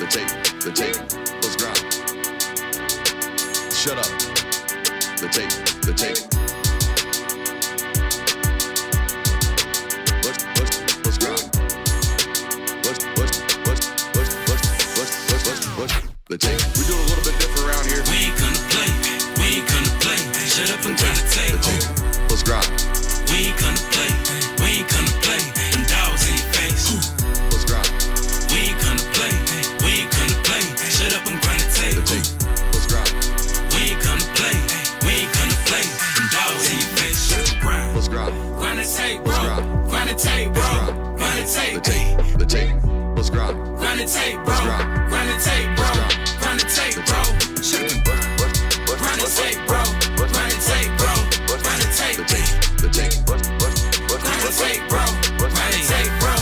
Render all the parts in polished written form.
The tape, let's grind. Shut up. The tape. Let's grind. The tape. We do it a little bit different around here. We ain't gonna play. Shut up and grind the tape. Let's grind. We ain't gonna play. Them dogs in your face. Let's grind. We ain't gonna play. Shut up and grind the tape. Let's grind. We ain't gonna play. Them dogs in your face. Shut up and grind. Let's grind. Grind the tape, bro. Grind the tape, bro. Grind the tape. The tape. Let's grind. Grind the tape, bro. Grind the tape, bro. Grind the tape, bro. Shut up and grind. Grind the tape, bro. Grind the tape, bro. Grind the tape. The tape. Grind the tape, bro. Grind the tape, bro.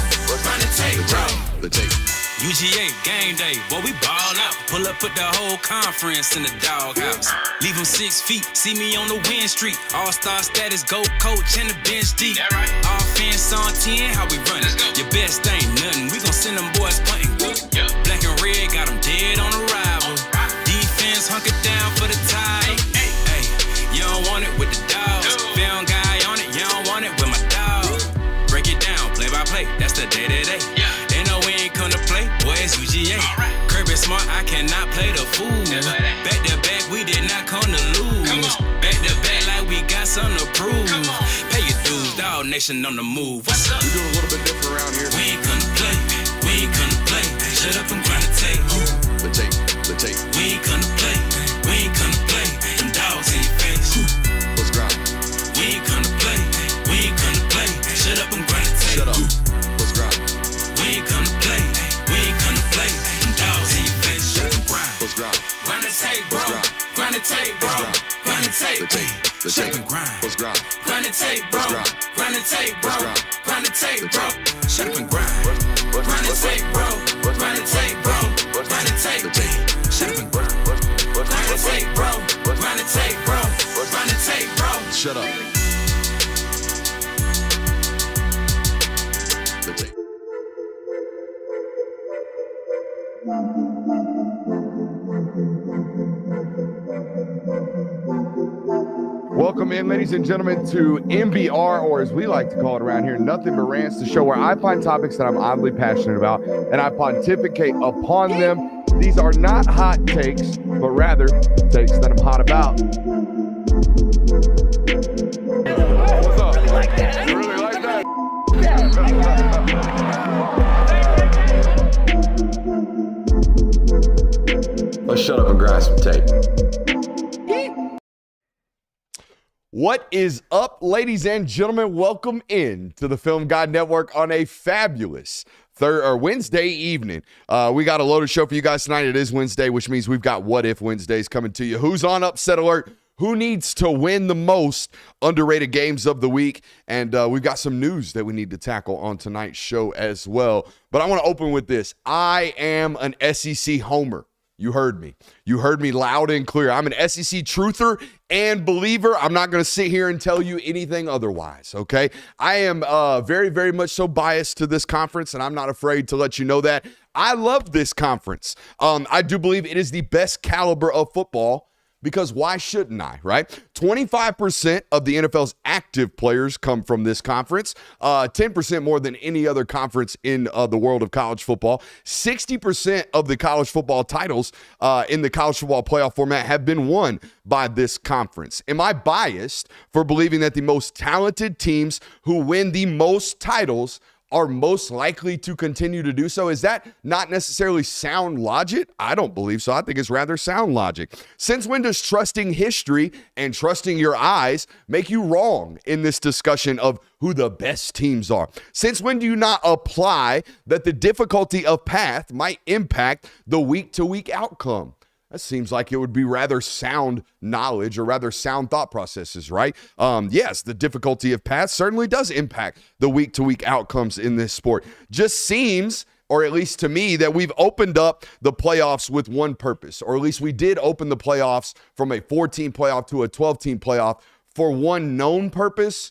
Grind the tape, bro. The tape. UGA game day, boy, we ball out. Pull up, put the whole conference in the doghouse. Leave them 6 feet, see me on the win streak. All-star status, go coach, and the bench deep. Offense on 10, how we run it? Your best ain't nothing, we gon' send them boys punting. Black and red, got them dead on arrival. Defense hunker down for the tie. Hey, you don't want it with the dogs. Film guy on it, you don't want it with my dog. Break it down, play by play, that's the day-to-day. They know we ain't come to play, boy, it's UGA. Kirby smart, I cannot play the fool. Back to back, we did not come to lose. Back to back, like we got something to prove. Pay your dues, dog nation on the move. What's up? We do it a little bit different around here. We ain't gonna play. Shut up and grind the tape. The tape. We ain't gonna play. Them dogs in your face. Let's grind. We ain't gonna play. Shut up and grind the tape. Shut up. Let's grind. We ain't gonna play. Them dogs in your face. Shut up and grind. Let's grind. Grind the tape, bro. Grind the tape, bro. Grind the tape. The Shut tape. up and grind. Let's grind. Grind the tape, bro. Grind the tape, bro. Grind the tape, bro. Shut up and grind. Grind the tape, bro. Grind the tape, bro. Grind the tape. Shut up and grind. Grind the tape, bro. Grind the tape, bro. Grind the tape, bro. Shut up. The tape. Welcome in, ladies and gentlemen, to MBR, or as we like to call it around here, Nothing But Rants, the show where I find topics that I'm oddly passionate about and I pontificate upon them. These are not hot takes, but rather takes that I'm hot about. What's up? You like that? You really like that? Let's shut up and grind some tape. What is up, ladies and gentlemen? Welcome in to the Film God Network on a fabulous Wednesday evening. We got a loaded show for you guys tonight. It is Wednesday, which means we've got What If Wednesdays coming to you. Who's on upset alert? Who needs to win the most underrated games of the week? And we've got some news that we need to tackle on tonight's show as well. But I want to open with this. I am an SEC homer. You heard me. You heard me loud and clear. I'm an SEC truther and believer. I'm not going to sit here and tell you anything otherwise, okay? I am very, very much so biased to this conference, and I'm not afraid to let you know that. I love this conference. I do believe it is the best caliber of football, because why shouldn't I, right? 25% of the NFL's active players come from this conference, 10% more than any other conference in the world of college football. 60% of the college football titles in the college football playoff format have been won by this conference. Am I biased for believing that the most talented teams who win the most titles are most likely to continue to do so? Is that not necessarily sound logic? I don't believe so. I think it's rather sound logic. Since when does trusting history and trusting your eyes make you wrong in this discussion of who the best teams are? Since when do you not apply that the difficulty of path might impact the week-to-week outcome? That seems like it would be rather sound knowledge or rather sound thought processes, right? Yes, the difficulty of path certainly does impact the week-to-week outcomes in this sport. Just seems, or at least to me, that we've opened up the playoffs with one purpose, or at least we did open the playoffs from a 14 playoff to a 12-team playoff for one known purpose.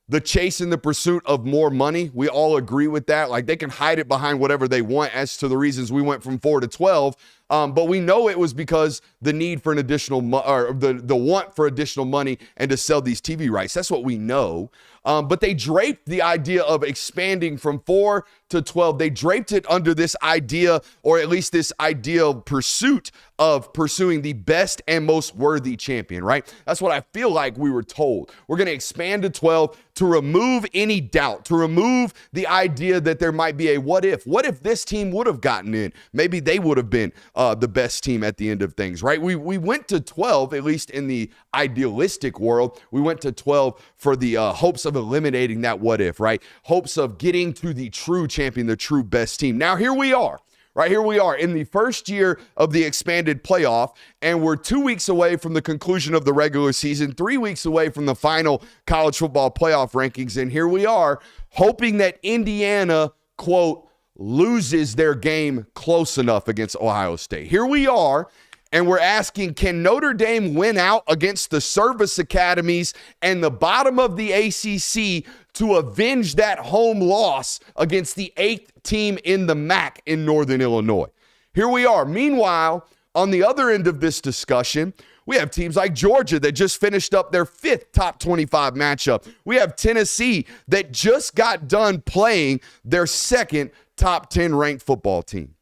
the chase and the pursuit of more money. We all agree with that. Like, they can hide it behind whatever they want as to the reasons we went from 4 to 12. But we know it was because the need for an additional or the want for additional money and to sell these TV rights. That's what we know. But they draped the idea of expanding from 4 to 12. They draped it under this idea, or at least this ideal pursuit of pursuing the best and most worthy champion, right? That's what I feel like we were told. We're going to expand to 12 to remove any doubt, to remove the idea that there might be a what if. What if this team would have gotten in? Maybe they would have been the best team at the end of things, right? We went to 12, at least in the idealistic world. We went to 12 for the hopes of eliminating that what if, right? Hopes of getting to the true champion, the true best team. Now, here we are. Right, here we are in the first year of the expanded playoff, and we're 2 weeks away from the conclusion of the regular season, 3 weeks away from the final college football playoff rankings, and here we are hoping that Indiana, quote, loses their game close enough against Ohio State. Here we are, and we're asking, can Notre Dame win out against the service academies and the bottom of the ACC to avenge that home loss against the 8th team in the Mack in Northern Illinois? Here we are. Meanwhile, on the other end of this discussion, we have teams like Georgia that just finished up their 5th top 25 matchup. We have Tennessee that just got done playing their 2nd top 10 ranked football team.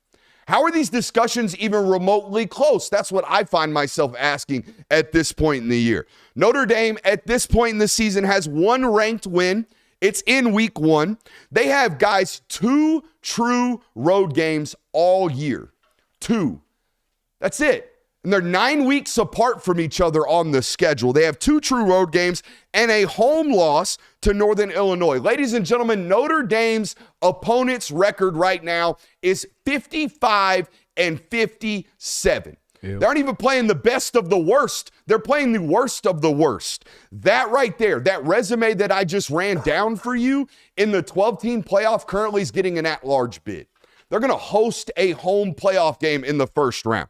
How are these discussions even remotely close? That's what I find myself asking at this point in the year. Notre Dame, at this point in the season, has 1 ranked win. It's in week 1. They have, guys, 2 true road games all year. 2. That's it. And they're 9 weeks apart from each other on the schedule. They have 2 true road games and a home loss to Northern Illinois. Ladies and gentlemen, Notre Dame's opponent's record right now is 55-57. Ew. They aren't even playing the best of the worst. They're playing the worst of the worst. That right there, that resume that I just ran down for you in the 12-team playoff currently is getting an at-large bid. They're going to host a home playoff game in the first round.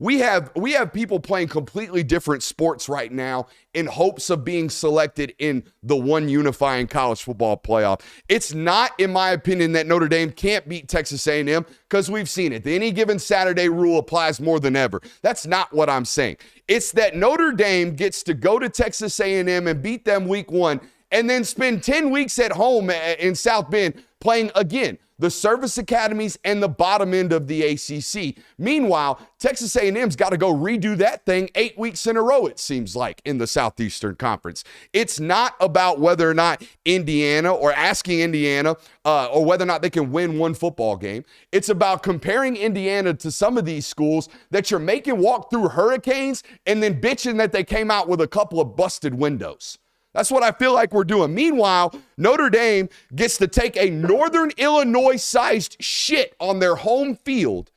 We have people playing completely different sports right now in hopes of being selected in the one unifying college football playoff. It's not, in my opinion, that Notre Dame can't beat Texas A&M because we've seen it. The any given Saturday rule applies more than ever. That's not what I'm saying. It's that Notre Dame gets to go to Texas A&M and beat them week 1 and then spend 10 weeks at home in South Bend playing again the service academies and the bottom end of the ACC. Meanwhile, Texas A&M's got to go redo that thing 8 weeks in a row, it seems like, in the Southeastern Conference. It's not about whether or not Indiana or asking Indiana or whether or not they can win one football game. It's about comparing Indiana to some of these schools that you're making walk through hurricanes and then bitching that they came out with a couple of busted windows. That's what I feel like we're doing. Meanwhile, Notre Dame gets to take a Northern Illinois-sized shit on their home field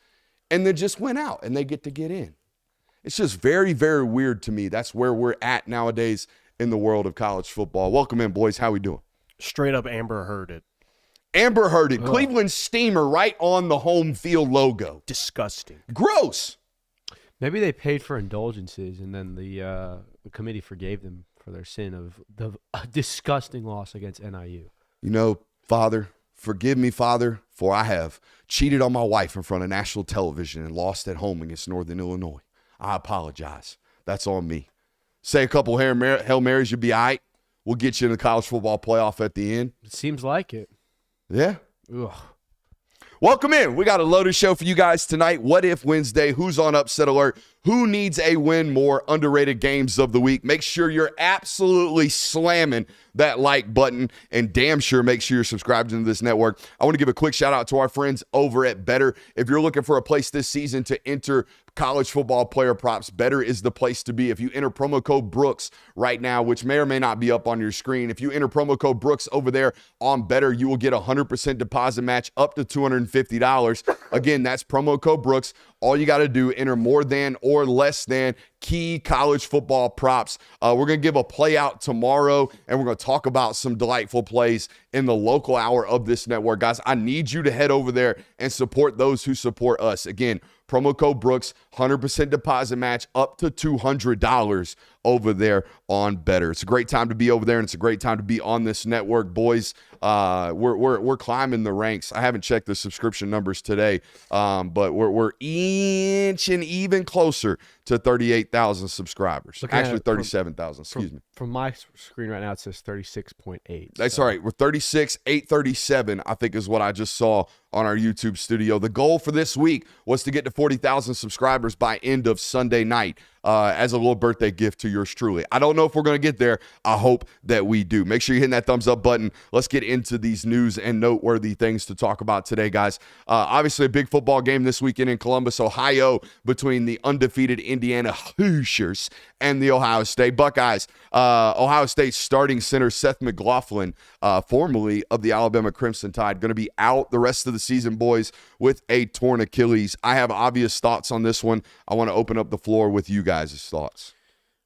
and then just went out and they get to get in. It's just very, very weird to me. That's where we're at nowadays in the world of college football. Welcome in, boys. How we doing? Straight up Amber Heard it. Amber Heard it. Cleveland Steamer right on the home field logo. Disgusting. Gross. Maybe they paid for indulgences and then the committee forgave them for their sin of the disgusting loss against NIU. You know, Father, forgive me, Father, for I have cheated on my wife in front of national television and lost at home against Northern Illinois. I apologize. That's on me. Say a couple Hail Marys, you'll be all right. We'll get you in the college football playoff at the end. It seems like it. Yeah. Ugh. Welcome in. We got a loaded show for you guys tonight. What If Wednesday? Who's on upset alert? Who needs a win more? Underrated games of the week. Make sure you're absolutely slamming that like button and damn sure make sure you're subscribed to this network. I want to give a quick shout out to our friends over at Better. If you're looking for a place this season to enter college football player props, Better is the place to be. If you enter promo code Brooks right now, which may or may not be up on your screen, if you enter promo code Brooks over there on Better, you will get a 100% deposit match up to $250. Again, that's promo code Brooks. All you got to do, enter more than or less than key college football props. We're going to give a play out tomorrow, and we're going to talk about some delightful plays in the local hour of this network. Guys, I need you to head over there and support those who support us. Again, promo code Brooks, 100% deposit match up to $200 over there on Better. It's a great time to be over there, and it's a great time to be on this network, boys. We're climbing the ranks. I haven't checked the subscription numbers today, but we're inching even closer to 38,000 subscribers. Actually, 37,000. Excuse me. From my screen right now, it says 36.8. That's all right. We're 36,837, I think is what I just saw on our YouTube studio. The goal for this week was to get to 40,000 subscribers by end of Sunday night as a little birthday gift to yours truly. I don't know if we're going to get there. I hope that we do. Make sure you're hitting that thumbs up button. Let's get into these news and noteworthy things to talk about today, guys. Obviously, a big football game this weekend in Columbus, Ohio, between the undefeated Indiana Hoosiers and the Ohio State Buckeyes. Ohio State starting center Seth McLaughlin, formerly of the Alabama Crimson Tide, going to be out the rest of the season, boys, with a torn Achilles. I have obvious thoughts on this one. I want to open up the floor with you guys' thoughts.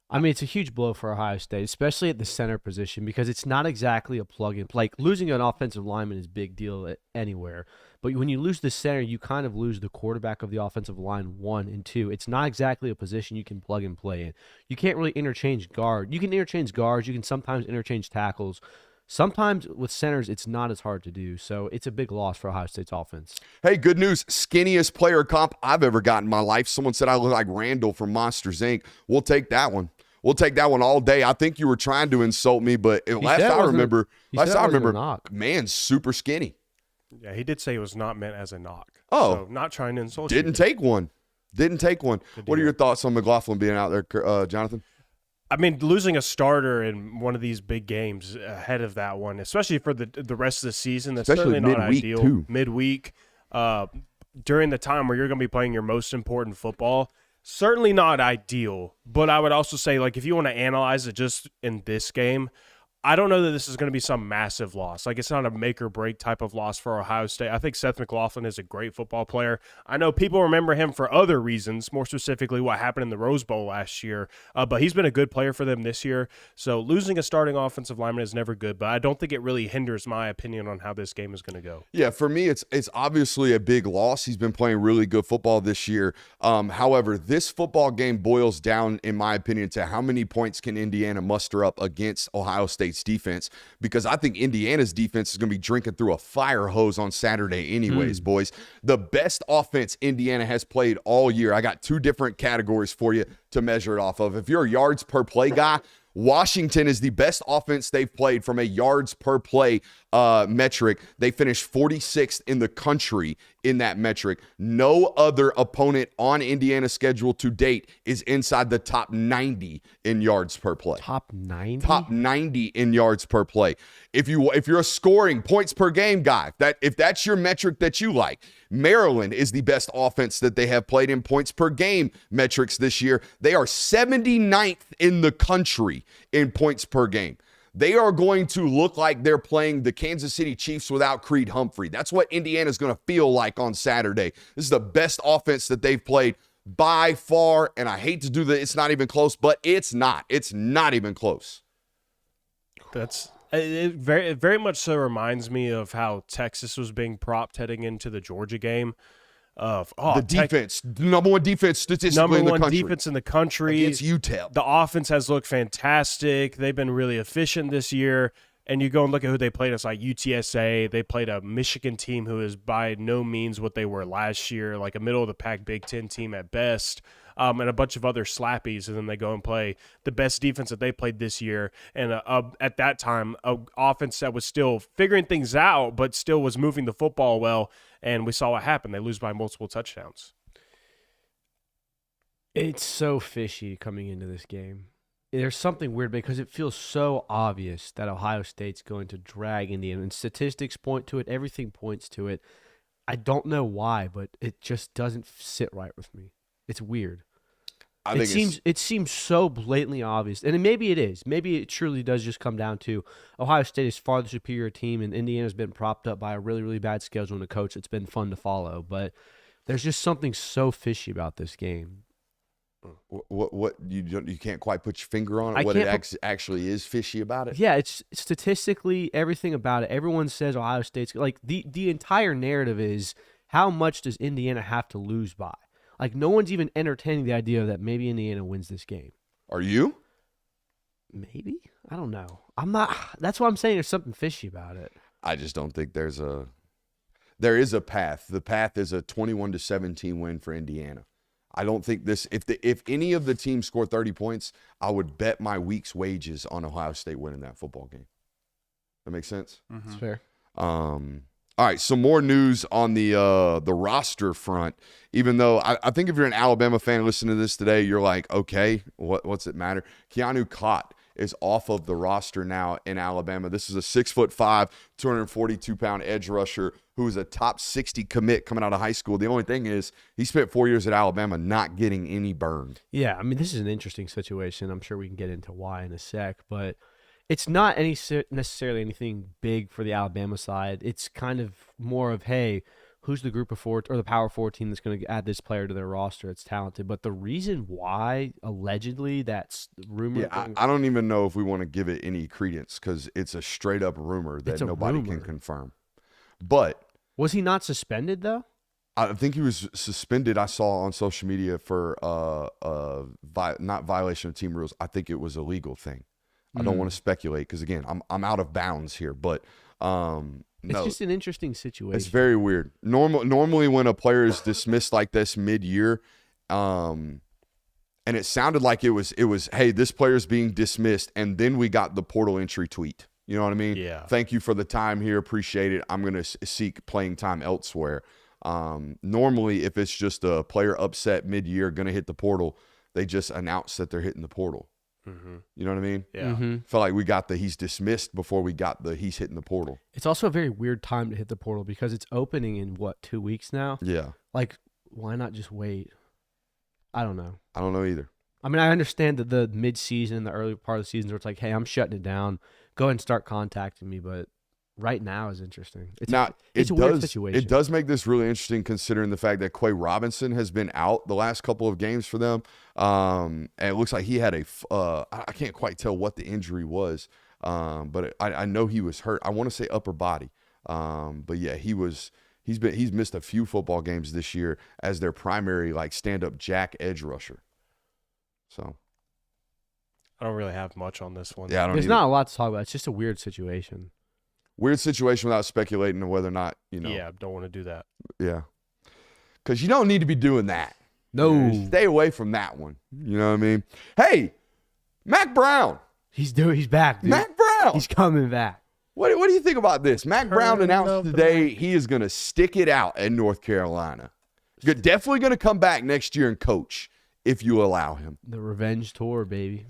I mean, it's a huge blow for Ohio State, especially at the center position, because it's not exactly a plug-in. Like, losing an offensive lineman is a big deal anywhere. But when you lose the center, you kind of lose the quarterback of the offensive line, 1 and 2. It's not exactly a position you can plug and play in. You can't really interchange guard. You can interchange guards. You can sometimes interchange tackles. Sometimes with centers, it's not as hard to do. So it's a big loss for Ohio State's offense. Hey, good news. Skinniest player comp I've ever gotten in my life. Someone said I look like Randall from Monsters, Inc. We'll take that one. We'll take that one all day. I think you were trying to insult me, but last I remember, man's super skinny. Yeah, he did say it was not meant as a knock. Oh. So not trying to insult you. Didn't take one. What are your thoughts on McLaughlin being out there, Jonathan? I mean, losing a starter in one of these big games ahead of that one, especially for the rest of the season, that's Especially certainly not midweek, ideal. too. Midweek, during the time where you're going to be playing your most important football, certainly not ideal. But I would also say, like, if you want to analyze it just in this game, I don't know that this is going to be some massive loss. Like, it's not a make or break type of loss for Ohio State. I think Seth McLaughlin is a great football player. I know people remember him for other reasons, more specifically what happened in the Rose Bowl last year, but he's been a good player for them this year. So losing a starting offensive lineman is never good, but I don't think it really hinders my opinion on how this game is going to go. Yeah, for me, it's obviously a big loss. He's been playing really good football this year. However, this football game boils down, in my opinion, to how many points can Indiana muster up against Ohio State's defense, because I think Indiana's defense is going to be drinking through a fire hose on Saturday anyways, boys. The best offense Indiana has played all year. I got 2 different categories for you to measure it off of. If you're a yards per play guy, Washington is the best offense they've played from a yards per play metric. They finished 46th in the country in that metric. No other opponent on Indiana's schedule to date is inside the top 90 in yards per play. Top 90? Top 90 in yards per play. If you're a scoring points per game guy, if that's your metric that you like, Maryland is the best offense that they have played in points per game metrics this year. They are 79th in the country in points per game. They are going to look like they're playing the Kansas City Chiefs without Creed Humphrey. That's what Indiana's going to feel like on Saturday. This is the best offense that they've played by far, and I hate to do that. It's not even close, but it's not. It's not even close. It very much so reminds me of how Texas was being propped heading into the Georgia game. The defense, number one defense statistically number in the one country. defense in the country Against UTEP. The offense has looked fantastic. They've been really efficient this year. And you go and look at who they played. It's like UTSA. They played a Michigan team who is by no means what they were last year, like a middle-of-the-pack Big Ten team at best, and a bunch of other slappies. And then they go and play the best defense that they played this year. And at that time, an offense that was still figuring things out but still was moving the football well. And we saw what happened. They lose by multiple touchdowns. It's so fishy coming into this game. There's something weird because it feels so obvious that Ohio State's going to drag Indiana, and statistics point to it. Everything points to it. I don't know why, but it just doesn't sit right with me. It's weird. It seems so blatantly obvious, and maybe it is. Maybe it truly does just come down to Ohio State is far the superior team, and Indiana's been propped up by a really, really bad schedule and a coach that's been fun to follow. But there's just something so fishy about this game. What you can't quite put your finger on it? What it actually is fishy about it? Yeah, it's statistically everything about it. Everyone says Ohio State's like the entire narrative is how much does Indiana have to lose by? Like no one's even entertaining the idea that maybe Indiana wins this game. Are you? Maybe. I don't know. I'm not. That's what I'm saying. There's something fishy about it. I just don't think there is a path. The path is a 21-17 win for Indiana. I don't think this. If any of the teams score 30 points, I would bet my week's wages on Ohio State winning that football game. That makes sense. That's fair. All right, some more news on the roster front. Even though I think if you're an Alabama fan listening to this today, you're like, okay, what's it matter? Keanu Cott is off of the roster now in Alabama. This is a 6'5", 242-pound edge rusher who is a top 60 commit coming out of high school. The only thing is he spent 4 years at Alabama not getting any burned. Yeah, I mean, this is an interesting situation. I'm sure we can get into why in a sec, but it's not necessarily anything big for the Alabama side. It's kind of more of, hey, who's the group of four or the Power 4 team that's going to add this player to their roster? It's talented. But the reason why, allegedly, that's rumored. Yeah, I don't even know if we want to give it any credence because it's a straight-up rumor that nobody can confirm. But was he not suspended, though? I think he was suspended. I saw on social media for not violation of team rules. I think it was a legal thing. I don't want to speculate because, again, I'm out of bounds here. But it's just an interesting situation. It's very weird. Normally when a player is dismissed like this mid-year, and it sounded like it was, hey, this player's being dismissed, and then we got the portal entry tweet. You know what I mean? Yeah. Thank you for the time here. Appreciate it. I'm going to seek playing time elsewhere. Normally, if it's just a player upset mid-year, going to hit the portal, they just announce that they're hitting the portal. Mm-hmm. You know what I mean? Yeah. Mm-hmm. Felt like we got the he's dismissed before we got the he's hitting the portal. It's also a very weird time to hit the portal because it's opening in, 2 weeks now? Yeah. Like, why not just wait? I don't know. I don't know either. I mean, I understand that the mid-season, the early part of the season, where it's like, hey, I'm shutting it down. Go ahead and start contacting me. But right now is interesting. It's a weird situation. It does make this really interesting considering the fact that Quay Robinson has been out the last couple of games for them. And it looks like he had I can't quite tell what the injury was, but I know he was hurt. I want to say upper body. But yeah, he's missed a few football games this year as their primary stand-up jack edge rusher. So I don't really have much on this one. yeah, I don't There's either. not a lot to talk about. It's just a weird situation. Weird situation without speculating on whether or not, Yeah, don't want to do that. Yeah. Because you don't need to be doing that. No. Stay away from that one. You know what I mean? Hey, Mack Brown. He's back, dude. Mack Brown. He's coming back. What do you think about this? Mack Brown Turn announced up the today he is going to stick it out at North Carolina. Definitely going to come back next year and coach if you allow him. The revenge tour, baby.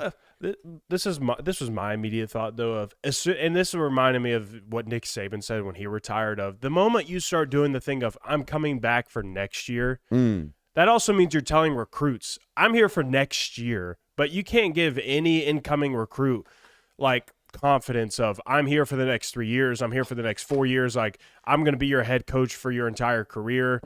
This was my immediate thought though and this reminded me of what Nick Saban said when he retired. Of the moment you start doing the thing of I'm coming back for next year, that also means you're telling recruits I'm here for next year, but you can't give any incoming recruit confidence of I'm here for the next 3 years, I'm here for the next 4 years, I'm going to be your head coach for your entire career.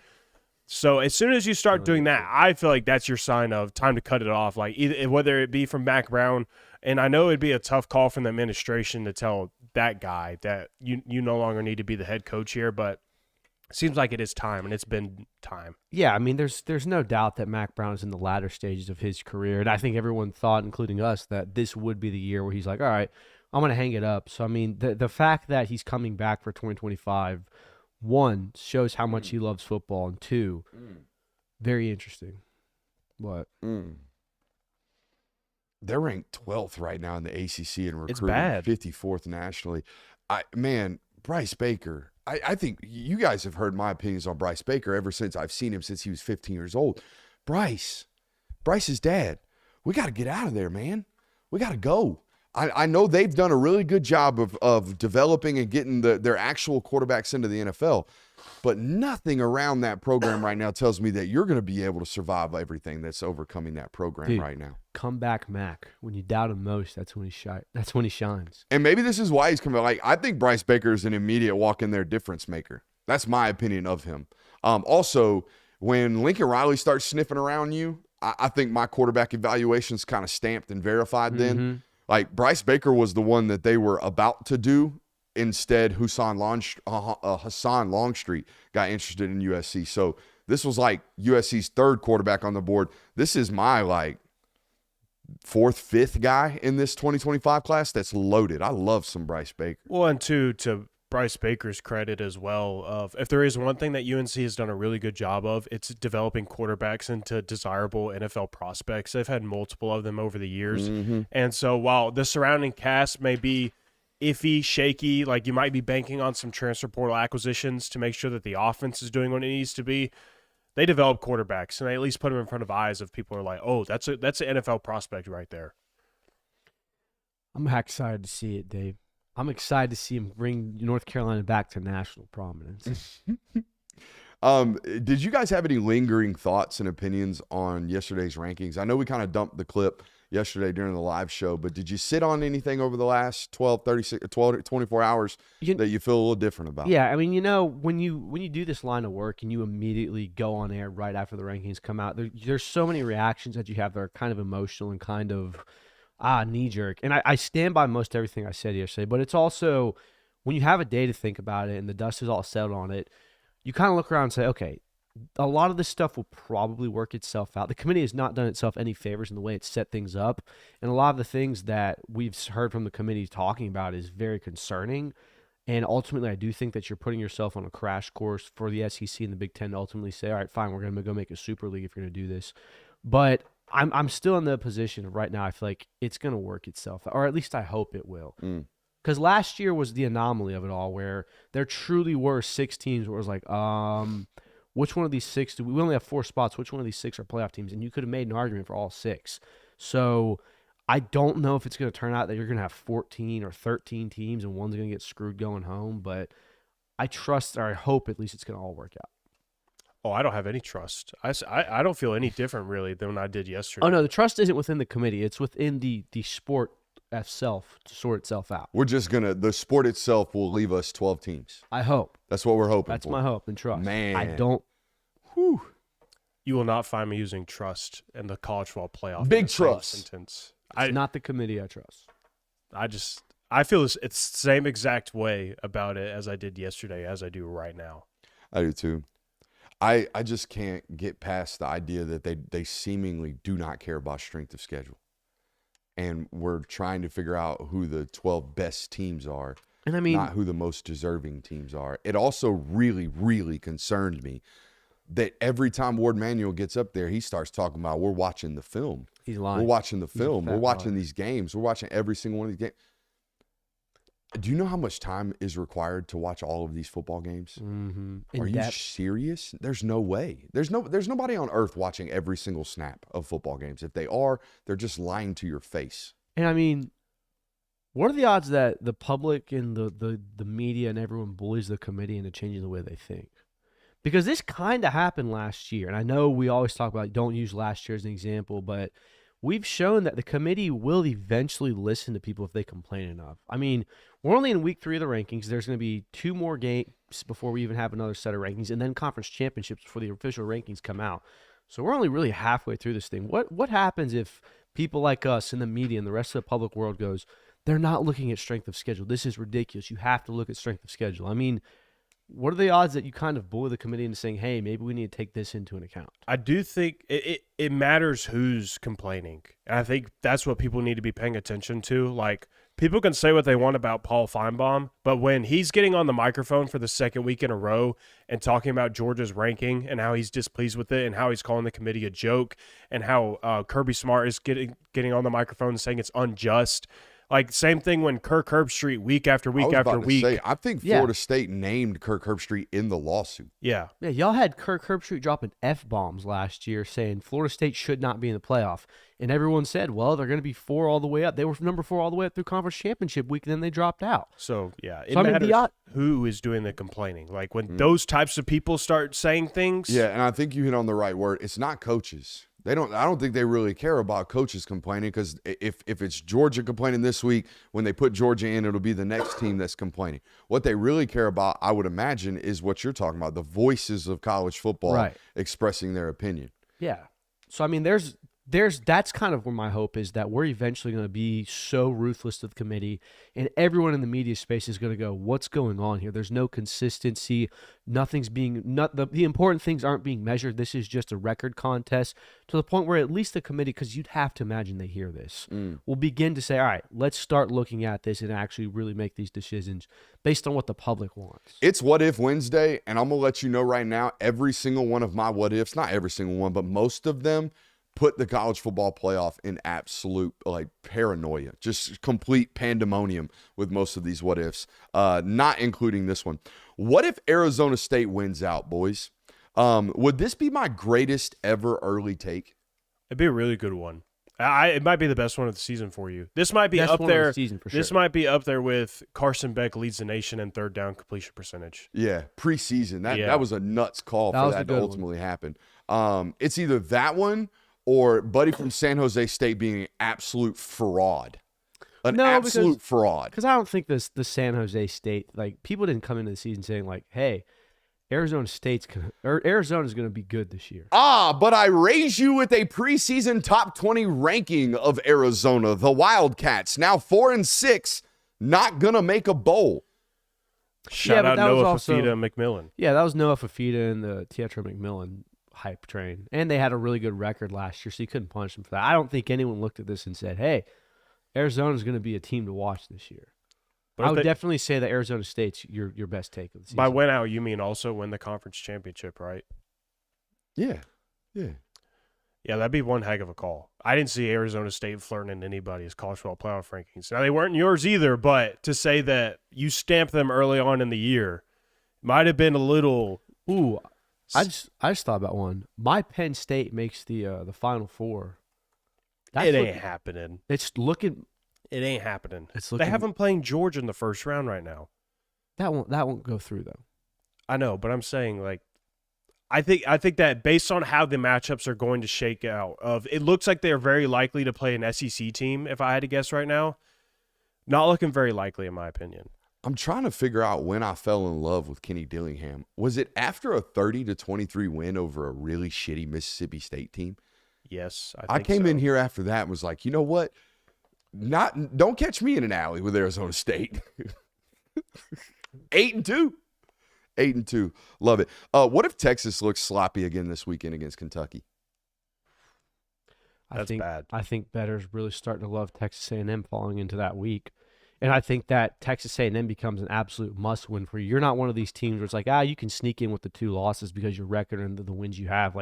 So as soon as you start doing that, I feel like that's your sign of time to cut it off. Either whether it be from Mack Brown, and I know it'd be a tough call from the administration to tell that guy that you no longer need to be the head coach here, but it seems like it is time, and it's been time. Yeah, I mean, there's no doubt that Mack Brown is in the latter stages of his career, and I think everyone thought, including us, that this would be the year where he's like, all right, I'm going to hang it up. So, I mean, the fact that he's coming back for 2025, one, shows how much he loves football, and two, very interesting. What? They're ranked 12th right now in the ACC in recruiting. It's bad. 54th nationally. Bryce Baker, I think you guys have heard my opinions on Bryce Baker ever since I've seen him since he was 15 years old. Bryce's dad, we got to get out of there, man. We got to go. I know they've done a really good job of developing and getting their actual quarterbacks into the NFL, but nothing around that program right now tells me that you're going to be able to survive everything that's overcoming that program right now. Come back, Mac. When you doubt him most, that's when he shines. And maybe this is why he's coming. I think Bryce Baker is an immediate walk-in-there difference maker. That's my opinion of him. Also, when Lincoln Riley starts sniffing around you, I think my quarterback evaluation is kind of stamped and verified then. Bryce Baker was the one that they were about to do. Instead, Hassan Longstreet got interested in USC. So this was USC's third quarterback on the board. This is my 4th, 5th guy in this 2025 class that's loaded. I love some Bryce Baker. Well, and to Bryce Baker's credit as well, of if there is one thing that UNC has done a really good job of, it's developing quarterbacks into desirable NFL prospects. They've had multiple of them over the years. And so while the surrounding cast may be iffy, shaky, like you might be banking on some transfer portal acquisitions to make sure that the offense is doing what it needs to be, they develop quarterbacks and they at least put them in front of eyes of people who are like, oh, that's an NFL prospect right there. I'm excited to see it, Dave. I'm excited to see him bring North Carolina back to national prominence. Did you guys have any lingering thoughts and opinions on yesterday's rankings? I know we kind of dumped the clip yesterday during the live show, but did you sit on anything over the last 24 hours that you feel a little different about? Yeah, I mean, when you do this line of work and you immediately go on air right after the rankings come out, there's so many reactions that you have that are kind of emotional and kind of knee-jerk. And I stand by most everything I said yesterday, but it's also when you have a day to think about it and the dust is all settled on it, you kind of look around and say, okay, a lot of this stuff will probably work itself out. The committee has not done itself any favors in the way it's set things up. And a lot of the things that we've heard from the committee talking about is very concerning. And ultimately, I do think that you're putting yourself on a crash course for the SEC and the Big Ten to ultimately say, all right, fine, we're going to go make a Super League if you're going to do this. But I'm still in the position of right now, I feel like it's going to work itself out, or at least I hope it will. Because last year was the anomaly of it all, where there truly were 6 teams where it was like, which one of these 6 do we only have 4 spots? Which one of these 6 are playoff teams? And you could have made an argument for all 6. So I don't know if it's going to turn out that you're going to have 14 or 13 teams and one's going to get screwed going home. But I trust, or I hope at least it's going to all work out. Oh, I don't have any trust. I don't feel any different really than I did yesterday. Oh, no, the trust isn't within the committee. It's within the sport itself to sort itself out. We're just the sport itself will leave us 12 teams. I hope. That's what we're hoping That's for. my hope and trust. Man. I don't. You will not find me using trust in the college football playoff. Big in the same trust. Sentence. It's not the committee I trust. I feel it's the same exact way about it as I did yesterday as I do right now. I do too. I just can't get past the idea that they seemingly do not care about strength of schedule. And we're trying to figure out who the 12 best teams are, and I mean, not who the most deserving teams are. It also really, really concerned me that every time Ward Manuel gets up there, he starts talking about, we're watching the film. He's lying. We're watching the film. We're watching liar. these games. We're watching every single one of these games. Do you know how much time is required to watch all of these football games? Mm-hmm. Are you serious? There's no way. There's nobody on earth watching every single snap of football games. If they are, they're just lying to your face. And I mean, what are the odds that the public and the media and everyone bullies the committee into changing the way they think? Because this kind of happened last year. And I know we always talk about don't use last year as an example, but we've shown that the committee will eventually listen to people if they complain enough. I mean, we're only in week 3 of the rankings. There's going to be 2 more games before we even have another set of rankings, and then conference championships before the official rankings come out. So we're only really halfway through this thing. What happens if people like us in the media and the rest of the public world goes, they're not looking at strength of schedule. This is ridiculous. You have to look at strength of schedule. I mean, what are the odds that you kind of bully the committee into saying, hey, maybe we need to take this into an account? I do think it matters who's complaining. And I think that's what people need to be paying attention to. Like, people can say what they want about Paul Feinbaum, but when he's getting on the microphone for the 2nd week in a row and talking about Georgia's ranking and how he's displeased with it and how he's calling the committee a joke and how Kirby Smart is getting on the microphone and saying it's unjust. Like, same thing when Kirk Herbstreit week after week after week. I think Florida State named Kirk Herbstreit in the lawsuit. Yeah. Yeah, y'all had Kirk Herbstreit dropping F-bombs last year saying Florida State should not be in the playoff. And everyone said, well, they're going to be 4 all the way up. They were number 4 all the way up through conference championship week, and then they dropped out. So, yeah, it So, I mean, matters who is doing the complaining. Like, when those types of people start saying things. Yeah, and I think you hit on the right word. It's not coaches. I don't think they really care about coaches complaining, because if it's Georgia complaining this week, when they put Georgia in, it'll be the next team that's complaining. What they really care about, I would imagine, is what you're talking about, the voices of college football expressing their opinion. Yeah. So, I mean, there's that's kind of where my hope is, that we're eventually going to be so ruthless to the committee, and everyone in the media space is going to go, what's going on here? There's no consistency. The important things aren't being measured. This is just a record contest, to the point where at least the committee, because you'd have to imagine they hear this, will begin to say, all right, let's start looking at this and actually really make these decisions based on what the public wants. It's What If Wednesday, and I'm going to let you know right now, every single one of my what ifs, not every single one, but most of them, put the college football playoff in absolute paranoia, just complete pandemonium with most of these what ifs, not including this one. What if Arizona State wins out, boys? Would this be my greatest ever early take? It'd be a really good one. It might be the best one of the season for you. This might be Best up one of the there. season for This sure. might be up there with Carson Beck leads the nation in third down completion percentage. Yeah, preseason. Yeah. That was a nuts call That for was a that to good one. ultimately happen. It's either that one or Buddy from San Jose State being an absolute fraud. Absolute fraud. Because I don't think the San Jose State, people didn't come into the season saying hey, Arizona's going to be good this year. But I raise you with a preseason top 20 ranking of Arizona, the Wildcats, now 4-6, not gonna make a bowl. Shout but out that was Noah also- Fafita and McMillan. Yeah, that was Noah Fafita and the Teatro McMillan hype train. And they had a really good record last year, so you couldn't punish them for that. I don't think anyone looked at this and said, hey, Arizona's going to be a team to watch this year. But I if would they- definitely say that Arizona State's your best take of the season. By win out, you mean also win the conference championship, right? Yeah. Yeah, that'd be one heck of a call. I didn't see Arizona State flirting in anybody's college football playoff rankings. Now, they weren't yours either, but to say that you stamped them early on in the year might have been a little... Ooh, I just thought about one. My Penn State makes the Final Four. It ain't happening. It's looking. It ain't happening. It's They looking. have them playing Georgia in the first round right now. That won't go through though. I know, but I'm saying I think that based on how the matchups are going to shake out, it looks like they're very likely to play an SEC team. If I had to guess right now, not looking very likely in my opinion. I'm trying to figure out when I fell in love with Kenny Dillingham. Was it after a 30-23 win over a really shitty Mississippi State team? Yes, I think came so. in here after that and was like, you know what? Don't catch me in an alley with Arizona State. 8-2. 8-2. Love it. What if Texas looks sloppy again this weekend against Kentucky? That's bad. I think bettors really starting to love Texas A&M falling into that week. And I think that Texas A&M becomes an absolute must-win for you. You're not one of these teams where it's like, you can sneak in with the 2 losses because your record and the wins you have.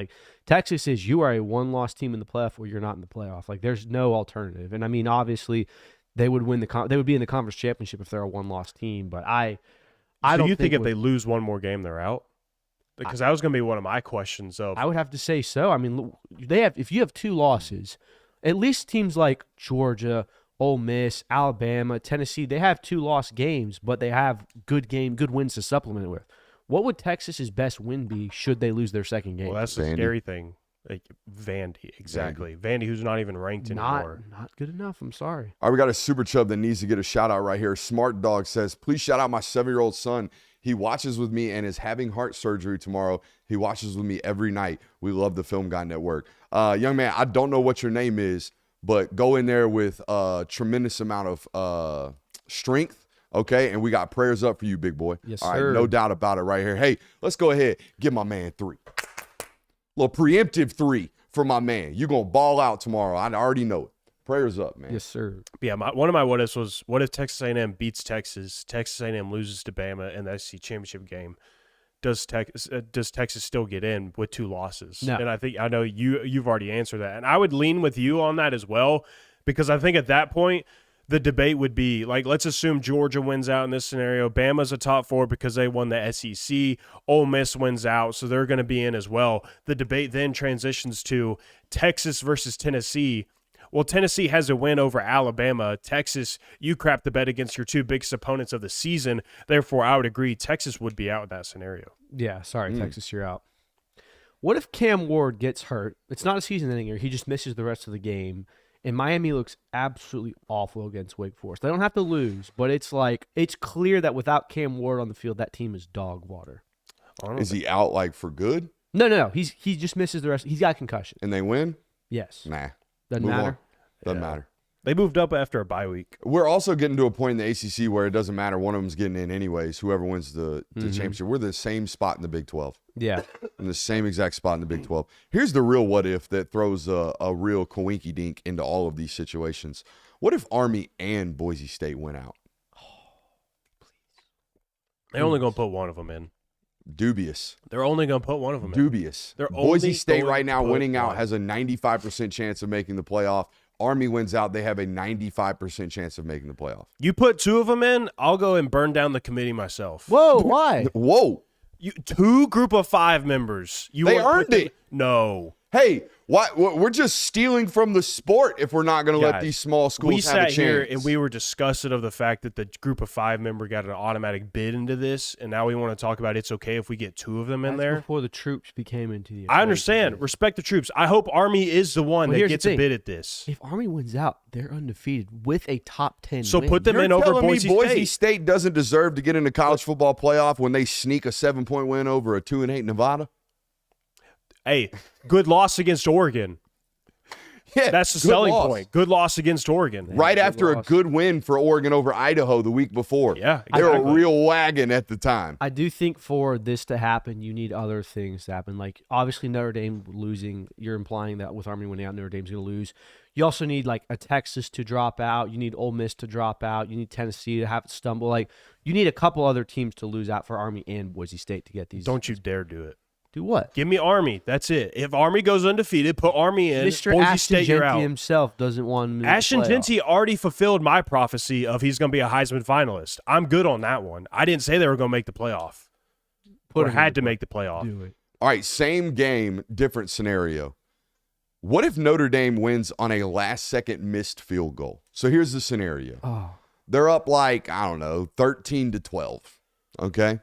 Texas is, you are a 1-loss team in the playoff or you're not in the playoff. There's no alternative. And I mean, obviously, they would win they would be in the conference championship if they're a 1-loss team. But I don't you think if with- they lose one more game, they're out? Because that was going to be one of my questions. I would have to say so. I mean, if you have 2 losses, at least teams like Georgia, Ole Miss, Alabama, Tennessee, they have 2 lost games, but they have good wins to supplement it with. What would Texas's best win be should they lose their second game? Well, that's the Vandy. scary thing. Vandy, exactly. Vandy, who's not even ranked anymore. Not good enough. I'm sorry. All right, we got a super chub that needs to get a shout out right here. Smart Dog says, please shout out my 7-year-old son. He watches with me and is having heart surgery tomorrow. He watches with me every night. We love the Film Guy Network. Young man, I don't know what your name is, but go in there with a tremendous amount of strength, okay? And we got prayers up for you, big boy. Yes, All right, sir. no doubt about it right here. Hey, let's go ahead. Give my man 3. Little preemptive 3 for my man. You're going to ball out tomorrow. I already know it. Prayers up, man. Yes, sir. Yeah, one of my what ifs was, what if Texas A&M beats Texas A&M loses to Bama in the SEC championship game? Does Texas still get in with 2 losses? No. And I know you've already answered that. And I would lean with you on that as well, because I think at that point, the debate would be, let's assume Georgia wins out in this scenario. Bama's a top 4 because they won the SEC. Ole Miss wins out, so they're going to be in as well. The debate then transitions to Texas versus Tennessee. Well, Tennessee has a win over Alabama. Texas, you crap the bet against your 2 biggest opponents of the season. Therefore, I would agree Texas would be out in that scenario. Yeah, sorry, Texas, you're out. What if Cam Ward gets hurt? It's not a season-ending year. He just misses the rest of the game. And Miami looks absolutely awful against Wake Forest. They don't have to lose, but it's clear that without Cam Ward on the field, that team is dog water. Is he out for good No. He just misses the rest. He's got concussion. and they win? Yes. Nah. Doesn't Move matter. on. Doesn't matter. They moved up after a bye week. We're also getting to a point in the ACC where it doesn't matter. One of them's getting in anyways. Whoever wins the championship. We're the same spot in the Big 12. Yeah. In the same exact spot in the Big 12. Here's the real what if that throws a real coinky dink into all of these situations. What if Army and Boise State went out? They're only going to put one of them in. Dubious. They're only going to put one of them in. Dubious. They're Boise only State going right now to put winning out one. has a 95% chance of making the playoff. Army wins out, they have a 95% chance of making the playoff. You put two of them in, I'll go and burn down the committee myself. Whoa, why? Whoa. Two group of 5 members. They earned it. No. Hey, why? We're just stealing from the sport if we're not going to let Guys, these small schools we have a sat chance. here and we were disgusted of the fact that the group of 5 member got an automatic bid into this, and now we want to talk about it's okay if we get 2 of them in That's there. before the troops became into the. I understand. Respect the troops. I hope Army is the one Well, that here's the gets a thing. bid at this. If Army wins out, they're undefeated with a top 10. So win. put them You're in over telling Boise me Boise State. State doesn't deserve to get in the college football playoff when they sneak a 7-point win over a 2-8 Nevada? Hey, good loss against Oregon. Yeah, That's the good selling loss. point. Good loss against Oregon. Right good after loss. a good win for Oregon over Idaho the week before. Yeah, They were a exactly. real wagon at the time. I do think for this to happen, you need other things to happen. Like, obviously, Notre Dame losing, you're implying that with Army winning out, Notre Dame's going to lose. You also need, like, a Texas to drop out. You need Ole Miss to drop out. You need Tennessee to have it stumble. Like, you need a couple other teams to lose out for Army and Boise State to get these. Don't you dare do it. Do what? Give me Army. That's it. If Army goes undefeated, put Army in. Mr. Boise Ashton State, you're Genty out. himself doesn't want to move Ashton the playoff. Genty already fulfilled my prophecy of he's going to be a Heisman finalist. I'm good on that one. I didn't say they were going to make the playoff. Put Or him in had the to make the playoff. Do it. All right, same game, different scenario. What if Notre Dame wins on a last-second missed field goal? So here's the scenario. Oh, They're up like, I don't know, 13-12, okay?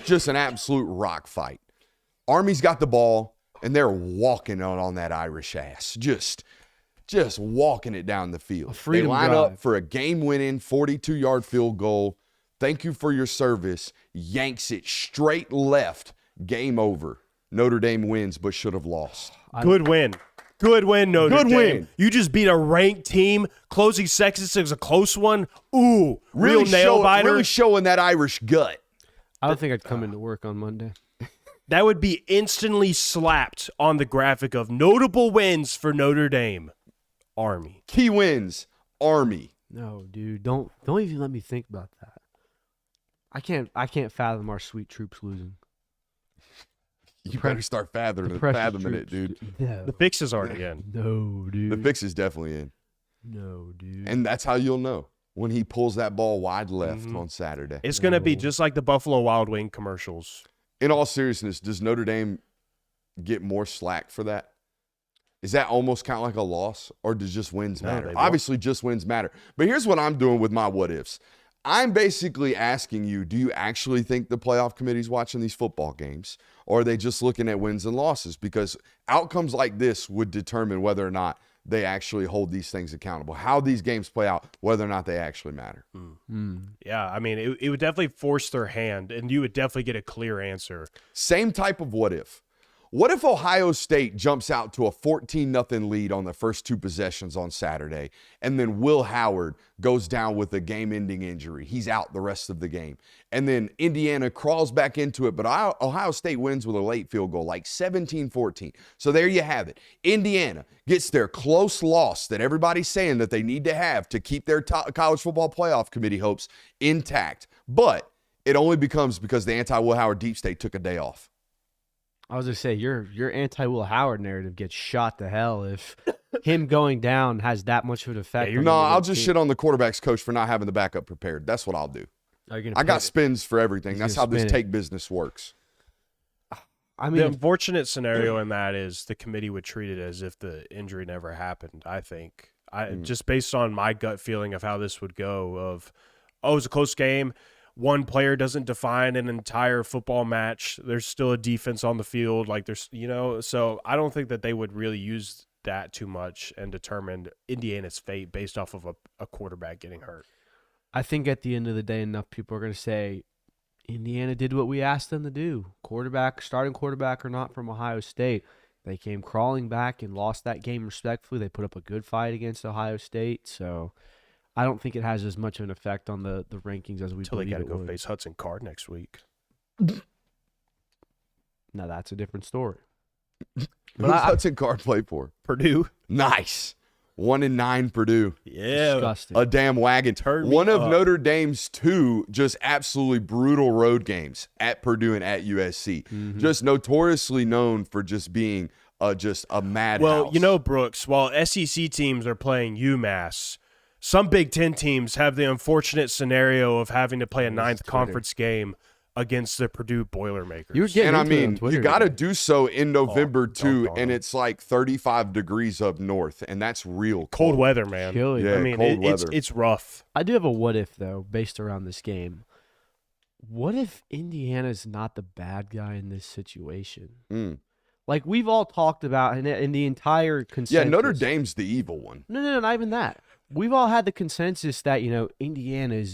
Just an absolute rock fight. Army's got the ball, and they're walking on that Irish ass. Just walking it down the field. They freedom line drive. up for a game-winning 42-yard field goal. Thank you for your service. Yanks it straight left. Game over. Notre Dame wins, but should have lost. Good win. Good win, Notre Good Dame. win. You just beat a ranked team. Closing seconds is a close one. Ooh, real nail biter. Really showing that Irish gut. I don't think I'd come into work on Monday. That would be instantly slapped on the graphic of notable wins for Notre Dame. Army. Key wins, Army. No, dude, don't even let me think about that. I can't fathom our sweet troops losing. You better start fathoming Precious it, troops. dude. No, The fix is already in. no, dude. The fix is definitely in. No, dude. And that's how you'll know when he pulls that ball wide left Mm-hmm. on Saturday. It's going to be just like the Buffalo Wild Wing commercials. In all seriousness, does Notre Dame get more slack for that? Is that almost kind of like a loss, or does just wins No, matter? they don't. Obviously, just wins matter. But here's what I'm doing with my what ifs. I'm basically asking you, do you actually think the playoff committee's watching these football games, or are they just looking at wins and losses? Because outcomes like this would determine whether or not they actually hold these things accountable, how these games play out, whether or not they actually matter. Yeah, I mean, it would definitely force their hand, and you would definitely get a clear answer. Same type of what if. What if Ohio State jumps out to a 14-0 lead on the first 2 possessions on Saturday, and then Will Howard goes down with a game-ending injury? He's out the rest of the game. And then Indiana crawls back into it, but Ohio State wins with a late field goal, like 17-14. So there you have it. Indiana gets their close loss that everybody's saying that they need to have to keep their college football playoff committee hopes intact. But it only becomes because the anti-Will Howard deep state took a day off. I was gonna say your anti-Will Howard narrative gets shot to hell if him going down has that much of an effect. Yeah, on No, the I'll other just team. shit on the quarterback's coach for not having the backup prepared. That's what I'll do. Are you gonna I got pivot? spins for everything. He's That's gonna how this spin it. take business works. I The mean, unfortunate scenario in that is the committee would treat it as if the injury never happened, I think. Just based on my gut feeling of how this would go of, oh, it was a close game. One player doesn't define an entire football match. There's still a defense on the field. Like there's, so I don't think that they would really use that too much and determine Indiana's fate based off of a quarterback getting hurt. I think at the end of the day, enough people are gonna say Indiana did what we asked them to do. Starting quarterback or not from Ohio State. They came crawling back and lost that game respectfully. They put up a good fight against Ohio State, so I don't think it has as much of an effect on the rankings as we Until they believe got to it go would. face Hudson Card next week. Now that's a different story. Who's Hudson Card play for? Purdue. Nice. 1-9 Purdue. Yeah. Disgusting. A damn wagon. Turn me One of up. Notre Dame's 2 just absolutely brutal road games at Purdue and at USC. Mm-hmm. Just notoriously known for just being just a madhouse. Well, you know, Brooks, while SEC teams are playing UMass, some Big Ten teams have the unfortunate scenario of having to play a ninth conference game against the Purdue Boilermakers. You're getting and I into it on mean, Twitter you got to today. do so in November too, dog. and it's like 35 degrees up north, and that's real Cold weather, man. Chilly. Yeah, I mean, cold weather. it's rough. I do have a what if, though, based around this game. What if Indiana's not the bad guy in this situation? Mm. Like we've all talked about in the entire consensus. Yeah, Notre Dame's the evil one. No, not even that. We've all had the consensus that, Indiana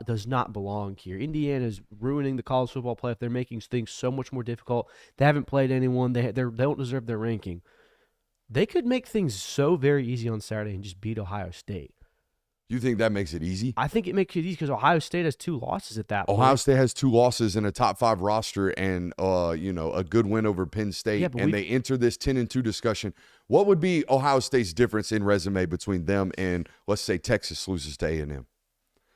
does not belong here. Indiana's ruining the college football playoff. They're making things so much more difficult. They haven't played anyone. They don't deserve their ranking. They could make things so very easy on Saturday and just beat Ohio State. You think that makes it easy? I think it makes it easy because Ohio State has 2 losses at that point. Ohio State has 2 losses in a top 5 roster and a good win over Penn State, Yeah, but and they enter this 10-2 discussion. What would be Ohio State's difference in resume between them and, let's say, Texas loses to A&M,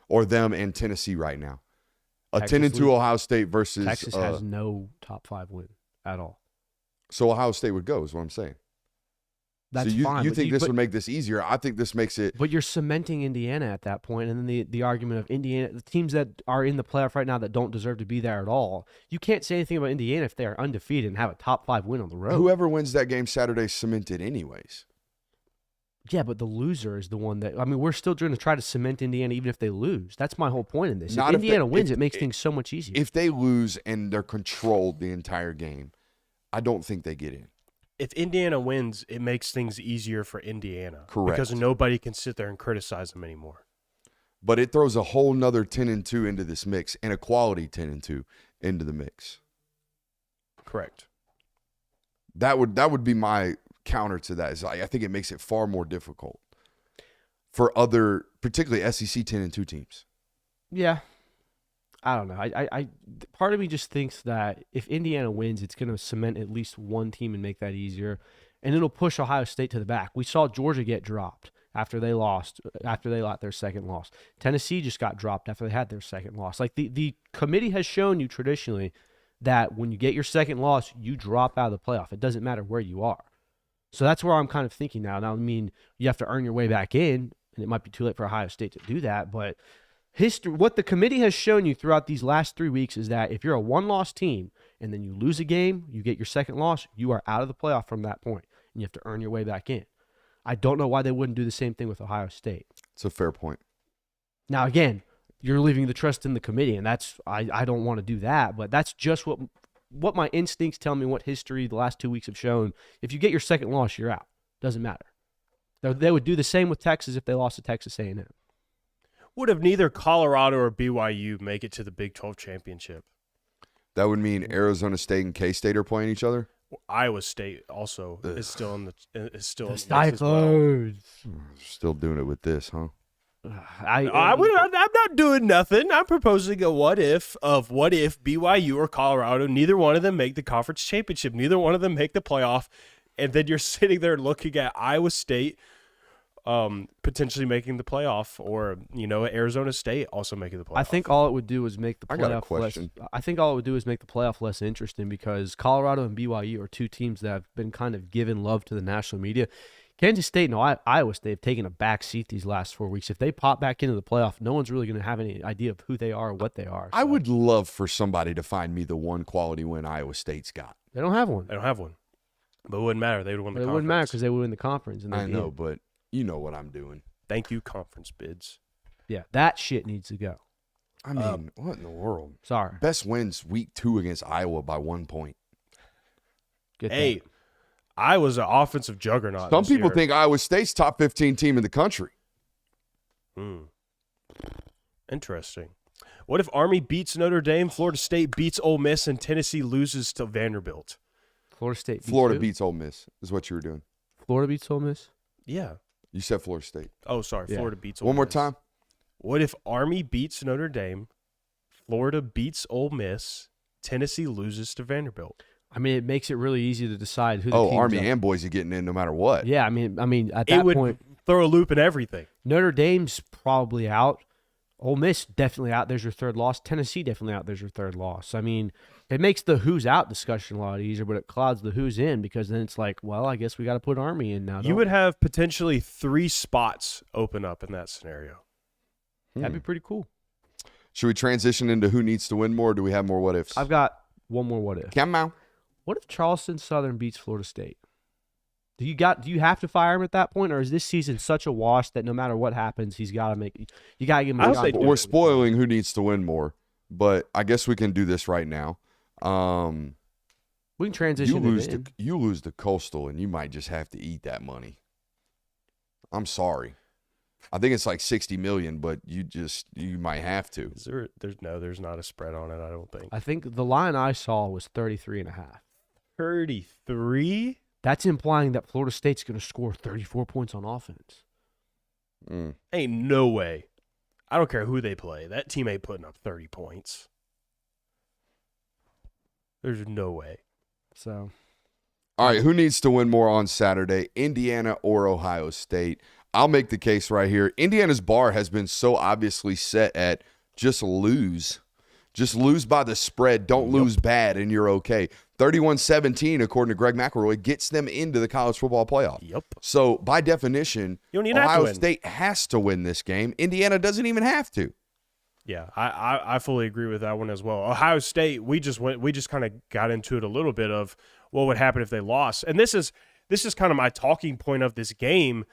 or them and Tennessee right now? A Texas 10-2 loses- Ohio State versus Texas has no top 5 win at all. so Ohio State would go, is what I'm saying. That's so you, fine. you but think this but- would make this easier? I think this makes it. But you're cementing Indiana at that point, and then the argument of Indiana, the teams that are in the playoff right now that don't deserve to be there at all. You can't say anything about Indiana if they are undefeated and have a top 5 win on the road. Whoever wins that game Saturday is cemented anyways. Yeah, but the loser is the one that. I mean, we're still going to try to cement Indiana even if they lose. That's my whole point in this. Not If if they- Indiana wins, if- it makes things so much easier. If they lose and they're controlled the entire game, I don't think they get in. If Indiana wins, it makes things easier for Indiana. Correct. Because nobody can sit there and criticize them anymore. But it throws a whole nother 10-2 into this mix, and a quality 10-2 into the mix. Correct. That would be my counter to that. Is I think it makes it far more difficult for other, particularly SEC 10-2 teams. Yeah. I don't know. I part of me just thinks that if Indiana wins, it's going to cement at least one team and make that easier, and it'll push Ohio State to the back. We saw Georgia get dropped after they got their second loss. Tennessee just got dropped after they had their second loss. Like the committee has shown you traditionally that when you get your second loss, you drop out of the playoff. It doesn't matter where you are. So that's where I'm kind of thinking now. Now, I mean, you have to earn your way back in, and it might be too late for Ohio State to do that, but what the committee has shown you throughout these last 3 weeks is that if you're a one-loss team and then you lose a game, you get your second loss, you are out of the playoff from that point, and you have to earn your way back in. I don't know why they wouldn't do the same thing with Ohio State. It's a fair point. Now, again, you're leaving the trust in the committee, and that's I don't want to do that, but that's just what my instincts tell me, what history the last 2 weeks have shown. If you get your second loss, you're out. Doesn't matter. They would do the same with Texas if they lost to Texas A&M. Would have neither Colorado or BYU make it to the Big 12 championship? That would mean Arizona State and K-State are playing each other? Iowa State also Ugh. is still in the The mix as well. Cyclones. Still doing it with this, huh? I'm not doing nothing. I'm proposing a what if BYU or Colorado, neither one of them make the conference championship, neither one of them make the playoff, and then you're sitting there looking at Iowa State potentially making the playoff, or Arizona State also making the playoff. I think all it would do is make the I got a playoff less. question. I think all it would do is make the playoff less interesting because Colorado and BYU are 2 teams that have been kind of given love to the national media. Kansas State and Iowa State have taken a back seat these last 4 weeks. If they pop back into the playoff, no one's really going to have any idea of who they are or what they are. I So, would love for somebody to find me the one quality win Iowa State's got. They don't have one. They don't have one, but it wouldn't matter. They would win the It conference. wouldn't matter because they would win the conference. And I they'd be know, in. but you know what I'm doing. Thank you, conference bids. Yeah, that shit needs to go. I mean, what in the world? Sorry. Best wins week 2 against Iowa by 1 point. Get Hey, that. Iowa's an offensive juggernaut. Some this people year. think Iowa State's top 15 team in the country. Interesting. What if Army beats Notre Dame, Florida State beats Ole Miss, and Tennessee loses to Vanderbilt? Florida State beats Florida who? beats Ole Miss is what you were doing. Florida beats Ole Miss? Yeah. You said Florida State. Oh, sorry. Yeah. Florida beats Ole One more Miss. time. What if Army beats Notre Dame, Florida beats Ole Miss, Tennessee loses to Vanderbilt? I mean, it makes it really easy to decide who the Oh, teams Army are. and Boise getting in no matter what. Yeah, I mean, at It that would point, throw a loop in everything. Notre Dame's probably out. Ole Miss definitely out. There's your third loss. Tennessee definitely out. There's your third loss. I mean, it makes the who's out discussion a lot easier, but it clouds the who's in because then it's like, well, I guess we got to put Army in now. You would have potentially 3 spots open up in that scenario. That'd be pretty cool. Should we transition into who needs to win more? Or do we have more what ifs? I've got one more what if. Come on. What if Charleston Southern beats Florida State? Do you have to fire him at that point, or is this season such a wash that no matter what happens, you got to give him I a would say shot? We're spoiling who needs to win more, but I guess we can do this right now. We can transition You lose to Coastal, and you might just have to eat that money. I'm sorry. I think it's like $60 million, but you might have to. Is there? There's not a spread on it. I don't think. I think the line I saw was 33.5. 33. That's implying that Florida State's going to score 34 points on offense. Ain't no way. I don't care who they play. That team ain't putting up 30 points. There's no way. So, All right, who needs to win more on Saturday, Indiana or Ohio State? I'll make the case right here. Indiana's bar has been so obviously set at just lose. Just lose by the spread. Don't lose bad, and you're okay. 31-17, according to Greg McElroy, gets them into the college football playoff. Yep. So, by definition, You don't even have to Ohio win. State has to win this game. Indiana doesn't even have to. Yeah, I fully agree with that one as well. Ohio State, we just kind of got into it a little bit of what would happen if they lost. And this is kind of my talking point of this game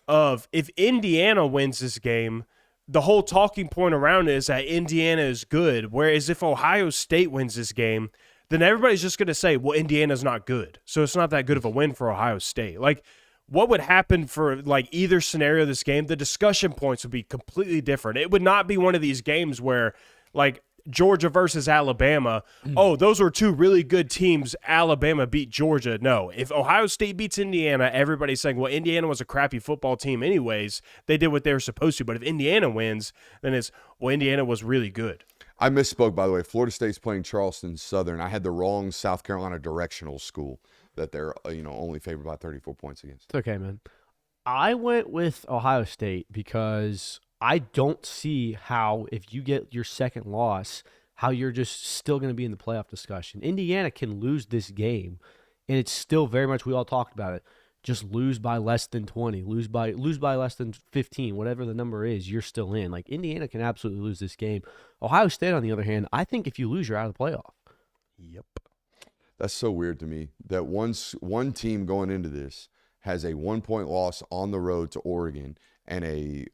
of if Indiana wins this game, the whole talking point around it is that Indiana is good. Whereas if Ohio State wins this game, then everybody's just going to say, well, Indiana's not good. So it's not that good of a win for Ohio State. Like, what would happen for like either scenario of this game? The discussion points would be completely different. It would not be one of these games where like Georgia versus Alabama. Oh, those were 2 really good teams. Alabama beat Georgia. No, if Ohio State beats Indiana, everybody's saying, well, Indiana was a crappy football team anyways. They did what they were supposed to. But if Indiana wins, then it's, well, Indiana was really good. I misspoke, by the way. Florida State's playing Charleston Southern. I had the wrong South Carolina directional school that they're only favored by 34 points against. it's okay, man. I went with Ohio State because I don't see how, if you get your second loss, how you're just still going to be in the playoff discussion. Indiana can lose this game, and it's still very much, we all talked about it, just lose by less than 20, lose by less than 15, whatever the number is, you're still in. Like, Indiana can absolutely lose this game. Ohio State, on the other hand, I think if you lose, you're out of the playoff. Yep. That's so weird to me that one team going into this has a 1-point loss on the road to Oregon and a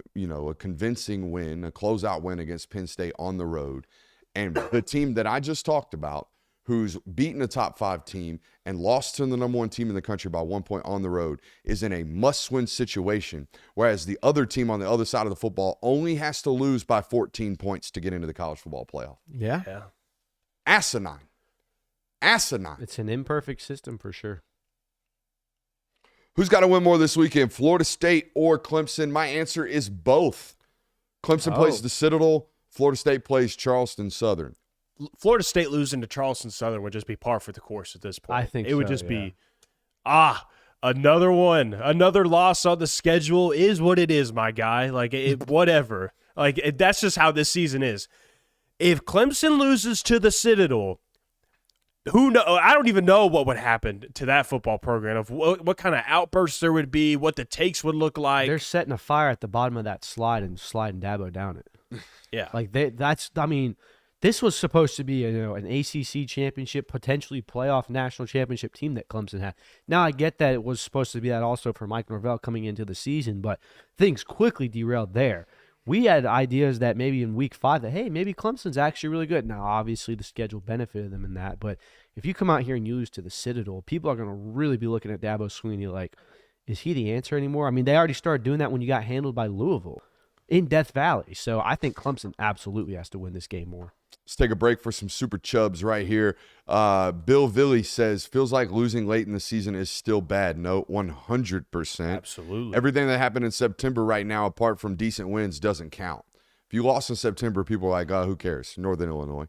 convincing win, a closeout win against Penn State on the road. And the team that I just talked about, who's beaten a top 5 team and lost to the number 1 team in the country by 1 point on the road, is in a must-win situation, whereas the other team on the other side of the football only has to lose by 14 points to get into the college football playoff. Yeah. Asinine. It's an imperfect system for sure. Who's got to win more this weekend, Florida State or Clemson? My answer is both. Clemson plays the Citadel. Florida State plays Charleston Southern. Florida State losing to Charleston Southern would just be par for the course at this point. I think it would so, just yeah. be, another one. Another loss on the schedule is what it is, my guy. Like, whatever. Like, that's just how this season is. If Clemson loses to the Citadel, who know? I don't even know what would happen to that football program, of what kind of outbursts there would be, what the takes would look like. They're setting a fire at the bottom of that slide and sliding Dabo down it. Yeah. Like, this was supposed to be an ACC championship, potentially playoff national championship team that Clemson had. Now, I get that it was supposed to be that also for Mike Norvell coming into the season, but things quickly derailed there. We had ideas that maybe in week 5 that, hey, maybe Clemson's actually really good. Now, obviously, the schedule benefited them in that, but if you come out here and you lose to the Citadel, people are going to really be looking at Dabo Swinney like, is he the answer anymore? I mean, they already started doing that when you got handled by Louisville in Death Valley. So I think Clemson absolutely has to win this game more. Let's take a break for some super chubs right here. Bill Villy says, feels like losing late in the season is still bad. No, 100%. Absolutely. Everything that happened in September right now, apart from decent wins, doesn't count. If you lost in September, people are like, oh, who cares? Northern Illinois.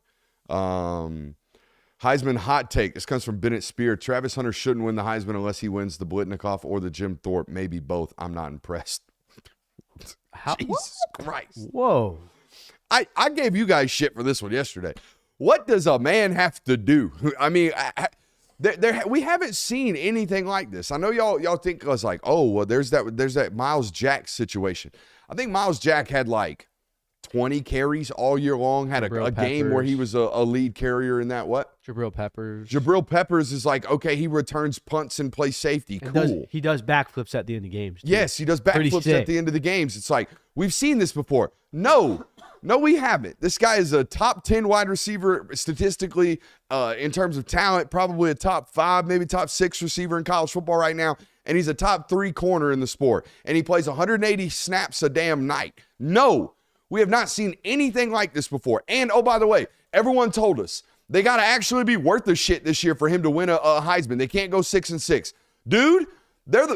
Heisman hot take. This comes from Bennett Spear. Travis Hunter shouldn't win the Heisman unless he wins the Blitnikoff or the Jim Thorpe. Maybe both. I'm not impressed. Jesus Christ. Whoa. I gave you guys shit for this one yesterday. What does a man have to do? I mean, we haven't seen anything like this. I know y'all think us like, oh, well, there's that Miles Jack situation. I think Miles Jack had like 20 carries all year long, had a game where he was a lead carrier in that what? Jabril Peppers. Jabril Peppers is like, okay, he returns punts and plays safety. Cool. He does backflips at the end of games, too. Yes, he does backflips at the end of the games. It's like, we've seen this before. No, we haven't. This guy is a top 10 wide receiver statistically in terms of talent, probably a top 5, maybe top 6 receiver in college football right now, and he's a top 3 corner in the sport, and he plays 180 snaps a damn night. No, we have not seen anything like this before. And, oh, by the way, everyone told us they got to actually be worth the shit this year for him to win a Heisman. They can't go 6-6. Dude,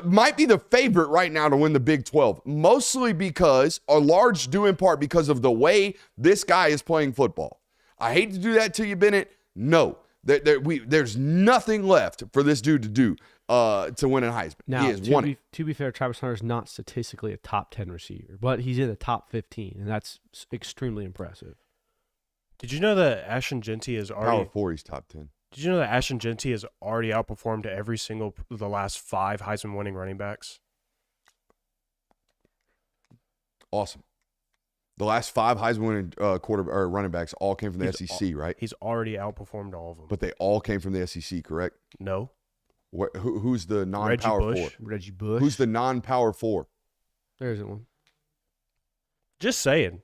might be the favorite right now to win the Big 12, mostly because, or large due in part because of the way this guy is playing football. I hate to do that to you, Bennett. No, there's nothing left for this dude to do to win a Heisman. Now, he has won it. To be fair, Travis Hunter is not statistically a top 10 receiver, but he's in the top 15, and that's extremely impressive. Did you know that Ashton Genty is already Power 4, he's top 10. Did you know that Ashton Genty has already outperformed every single the last 5 Heisman winning running backs? Awesome. The last 5 Heisman winning running backs all came from the SEC, right? He's already outperformed all of them. But they all came from the SEC, correct? No. Who's the non-power 4? Reggie Bush. Who's the non-power 4? There isn't one. Just saying.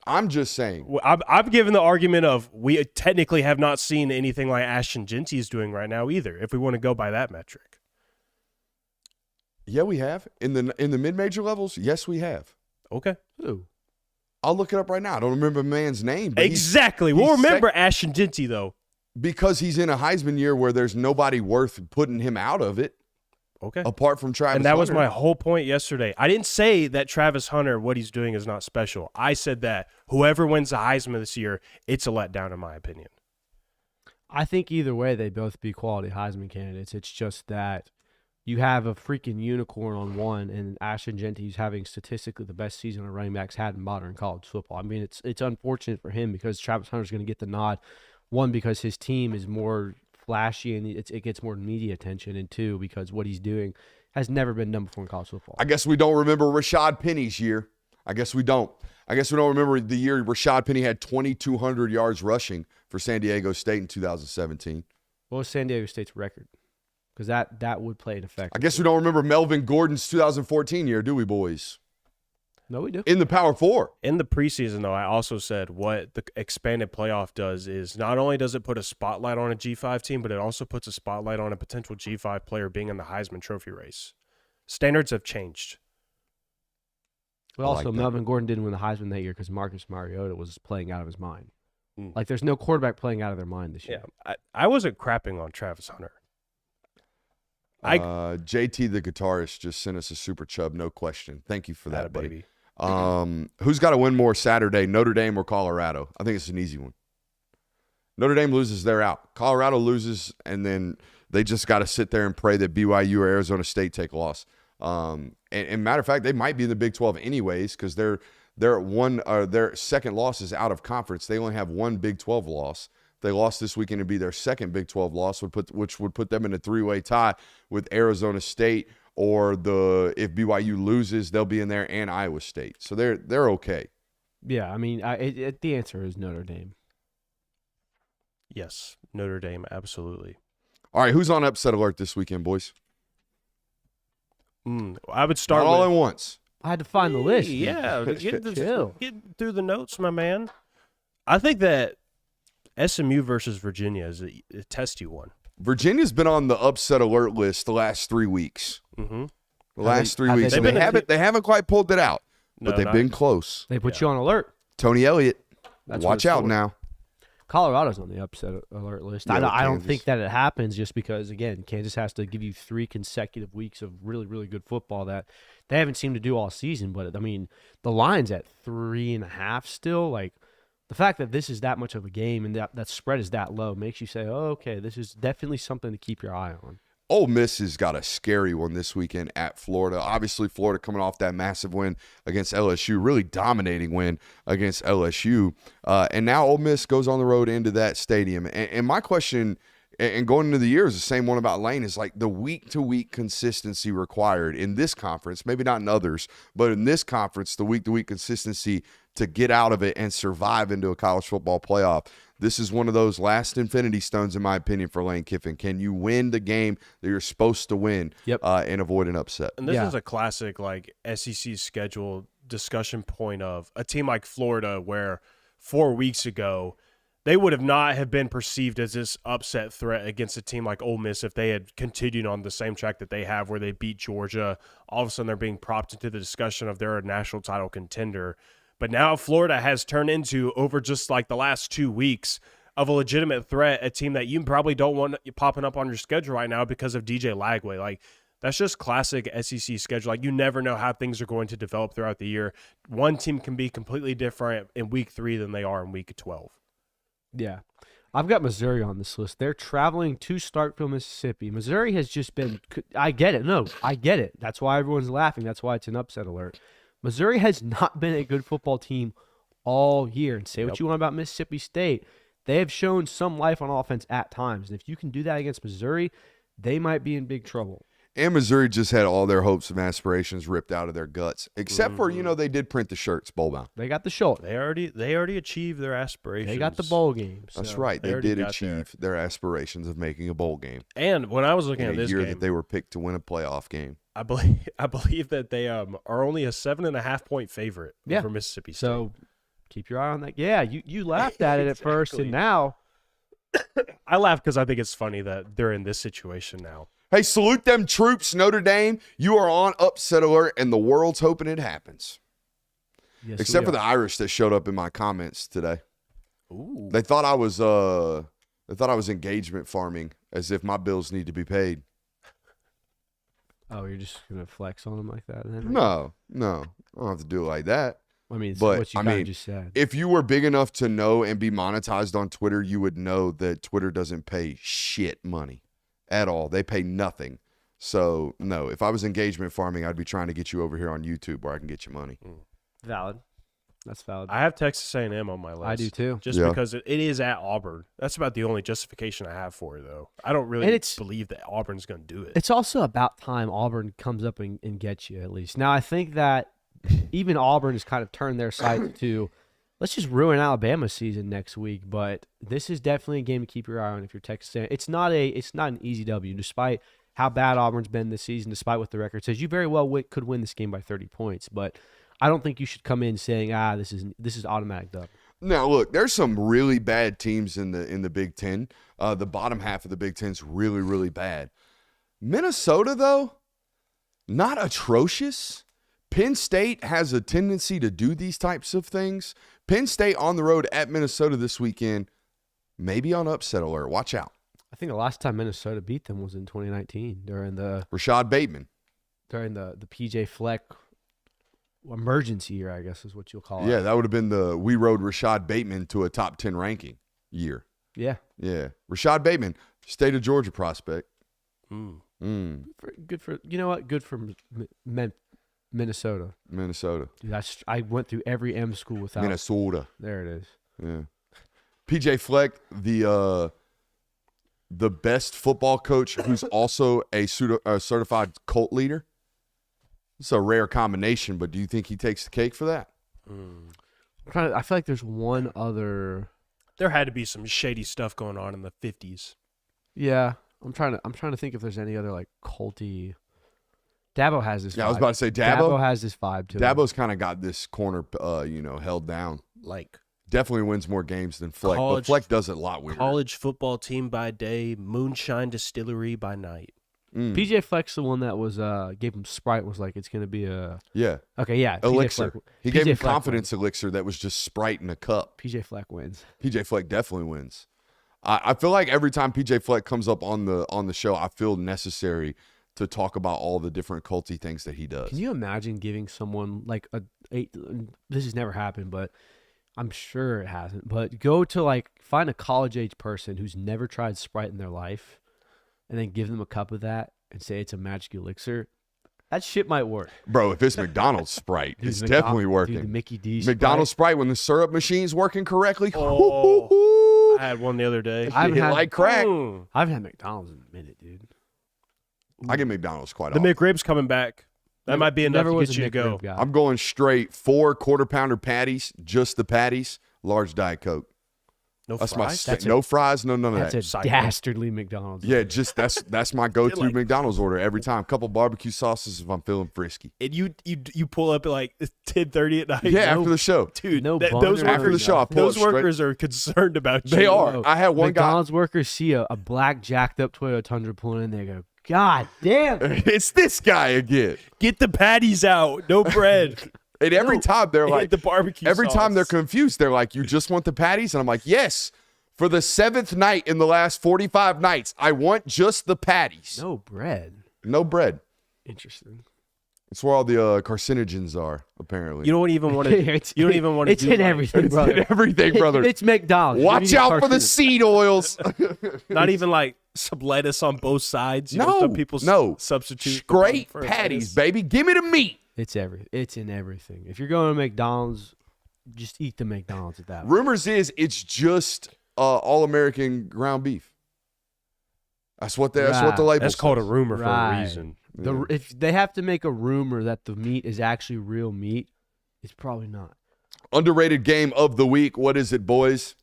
I'm just saying. Well, I'm giving the argument of we technically have not seen anything like Ashton Genty is doing right now either, if we want to go by that metric. Yeah, we have. In the mid-major levels, yes, we have. Okay. Who? I'll look it up right now. I don't remember the man's name. But exactly. We'll remember Ashton Genty, though. Because he's in a Heisman year where there's nobody worth putting him out of it. Okay. Apart from Travis Hunter. And that was my whole point yesterday. I didn't say that Travis Hunter, what he's doing is not special. I said that whoever wins the Heisman this year, it's a letdown in my opinion. I think either way, they'd both be quality Heisman candidates. It's just that you have a freaking unicorn on one, and Ashton Genty's having statistically the best season a running back's had in modern college football. I mean, it's unfortunate for him because Travis Hunter's going to get the nod. One, because his team is more flashy and it gets more media attention, and 2, because what he's doing has never been done before in college football. I guess we don't remember Rashad Penny's year. I guess we don't remember the year Rashad Penny had 2,200 yards rushing for San Diego State in 2017. What was San Diego State's record? Because that would play an effect. I guess we don't remember Melvin Gordon's 2014 year, do we, boys? No, we do. In the Power 4. In the preseason, though, I also said what the expanded playoff does is not only does it put a spotlight on a G5 team, but it also puts a spotlight on a potential G5 player being in the Heisman Trophy race. Standards have changed. But also, Melvin Gordon didn't win the Heisman that year because Marcus Mariota was playing out of his mind. Like, there's no quarterback playing out of their mind this year. Yeah, I wasn't crapping on Travis Hunter. JT the guitarist just sent us a super chub, no question. Thank you for that, buddy. Baby. Who's got to win more Saturday, Notre Dame or Colorado? I think it's an easy one. Notre Dame loses, they're out. Colorado loses, and then they just got to sit there and pray that BYU or Arizona State take a loss. And matter of fact, they might be in the Big 12 anyways because they're at one. Their second loss is out of conference. They only have one Big 12 loss. If they lost this weekend, it'd be their second Big 12 loss, which would put them in a 3-way tie with Arizona State. Or if BYU loses, they'll be in there, and Iowa State. So they're okay. Yeah, I mean, the answer is Notre Dame. Yes, Notre Dame, absolutely. All right, who's on upset alert this weekend, boys? I would start Not all at once. I had to find the list. Yeah, get Chill. through the notes, my man. I think that SMU versus Virginia is a testy one. Virginia's been on the upset alert list the last 3 weeks. Mm-hmm. The last 3 weeks. they They haven't quite pulled it out, but they've been close. They put you on alert. Tony Elliott. That's Watch out now. Colorado's on the upset alert list. Yeah, with I don't Kansas. think that it happens just because, again, Kansas has to give you 3 consecutive weeks of really, really good football that they haven't seemed to do all season. But, I mean, the line's at 3.5 still. Like, the fact that this is that much of a game and that spread is that low makes you say, oh, okay, this is definitely something to keep your eye on. Ole Miss has got a scary one this weekend at Florida. Obviously, Florida coming off that massive win against LSU, really dominating win against LSU. And now Ole Miss goes on the road into that stadium. And my question, and going into the year, is the same one about Lane, is like the week-to-week consistency required in this conference, maybe not in others, but in this conference, the week-to-week consistency to get out of it and survive into a college football playoff. This is one of those last infinity stones, in my opinion, for Lane Kiffin. Can you win the game that you're supposed to win and avoid an upset? And this is a classic like SEC schedule discussion point of a team like Florida where 4 weeks ago they would have not have been perceived as this upset threat against a team like Ole Miss if they had continued on the same track that they have where they beat Georgia. All of a sudden they're being propped into the discussion of they're a national title contender. But now Florida has turned into, over just like the last 2 weeks, of a legitimate threat, a team that you probably don't want popping up on your schedule right now because of DJ Lagway. Like, that's just classic SEC schedule. Like, you never know how things are going to develop throughout the year. One team can be completely different in week 3 than they are in week 12. Yeah. I've got Missouri on this list. They're traveling to Starkville, Mississippi. Missouri has just been – I get it. No, I get it. That's why everyone's laughing. That's why it's an upset alert. Missouri has not been a good football team all year. And say what you want about Mississippi State, they have shown some life on offense at times. And if you can do that against Missouri, they might be in big trouble. And Missouri just had all their hopes and aspirations ripped out of their guts, except for, they did print the shirts, bowl bound. They got the shoulder. They already achieved their aspirations. They got the bowl game. That's so. right. They already did got achieve their aspirations of making a bowl game And when I was looking in at a this year game, that they were picked to win a playoff game. I believe that they are only a 7.5 point favorite over Mississippi State. So keep your eye on that. Yeah, you laughed at it at first, and now I laugh because I think it's funny that they're in this situation now. Hey, salute them troops, Notre Dame. You are on upset alert, and the world's hoping it happens. yes, Except we for the are. Irish that showed up in my comments today. Ooh. They thought I was engagement farming, as if my bills need to be paid. Oh, you're just gonna flex on them like that? Then? No, I don't have to do it like that. I mean, it's But, what you I kind of mean, just said. If you were big enough to know and be monetized on Twitter, you would know that Twitter doesn't pay shit money at all. They pay nothing. So, no, if I was engagement farming, I'd be trying to get you over here on YouTube where I can get you money. Valid. That's valid. I have Texas A&M on my list. I do too. Just Yeah. because it is at Auburn. That's about the only justification I have for it, though. I don't And really it's- believe that Auburn's going to do it. It's also about time Auburn comes up and gets you at least. Now, I think that even Auburn has kind of turned their sights to, let's just ruin Alabama's season next week. But this is definitely a game to keep your eye on if you're Texas A&M. It's not an easy W, despite how bad Auburn's been this season, despite what the record says. You very well could win this game by 30 points, but I don't think you should come in saying, this is automatic dub. Now, look, there's some really bad teams in the Big Ten. The bottom half of the Big Ten's really, really bad. Minnesota, though, not atrocious. Penn State has a tendency to do these types of things. Penn State on the road at Minnesota this weekend, maybe on upset alert. Watch out. I think the last time Minnesota beat them was in 2019 during the Rashad Bateman. PJ Fleck emergency year, I guess is what you'll call it. Yeah, that would have been we rode Rashad Bateman to a top 10 ranking year. Yeah. Yeah. Rashad Bateman, state of Georgia prospect. Good for you know what? Good for Minnesota. Minnesota. Dude, I went through every M school without. Minnesota. There it is. Yeah. PJ Fleck, the best football coach who's also a certified cult leader. It's a rare combination, but do you think he takes the cake for that? I feel like there's one other. There had to be some shady stuff going on in the 50s. Yeah, I'm trying to think if there's any other like culty. Dabo has this. Yeah, vibe. I was about to say Dabo has this vibe to him. Dabo's kind of got this corner, held down. Like Definitely wins more games than Fleck, but College- Fleck does it a lot weirder. college football team by day, moonshine distillery by night. PJ Fleck's the one that was gave him Sprite. Was like it's gonna be a Yeah. okay. Yeah, Elixir. He PJ gave him Fleck confidence elixir that was just Sprite in a cup. PJ Fleck wins. PJ Fleck definitely wins. I feel like every time PJ Fleck comes up on the show, I feel necessary to talk about all the different culty things that he does. Can you imagine giving someone like this has never happened, but I'm sure it hasn't. But go to like find a college age person who's never tried Sprite in their life, and then give them a cup of that and say it's a magic elixir. That shit might work. Bro, if it's McDonald's Sprite, Dude, it's definitely working. Dude, the Mickey D McDonald's Sprite, when the syrup machine's working correctly, Oh, I had one the other day. I haven't hit had like crack. I haven't had McDonald's in a minute, dude. I get McDonald's quite The often. McRib's coming back. That might be enough Never to was get a you to go. McRib guy. I'm going straight 4 quarter-pounder patties, just the patties, large Diet Coke. No That's fries? my no fries, no none of That's that. a Psycho. dastardly McDonald's. Yeah, just that's my go-to Like- McDonald's order every time. Couple barbecue sauces if I'm feeling frisky. And you pull up at like 10:30 at night. Yeah, No- after the show. dude. No those bun or workers, After the show, I pull those up straight. workers are concerned about you. They are. Bro, I had one guy. McDonald's workers see a black jacked up Toyota Tundra pulling in, they go, God damn. It's this guy again. Get the patties out. No bread. And every time they're And like, the barbecue every time they're sauce. confused, they're like, "You just want the patties?" And I'm like, "Yes." For the 7th night in the last 45 nights, I want just the patties. No bread. No bread. Interesting. It's where all the carcinogens are, apparently. You don't even want to. It's- You don't even want to. It's in everything, It's brother. in everything, brother. It's McDonald's. Watch You need out for the carcinogens. seed oils. Not even like some lettuce on both sides. You know, No, some people no. substitute Straight for patties, lettuce. baby. Give me the meat. It's in everything. If you're going to McDonald's, just eat the McDonald's at that point. Rumors is it's just all-American ground beef. That's what the label That's called a says. rumor for a Right. reason. If they have to make a rumor that the meat is actually real meat, it's probably not. Underrated game of the week. What is it, boys?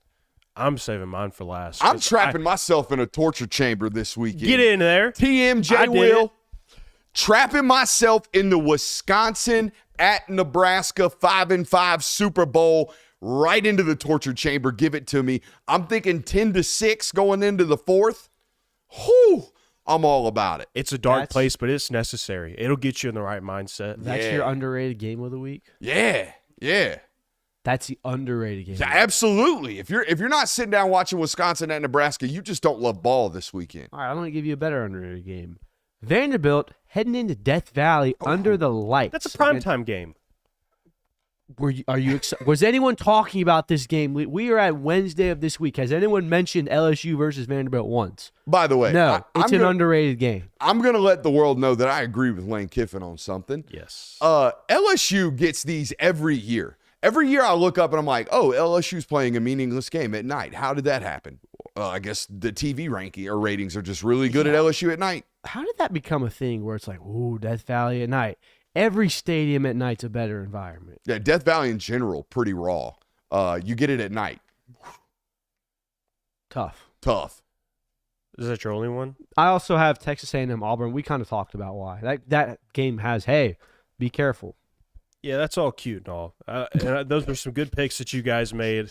I'm saving mine for last. I'm 'cause trapping myself in a torture chamber this weekend. Get in there. TMJ I did Will. it. Trapping myself in the Wisconsin at Nebraska 5-5 Super Bowl right into the torture chamber. Give it to me. I'm thinking 10-6 going into the 4th. Whew, I'm all about it. It's a dark That's- place, but it's necessary. It'll get you in the right mindset. That's your underrated game of the week? Yeah. That's the underrated game. Absolutely. If you're not sitting down watching Wisconsin at Nebraska, you just don't love ball this weekend. All right, I'm going to give you a better underrated game. Vanderbilt heading into Death Valley under the lights. That's a primetime game. Was anyone talking about this game? We are at Wednesday of this week. Has anyone mentioned LSU versus Vanderbilt once? By the way, No, I'm it's an gonna- underrated game. I'm going to let the world know that I agree with Lane Kiffin on something. Yes. LSU gets these every year. Every year I look up and I'm like, oh, LSU's playing a meaningless game at night. How did that happen? I guess the TV ranking or ratings are just really good at LSU at night. How did that become a thing where it's like, ooh, Death Valley at night? Every stadium at night's a better environment. Yeah, Death Valley in general, pretty raw. You get it at night. Tough. Tough. Is that your only one? I also have Texas A&M Auburn. We kind of talked about why. That game has, hey, be careful. Yeah, that's all cute and all. Those were some good picks that you guys made.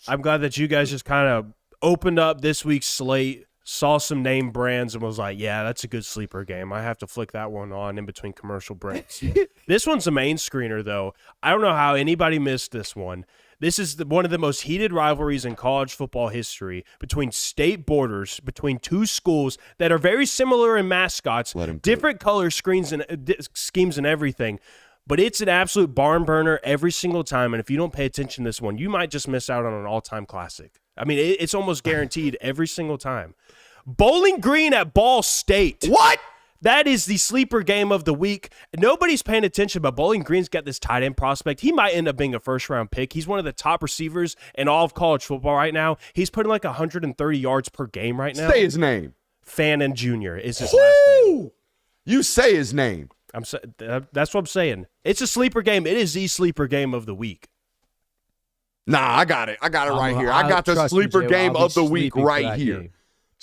I'm glad that you guys just kind of opened up this week's slate, saw some name brands, and was like, yeah, that's a good sleeper game. I have to flick that one on in between commercial breaks. This one's a main screener, though. I don't know how anybody missed this one. This is one of the most heated rivalries in college football history between state borders, between two schools that are very similar in mascots, Let him cook. different color schemes and everything. But it's an absolute barn burner every single time, and if you don't pay attention to this one, you might just miss out on an all-time classic. I mean, it's almost guaranteed every single time. Bowling Green at Ball State. What? That is the sleeper game of the week. Nobody's paying attention, but Bowling Green's got this tight end prospect. He might end up being a first-round pick. He's one of the top receivers in all of college football right now. He's putting like 130 yards per game right now. Say his name. Fannin Jr. is his last name. Woo! You say his name. That's what I'm saying. It's a sleeper game. It is the sleeper game of the week. Nah, I got it. I got it right here. I I'll got the trust you, sleeper Jay. game I'll be of the week sleeping for right that here. game.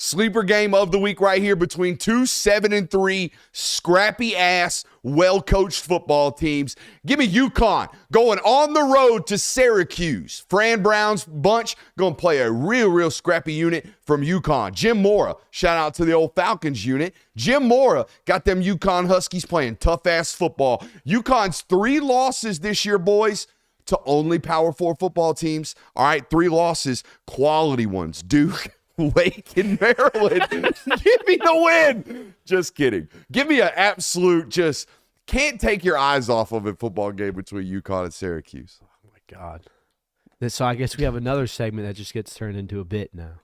Sleeper game of the week right here between two 7-3 scrappy-ass, well-coached football teams. Give me UConn going on the road to Syracuse. Fran Brown's bunch going to play a real scrappy unit from UConn. Jim Mora, shout out to the old Falcons unit. Jim Mora got them UConn Huskies playing tough-ass football. UConn's 3 losses this year, boys, to only Power 4 football teams. All right, 3 losses, quality ones. Duke, Wake, and Maryland. Give me the win. Just kidding. Give me an absolute just can't take your eyes off of it football game between UConn and Syracuse. Oh, my God. So I guess we have another segment that just gets turned into a bit now.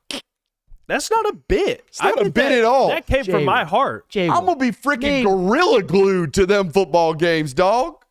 That's not a bit. It's not a bit at all. That came from my heart. I'm going to be freaking gorilla glued to them football games, dog.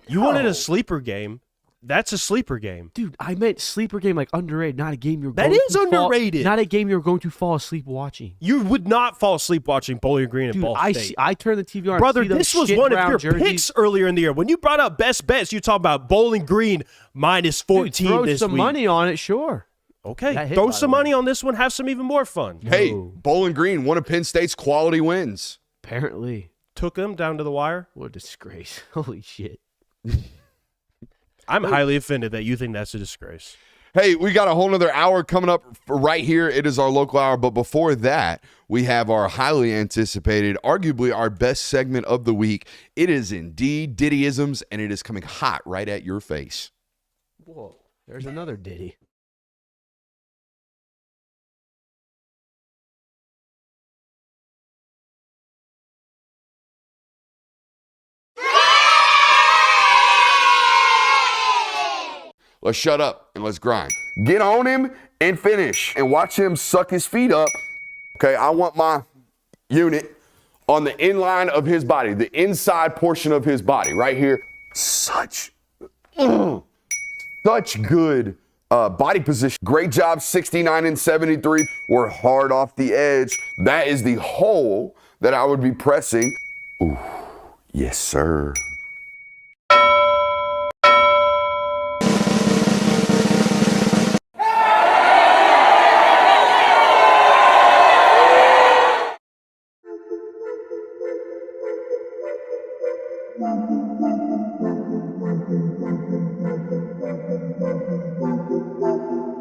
You wanted a sleeper game. That's a sleeper game. Dude, I meant sleeper game like underrated, not a game you're That going is to underrated. Not a game you're going to fall asleep watching. You would not fall asleep watching Bowling Green and Dude, Ball State. I turn the TV on. Brother, and see this those was shit one of brown your jerseys. picks earlier in the year. When you brought up best bets, you talk about Bowling Green minus 14 Dude, throw this some week. money on it, sure. Okay, That hit, throw by some the way. money on this one. Have some even more fun. Hey, No. Bowling Green, one of Penn State's quality wins. Apparently. Took them down to the wire. What a disgrace. Holy shit. I'm highly offended that you think that's a disgrace. Hey, we got a whole nother hour coming up right here. It is our local hour. But before that, we have our highly anticipated, arguably our best segment of the week. It is indeed Diddy Isms, and it is coming hot right at your face. Whoa. There's another Diddy. Let's shut up and let's grind. Get on him and finish and watch him suck his feet up. Okay, I want my unit on the inline of his body, the inside portion of his body right here. Such good body position. Great job, 69 and 73. We're hard off the edge. That is the hole that I would be pressing. Ooh, yes, sir.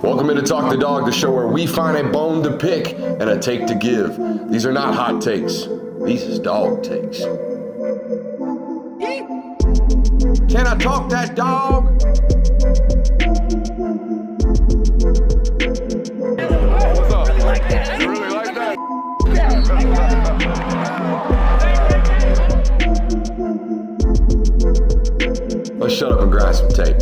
Welcome into Talk the Dog, the show where we find a bone to pick and a take to give. These are not hot takes. These is dog takes. Can I talk that dog? What's up? You really like that? Let's shut up and grind some tape.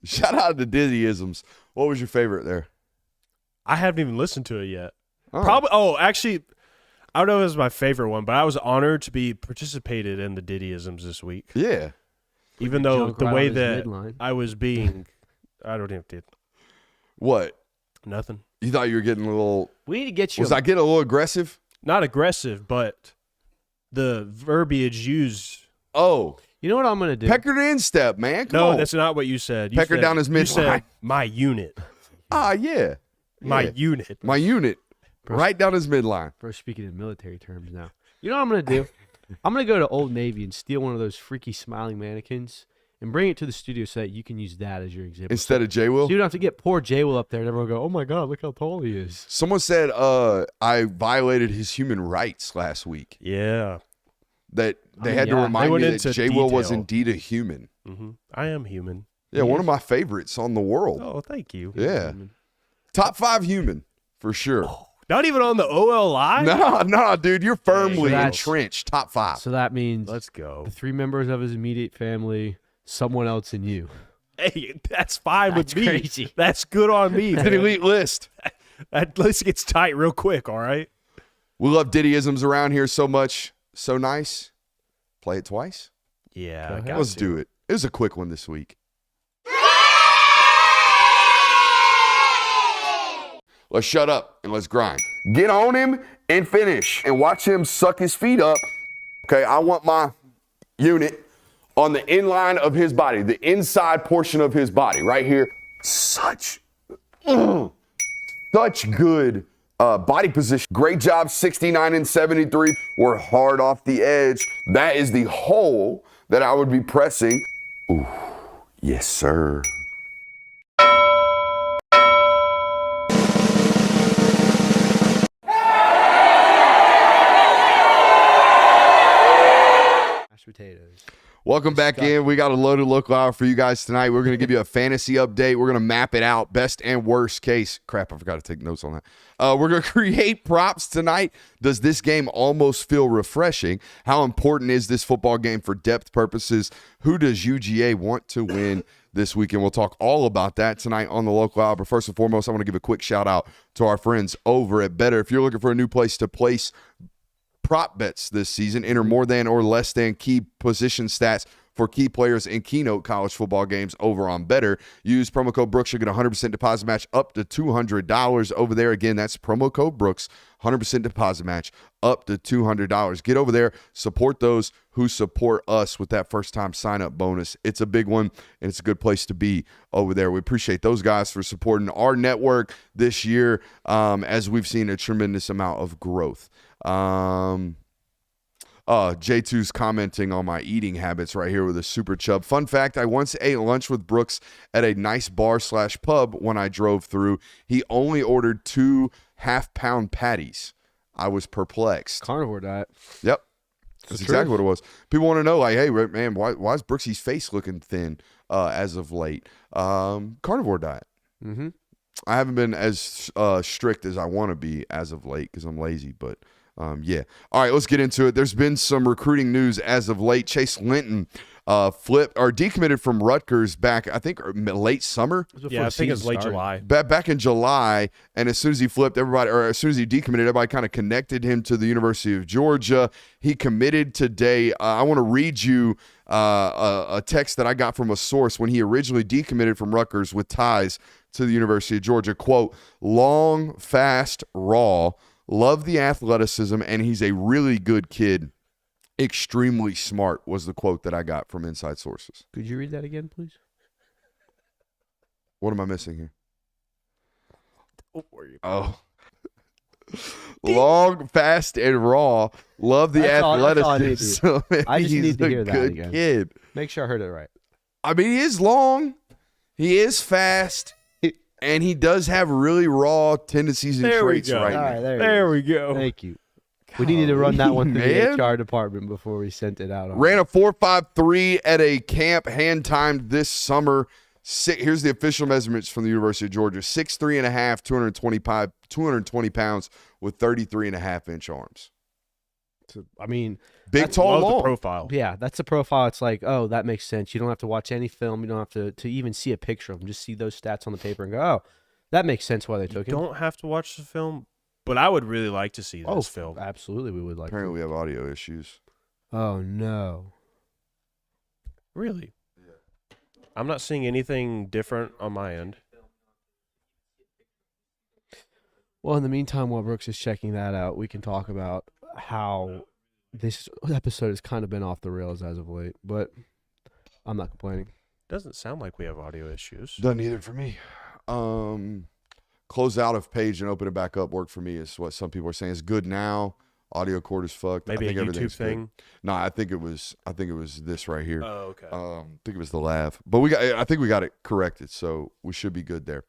Shout out to Diddy Isms. What was your favorite there? I haven't even listened to it yet. Oh. Actually, I don't know if it was my favorite one, but I was honored to be participated in the Diddy Isms this week. Yeah. Even though junk the right way on his that midline. I was being, I don't even did What? nothing. You thought you were getting a little... We need to get you. Was I getting a little aggressive? Not aggressive, but the verbiage used. Oh. You know what I'm going to do? Pecker to instep, man. Come No, on. that's not what you said. You Pecker said, down his You said midline. my unit. Ah, yeah. My Yeah. unit. My unit. Right down his midline. We're speaking in military terms now. You know what I'm going to do? I'm going to go to Old Navy and steal one of those freaky smiling mannequins and bring it to the studio so that you can use that as your exhibit. Instead of So J-Will. you don't have to get poor Jay Will up there and everyone go, oh my God, look how tall he is. Someone said I violated his human rights last week. Yeah. That they mean, had to yeah. remind They went me that into J-Will was detail. indeed a human. I am human. Yeah, one of my favorites on the world. Oh, thank you. Yeah. Top 5 human, for sure. Not even on the OLI? No, dude, you're firmly that's- entrenched. Top 5. So that means Let's go. the 3 members of his immediate family, someone else, and you. Hey, that's fine That's with me. crazy. That's good on me. It's an man. elite list. That list gets tight real quick, all right? We love Diddyisms around here so much. So nice. Play it twice. Yeah. I got Let's to. do it. It was a quick one this week. Let's shut up and let's grind. Get on him and finish and watch him suck his feet up. Okay, I want my unit on the inline of his body, the inside portion of his body right here. Such good body position. Great job, 69 and 73. We're hard off the edge. That is the hole that I would be pressing. Ooh, yes, sir. Mashed potatoes. Welcome back in. We got a loaded local hour for you guys tonight. We're going to give you a fantasy update. We're going to map it out, best and worst case. Crap, I forgot to take notes on that. We're going to create props tonight. Does this game almost feel refreshing? How important is this football game for depth purposes? Who does UGA want to win this weekend? We'll talk all about that tonight on the local hour. But first and foremost, I want to give a quick shout out to our friends over at Better. If you're looking for a new place to place prop bets this season, enter more than or less than key position stats for key players in keynote college football games over on Better. Use promo code Brooks. You'll get a 100% deposit match up to $200 over there. Again, that's promo code Brooks, 100% deposit match up to $200. Get over there, support those who support us with that first-time sign-up bonus. It's a big one, and it's a good place to be over there. We appreciate those guys for supporting our network this year as we've seen a tremendous amount of growth. J2's commenting on my eating habits right here with a super chub. Fun fact, I once ate lunch with Brooks at a nice bar/pub when I drove through. He only ordered 2 half-pound patties. I was perplexed. Carnivore diet. Yep. That's exactly what it was. People want to know, like, hey, man, why is Brooksy's face looking thin as of late? Carnivore diet. Mm-hmm. I haven't been as strict as I want to be as of late because I'm lazy, but yeah. All right, let's get into it. There's been some recruiting news as of late. Chase Linton decommitted from Rutgers back, I think, late summer. Yeah, I think it's late July. Back in July, and as soon as he flipped, as soon as he decommitted, everybody kind of connected him to the University of Georgia. He committed today. I want to read you a text that I got from a source when he originally decommitted from Rutgers with ties to the University of Georgia. Quote, long, fast, raw, love the athleticism, and he's a really good kid. Extremely smart was the quote that I got from inside sources. Could you read that again, please? What am I missing here? Oh. Long, fast, and raw. Love the athleticism. I just need to hear that good again. Kid. Make sure I heard it right. I mean, he is long. He is fast. And he does have really raw tendencies and traits right now. All right, There we go. Thank you. We needed to run that one through the HR department before we sent it out. Ran a 4.53 at a camp hand-timed this summer. Here's the official measurements from the University of Georgia. 6'3.5", 220 pounds with 33.5-inch arms. I mean, big, tall, long. The profile. Yeah, that's a profile. It's like, oh, that makes sense. You don't have to watch any film. You don't have to even see a picture of him. Just see those stats on the paper and go, oh, that makes sense why they took him. You don't have to watch the film, but I would really like to see this film. Absolutely, we would like Apparently we have audio issues. Oh, no. Really? Yeah. I'm not seeing anything different on my end. Well, in the meantime, while Brooks is checking that out, we can talk about how this episode has kind of been off the rails as of late, but I'm not complaining. Doesn't sound like we have audio issues. Doesn't either for me. Close out of page and open it back up work for me is what some people are saying. It's good now. Audio cord is fucked. Maybe I think a YouTube everything's thing. No, I think it was this right here. Oh, okay. I think it was the lav, but I think we got it corrected, so we should be good there.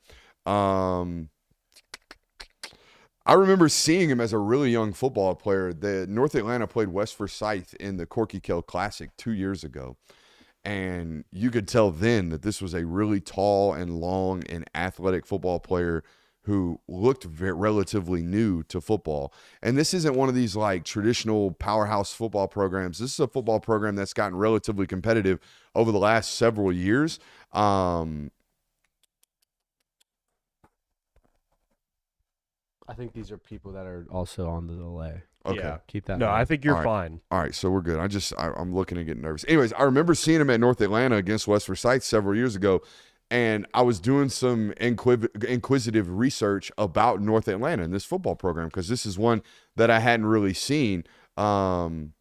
I remember seeing him as a really young football player. The North Atlanta played West Forsyth in the Corky Kell Classic 2 years ago, and you could tell then that this was a really tall and long and athletic football player who looked relatively new to football. And this isn't one of these like traditional powerhouse football programs. This is a football program that's gotten relatively competitive over the last several years. I think these are people that are also on the delay. Okay. Yeah. Keep that. No, in mind. I think you're All right. fine. All right, so we're good. I'm looking to get nervous. Anyways, I remember seeing him at North Atlanta against West Forsyth several years ago, and I was doing some inquisitive research about North Atlanta and this football program because this is one that I hadn't really seen in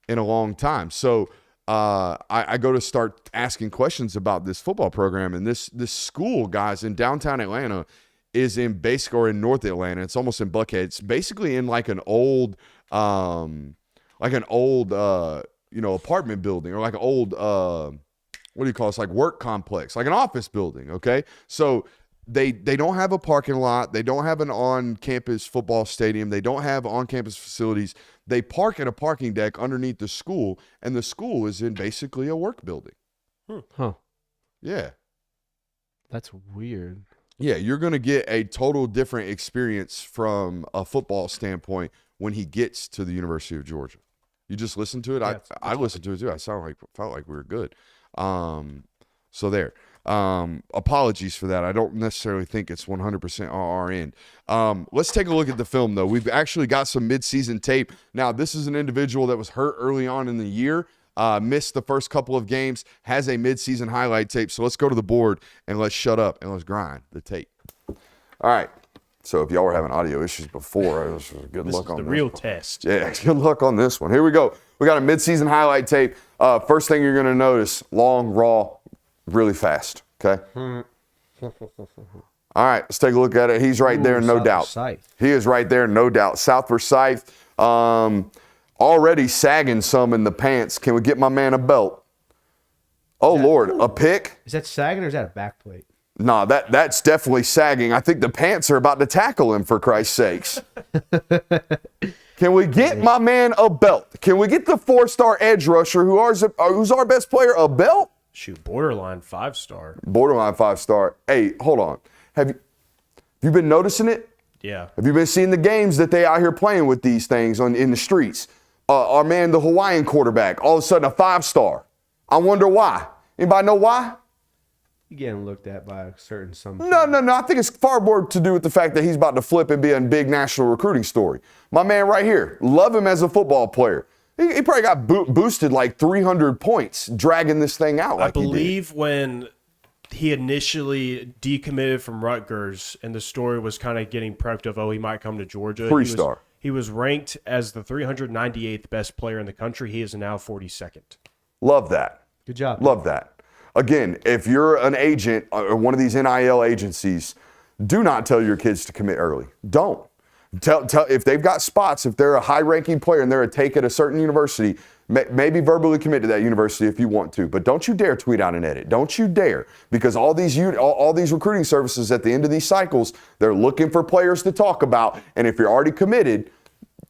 a long time. So I go to start asking questions about this football program, and this school, guys, in downtown Atlanta is in North Atlanta. It's almost in Buckhead. It's basically in like an old apartment building, or like an old what do you call it? It's like work complex, like an office building. Okay, so they don't have a parking lot. They don't have an on-campus football stadium. They don't have on-campus facilities. They park at a parking deck underneath the school, and the school is in basically a work building. Huh. Yeah. That's weird. Yeah, you're going to get a total different experience from a football standpoint when he gets to the University of Georgia. You just listen to it. Yeah, I listened to it too. I felt like we were good. So there. Apologies for that. I don't necessarily think it's 100% on our end. Let's take a look at the film, though. We've actually got some midseason tape. Now, this is an individual that was hurt early on in the year, missed the first couple of games, has a midseason highlight tape. So let's go to the board and let's shut up and let's grind the tape. All right. So if y'all were having audio issues before, this was a good luck on the this real one. test. Yeah, good luck on this one. Here we go. We got a midseason highlight tape. First thing you're going to notice, long, raw, really fast. Okay? All right, let's take a look at it. He's right there, no doubt. He is right there, no doubt. South Forsyth, already sagging some in the pants. Can we get my man a belt? Oh, Lord, a pick? Is that sagging or is that a back plate? No, that's definitely sagging. I think the pants are about to tackle him, for Christ's sakes. Can we get my man a belt? Can we get the 4-star edge rusher, who's our best player, a belt? Shoot, borderline 5-star. Borderline 5-star. Hey, hold on. Have you been noticing it? Yeah. Have you been seeing the games that they out here playing with these things in the streets? Our man, the Hawaiian quarterback, all of a sudden a 5-star. I wonder why. Anybody know why? You getting looked at by a certain some. No. I think it's far more to do with the fact that he's about to flip and be a big national recruiting story. My man right here, love him as a football player. He probably got boosted like 300 points dragging this thing out like he did. I believe when he initially decommitted from Rutgers and the story was kind of getting prepped of, he might come to Georgia. 3-star. He was ranked as the 398th best player in the country. He is now 42nd. Love that. Good job. Love that. Again, if you're an agent or one of these NIL agencies, do not tell your kids to commit early. Don't. Tell if they've got spots, if they're a high-ranking player and they're a take at a certain university, maybe verbally commit to that university if you want to. But don't you dare tweet out an edit. Don't you dare. Because all these recruiting services at the end of these cycles, they're looking for players to talk about. And if you're already committed,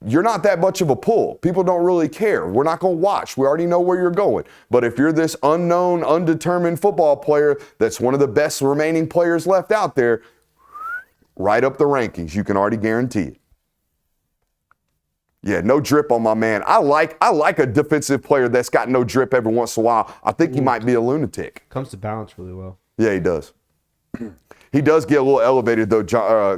you're not that much of a pull. People don't really care. We're not going to watch. We already know where you're going. But if you're this unknown, undetermined football player that's one of the best remaining players left out there, right up the rankings. You can already guarantee it. Yeah, no drip on my man. I like a defensive player that's got no drip every once in a while. I think he might be a lunatic. Comes to balance really well. Yeah, he does. He does get a little elevated, though,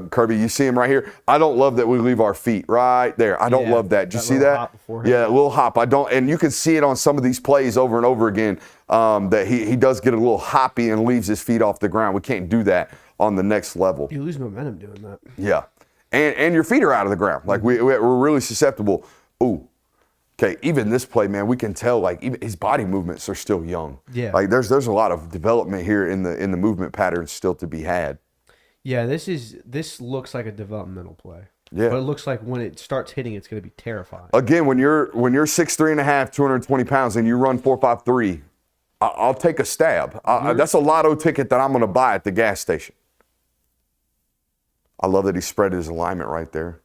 Kirby. You see him right here? I don't love that we leave our feet right there. I don't love that. Did you see that? Yeah, a little hop. I don't, and you can see it on some of these plays over and over again that he does get a little hoppy and leaves his feet off the ground. We can't do that on the next level. You lose momentum doing that. Yeah. And your feet are out of the ground. Like, we're really susceptible. Ooh. Okay, even this play, man, we can tell, like, even his body movements are still young. Yeah. Like, there's a lot of development here in the movement patterns still to be had. Yeah, this looks like a developmental play. Yeah. But it looks like when it starts hitting, it's going to be terrifying. Again, when you're 6'3.5", 220 pounds, and you run 4.53, I'll take a stab. That's a lotto ticket that I'm going to buy at the gas station. I love that he spread his alignment right there.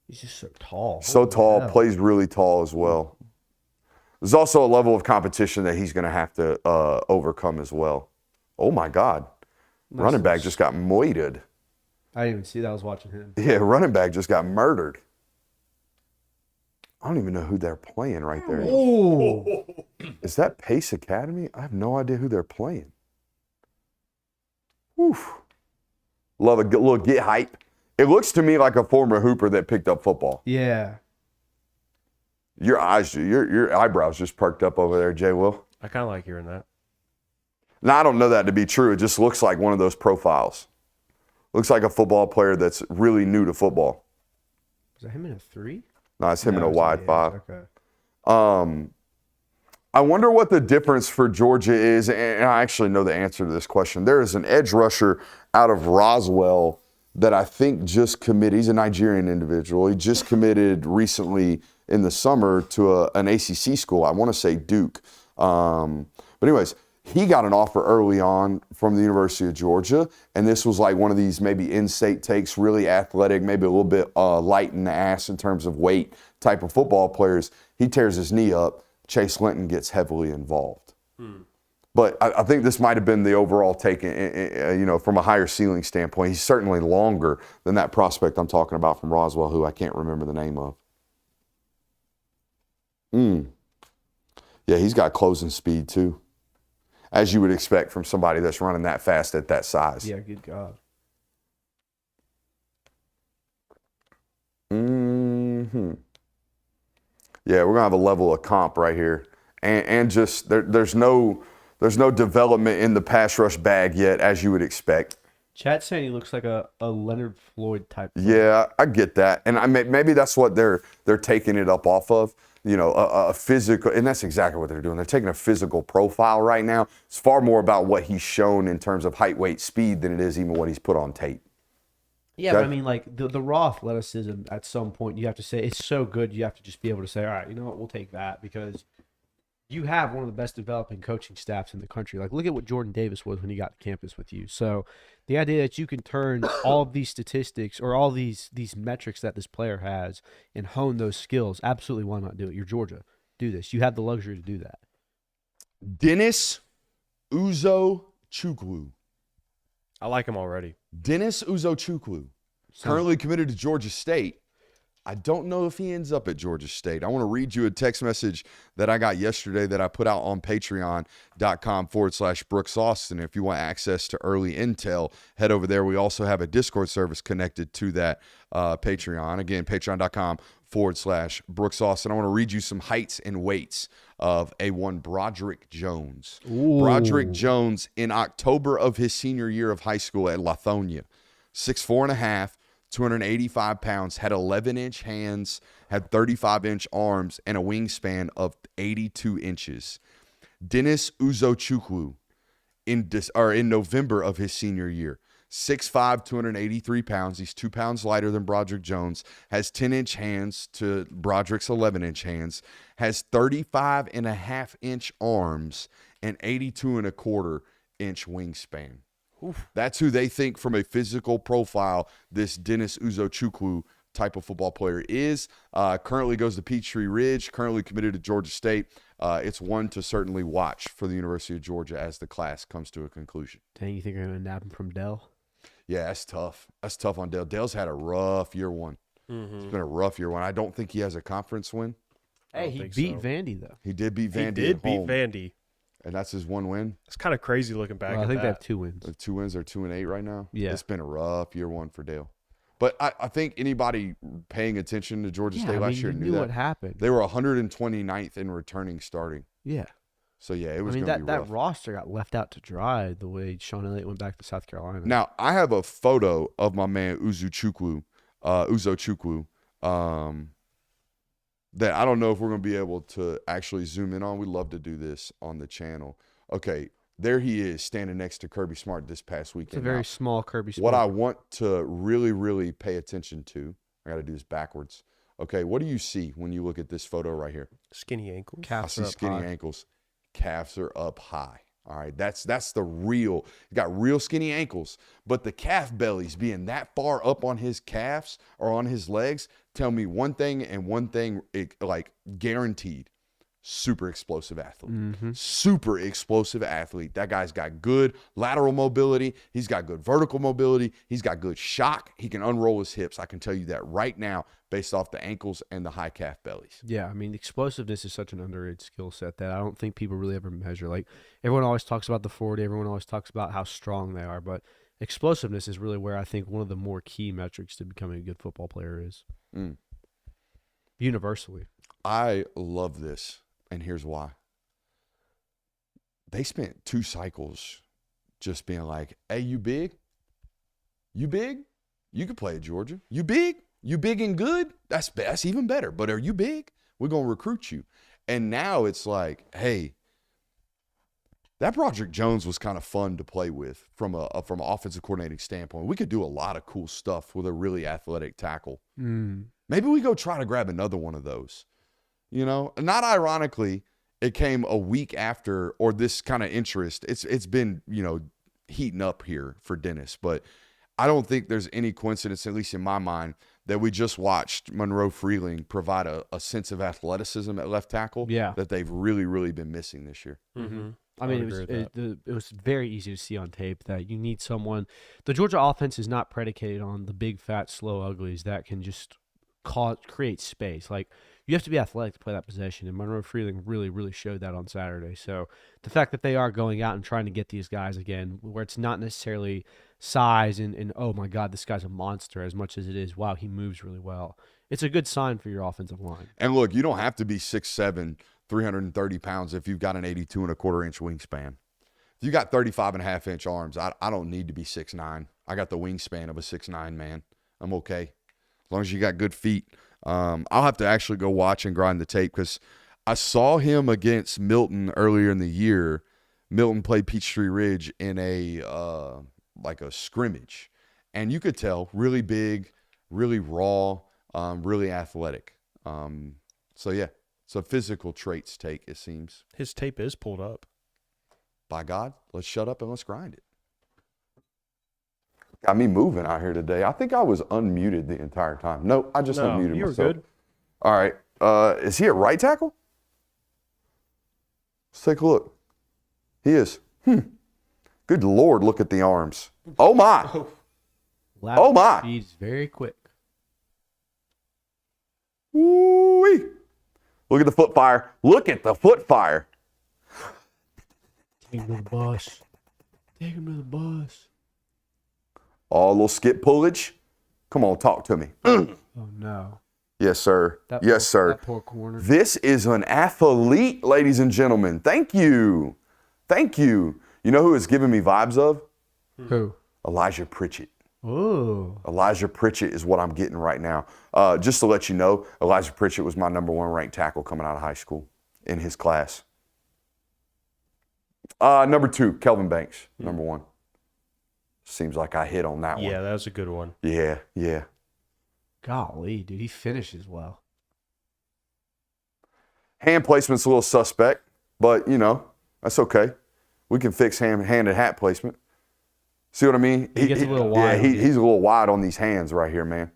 He's just so tall. So tall, plays really tall as well. There's also a level of competition that he's going to have to overcome as well. Oh, my God. Running back just got moited. I didn't even see that. I was watching him. Yeah, running back just got murdered. I don't even know who they're playing right there. Oh. Is that Pace Academy? I have no idea who they're playing. Oof. Love a good little get hype. It looks to me like a former hooper that picked up football. Yeah. Your eyebrows just perked up over there, Jay Will. I kind of like hearing that. Now, I don't know that to be true. It just looks like one of those profiles. Looks like a football player that's really new to football. Is that him in a 3? No, it's him in a wide 5. Okay. I wonder what the difference for Georgia is, and I actually know the answer to this question. There is an edge rusher out of Roswell that I think just committed. He's a Nigerian individual. He just committed recently in the summer to an ACC school. I want to say Duke. But anyways, he got an offer early on from the University of Georgia, and this was like one of these maybe in-state takes, really athletic, maybe a little bit light in the ass in terms of weight type of football players. He tears his knee up. Chase Linton gets heavily involved. But I think this might have been the overall take, from a higher ceiling standpoint. He's certainly longer than that prospect I'm talking about from Roswell, who I can't remember the name of. Yeah, he's got closing speed too, as you would expect from somebody that's running that fast at that size. Yeah, good God. Yeah, we're gonna have a level of comp right here, and just there's no development in the pass rush bag yet, as you would expect. Chat's saying he looks like a Leonard Floyd type. Yeah, I get that, and maybe that's what they're taking it up off of. A physical, and that's exactly what they're doing. They're taking a physical profile right now. It's far more about what he's shown in terms of height, weight, speed than it is even what he's put on tape. Yeah, Okay. but I mean, like the raw athleticism. At some point, you have to say it's so good. You have to just be able to say, all right, you know what, we'll take that because you have one of the best developing coaching staffs in the country. Like, look at what Jordan Davis was when he got to campus with you. So, the idea that you can turn all of these statistics or all these metrics that this player has and hone those skills, absolutely, why not do it? You're Georgia. Do this. You have the luxury to do that. Dennis Uzochukwu. I like him already. Dennis Uzochukwu, currently committed to Georgia State. I don't know if he ends up at Georgia State. I want to read you a text message that I got yesterday that I put out on patreon.com/Brooks Austin. If you want access to early intel, head over there. We also have a Discord service connected to that Patreon. Again, patreon.com/Brooks Austin. I want to read you some heights and weights of A1 Broderick Jones. Ooh. Broderick Jones in October of his senior year of high school at Lithonia. 6'4.5", 285 pounds, had 11-inch hands, had 35-inch arms, and a wingspan of 82 inches. Dennis Uzochukwu in November of his senior year. 6'5", 283 pounds. He's 2 pounds lighter than Broderick Jones. Has 10-inch hands to Broderick's 11-inch hands. Has 35.5-inch arms and 82.25-inch wingspan. Oof. That's who they think from a physical profile this Dennis Uzochukwu type of football player is. Currently goes to Peachtree Ridge, currently committed to Georgia State. It's one to certainly watch for the University of Georgia as the class comes to a conclusion. Dang, you think they're going to nab him from Dell? Yeah, that's tough. That's tough on Dale. Dale's had a rough year one. It's been a rough year one. I don't think he has a conference win. Hey, he beat Vandy, though. He did beat Vandy. He did at beat home, Vandy. and that's his one win. It's kind of crazy looking back Well, I at think they that. have 2 wins. The 2 wins are 2-8 right now. Yeah. It's been a rough year one for Dale. But I think anybody paying attention to Georgia State last year you knew knew that. what happened. They were 129th in returning starting. Yeah. So, yeah, it was I mean, going to be rough. that roster got left out to dry the way Sean Elliott went back to South Carolina. Now, I have a photo of my man Uzochukwu, that I don't know if we're going to be able to actually zoom in on. We'd love to do this on the channel. Okay, there he is standing next to Kirby Smart this past weekend. It's a very Now, small Kirby Smart. what I want to really, really pay attention to, I got to do this backwards. Okay, what do you see when you look at this photo right here? Skinny ankles. I Calves see are up skinny high. ankles. Calves are up high. All right, that's the real. He's got real skinny ankles, but the calf bellies being that far up on his calves or on his legs tell me one thing and one thing, like guaranteed. Super explosive athlete. Super explosive athlete. That guy's got good lateral mobility. He's got good vertical mobility. He's got good shock. He can unroll his hips. I can tell you that right now based off the ankles and the high calf bellies. Yeah, I mean, explosiveness is such an underrated skill set that I don't think people really ever measure. Like, everyone always talks about the 40, everyone always talks about how strong they are, but explosiveness is really where I think one of the more key metrics to becoming a good football player is. Universally. I love this, and here's why. They spent 2 cycles just being like, hey, you big? You big? You could play at Georgia. You big? You big and good? That's even better. But are you big? We're going to recruit you. And now it's like, hey, that Broderick Jones was kind of fun to play with from an offensive coordinating standpoint. We could do a lot of cool stuff with a really athletic tackle. Maybe we go try to grab another one of those. You know, not ironically, it came a week after, or this kind of interest. It's been, you know, heating up here for Dennis, but I don't think there's any coincidence, at least in my mind, that we just watched Monroe Freeling provide a sense of athleticism at left tackle that they've really, really been missing this year. Mm-hmm. I mean, it was very easy to see on tape that you need someone. The Georgia offense is not predicated on the big, fat, slow uglies that can just create space. Like, you have to be athletic to play that possession, and Monroe Freeling really, really showed that on Saturday. So the fact that they are going out and trying to get these guys again, where it's not necessarily size and oh my God, this guy's a monster, as much as it is, wow, he moves really well. It's a good sign for your offensive line. And look, you don't have to be 6'7", 330 pounds if you've got an 82.25-inch wingspan. If you got 35.5-inch arms, I don't need to be 6'9". I got the wingspan of a 6'9" man. I'm okay. As long as you got good feet. I'll have to actually go watch and grind the tape because I saw him against Milton earlier in the year. Milton played Peachtree Ridge in a scrimmage. And you could tell, really big, really raw, really athletic. So, yeah, it's a physical traits take, it seems. His tape is pulled up. By God, let's shut up and let's grind it. Got me moving out here today. I think I was unmuted the entire time. No, I just unmuted you were myself. good. All right. Is he a right tackle? Let's take a look. He is. Good Lord, look at the arms. Oh, my. Oh, my. He's very quick. Woo-wee. Look at the foot fire. Look at the foot fire. Take him to the bus. Take him to the bus. Oh, a little skip pullage. Come on, talk to me. Oh, no. Yes, sir. That poor corner. This is an athlete, ladies and gentlemen. Thank you. Thank you. You know who is giving me vibes of? Who? Elijah Pritchett. Oh. Elijah Pritchett is what I'm getting right now. Just to let you know, Elijah Pritchett was my #1 ranked tackle coming out of high school in his class. #2, Kelvin Banks, #1. Seems like I hit on that one. Yeah, that was a good one. Yeah. Golly, dude, he finishes well. Hand placement's a little suspect, but, you know, that's okay. We can fix hand and hat placement. See what I mean? He gets a little wide. Yeah, he's a little wide on these hands right here, man.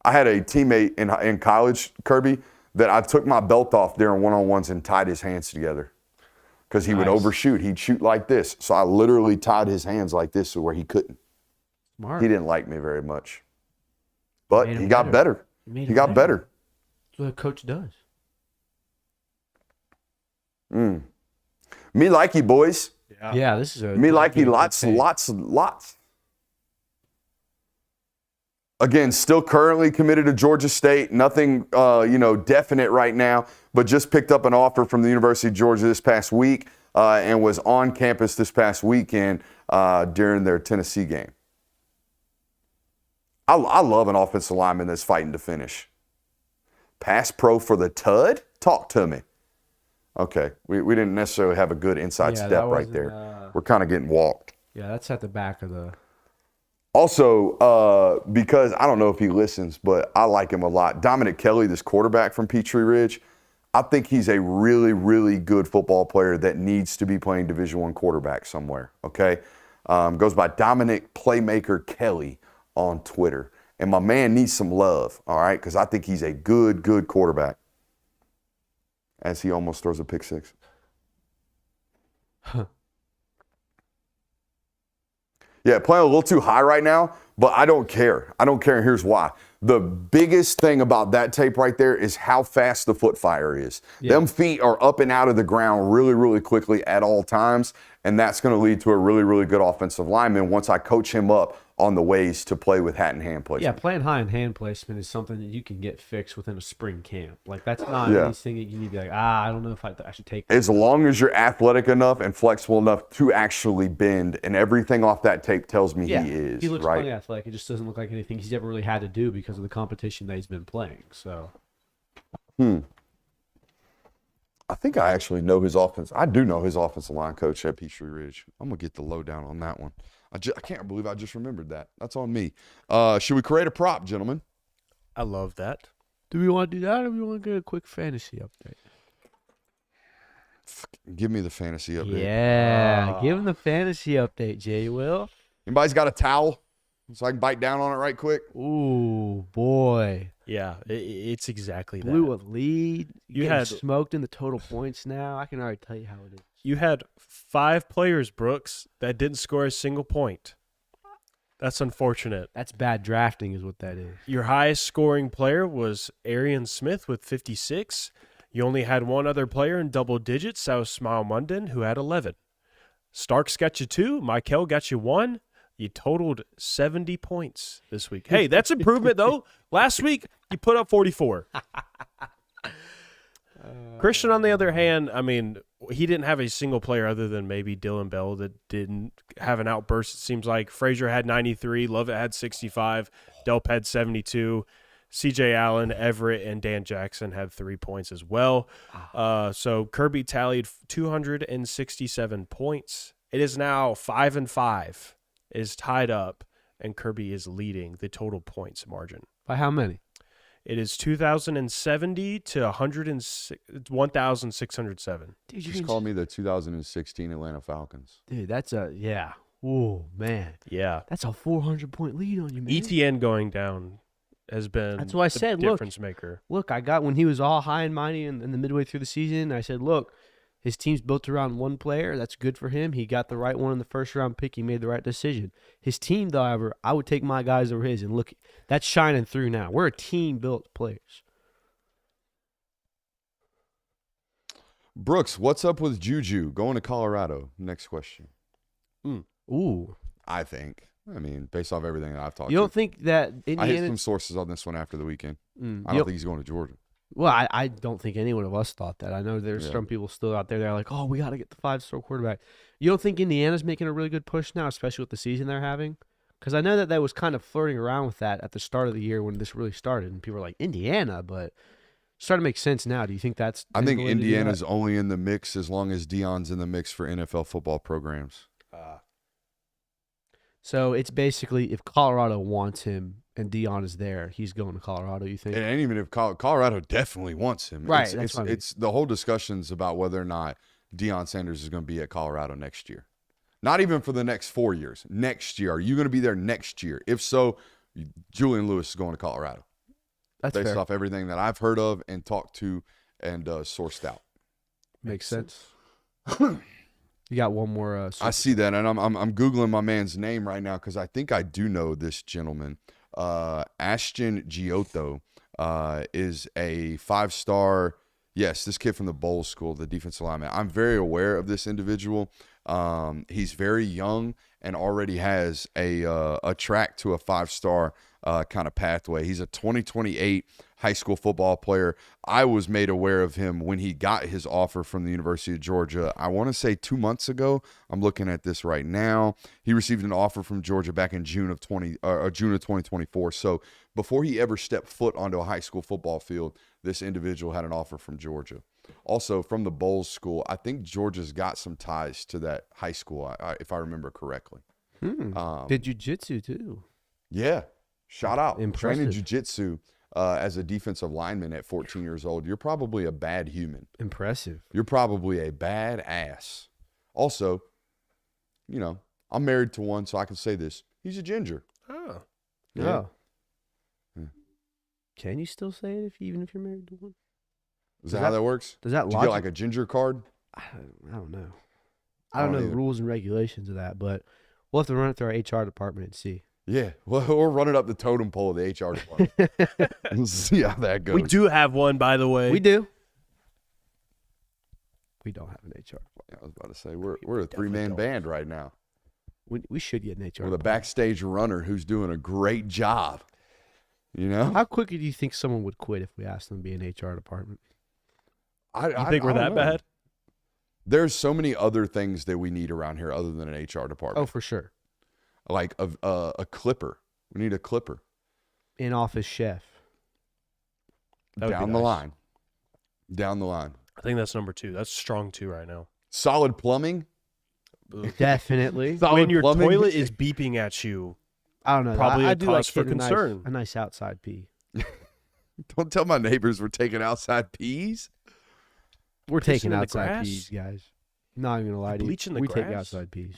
I had a teammate in college, Kirby, that I took my belt off during one-on-ones and tied his hands together because he would overshoot. He'd shoot like this. So I literally tied his hands like this so where he couldn't. Smart. He didn't like me very much. But Made him he got better. He got better. That's what a coach does. Me like you, boys. Yeah, this is a... Me like you lots. Again, still currently committed to Georgia State. Nothing, definite right now, but just picked up an offer from the University of Georgia this past week and was on campus this past weekend during their Tennessee game. I love an offensive lineman that's fighting to finish. Pass pro for the tud? Talk to me. Okay, we didn't necessarily have a good inside step right there. We're kind of getting walked. Yeah, that's at the back of the... Also, because I don't know if he listens, but I like him a lot. Dominic Kelly, this quarterback from Peachtree Ridge, I think he's a really, really good football player that needs to be playing Division I quarterback somewhere, okay? Goes by Dominic Playmaker Kelly on Twitter. And my man needs some love, all right? Because I think he's a good, good quarterback. As he almost throws a pick six. Yeah, playing a little too high right now, but I don't care. I don't care, and here's why. The biggest thing about that tape right there is how fast the foot fire is. Yeah. Them feet are up and out of the ground really, really quickly at all times, and that's going to lead to a really, really good offensive lineman once I coach him up on the ways to play with hat and hand placement. Yeah, playing high and hand placement is something that you can get fixed within a spring camp. Like, that's not anything that you need to be like, I don't know if I should take that. As long as you're athletic enough and flexible enough to actually bend, and everything off that tape tells me he is. He looks right? plenty athletic. It just doesn't look like anything he's ever really had to do because of the competition that he's been playing. So, I think I actually know his offense. I do know his offensive line coach at Peachtree Ridge. I'm going to get the lowdown on that one. I can't believe I just remembered that. That's on me. Should we create a prop, gentlemen? I love that. Do we want to do that, or do we want to get a quick fantasy update? Give me the fantasy update. Yeah, give him the fantasy update, Jay Will. Anybody's got a towel so I can bite down on it right quick? Ooh, boy. Yeah, it's exactly that. Blew a lead. You Getting had- smoked in the total points now. I can already tell you how it is. You had 5 players, Brooks, that didn't score a single point. That's unfortunate. That's bad drafting is what that is. Your highest scoring player was Arian Smith with 56. You only had one other player in double digits. That was Smile Munden, who had 11. Starks got you 2. Michael got you 1. You totaled 70 points this week. Hey, that's improvement, though. Last week, you put up 44. Christian, on the other hand, I mean, he didn't have a single player other than maybe Dylan Bell that didn't have an outburst. It seems like Frazier had 93, Lovett had 65, Delp had 72, CJ Allen, Everett, and Dan Jackson had 3 points as well. So Kirby tallied 267 points. It is now 5-5. It is tied up, and Kirby is leading the total points margin. By how many? It is 2,070 to 1,607. Dude, Just call me the 2016 Atlanta Falcons. Dude, that's yeah. Ooh, man. Yeah. That's a 400-point lead on you, man. ETN going down has been That's what I the said, look. difference maker. Look, I got when he was all high and mighty in the midway through the season, I said, look, his team's built around one player. That's good for him. He got the right one in the first-round pick. He made the right decision. His team, though, however, I would take my guys over his. And look, that's shining through now. We're a team-built players. Brooks, what's up with Juju going to Colorado? Next question. Ooh. I think. I mean, based off everything that I've talked You to. don't think that I hit Indiana some sources on this one after the weekend. I You don't don't- think he's going to Georgia. Well, I don't think any one of us thought that. I know there's Yeah. some people still out there that are like, oh, we got to get the 5-star quarterback. You don't think Indiana's making a really good push now, especially with the season they're having? Because I know that they was kind of flirting around with that at the start of the year when this really started, and people were like, Indiana, but it's starting to make sense now. Do you think that's I think validity to that? Indiana's only in the mix as long as Dion's in the mix for NFL football programs. So it's basically if Colorado wants him and Dion is there, he's going to Colorado, you think? And even if Colorado definitely wants him. Right, It's, that's it's, what I mean. it's the whole discussion's about whether or not Deion Sanders is going to be at Colorado next year. Not even for the next 4 years. Next year. Are you going to be there next year? If so, Julian Lewis is going to Colorado. That's Based fair. off everything that I've heard of and talked to and sourced out. Makes sense. You got one more. I see that, and I'm Googling my man's name right now because I think I do know this gentleman. Ashton Giotto is a 5-star. Yes, this kid from the Bowles School, the defensive lineman. I'm very aware of this individual. He's very young and already has a track to a 5-star kind of pathway. He's a 2028 high school football player. I was made aware of him when he got his offer from the University of Georgia. I want to say 2 months ago. I'm looking at this right now. He received an offer from Georgia back in June of 2024. So before he ever stepped foot onto a high school football field, this individual had an offer from Georgia. Also from the Bowles School, I think Georgia's got some ties to that high school, if I remember correctly. Did jiu-jitsu too. Yeah. Shout out. Impressive. Training jiu-jitsu as a defensive lineman at 14 years old. You're probably a bad human. Impressive. You're probably a bad ass. Also, you know, I'm married to one, so I can say this. He's a ginger. Oh. Yeah. Yeah. Can you still say it even if you're married to one? Is that how that works? Does that Did you logic? get like a ginger card? I don't know. I don't know the either. rules and regulations of that, but we'll have to run it through our HR department and see. Yeah. Well, we're running up the totem pole of the HR department. We'll see how that goes. We do have one, by the way. We do. We don't have an HR department. I was about to say, we're a 3-man band right now We should get an HR with a department. backstage runner who's doing a great job. You know? How quickly do you think someone would quit if we asked them to be an HR department? You think we're I that don't know. bad? There's so many other things that we need around here other than an HR Oh, department. for sure. Like a clipper. We need a clipper. In-office chef. That would be Down the nice. line. Down the line. I think that's number 2. That's strong 2 right now. Solid plumbing. Definitely. Solid When your plumbing. toilet is beeping at you, I don't know. Probably I a do cause like for getting concern. a nice outside pee. Don't tell my neighbors we're taking outside peas. We're Pissing taking in the outside grass? peas, guys. Not even gonna lie to you. Bleaching the We take grass? outside peas.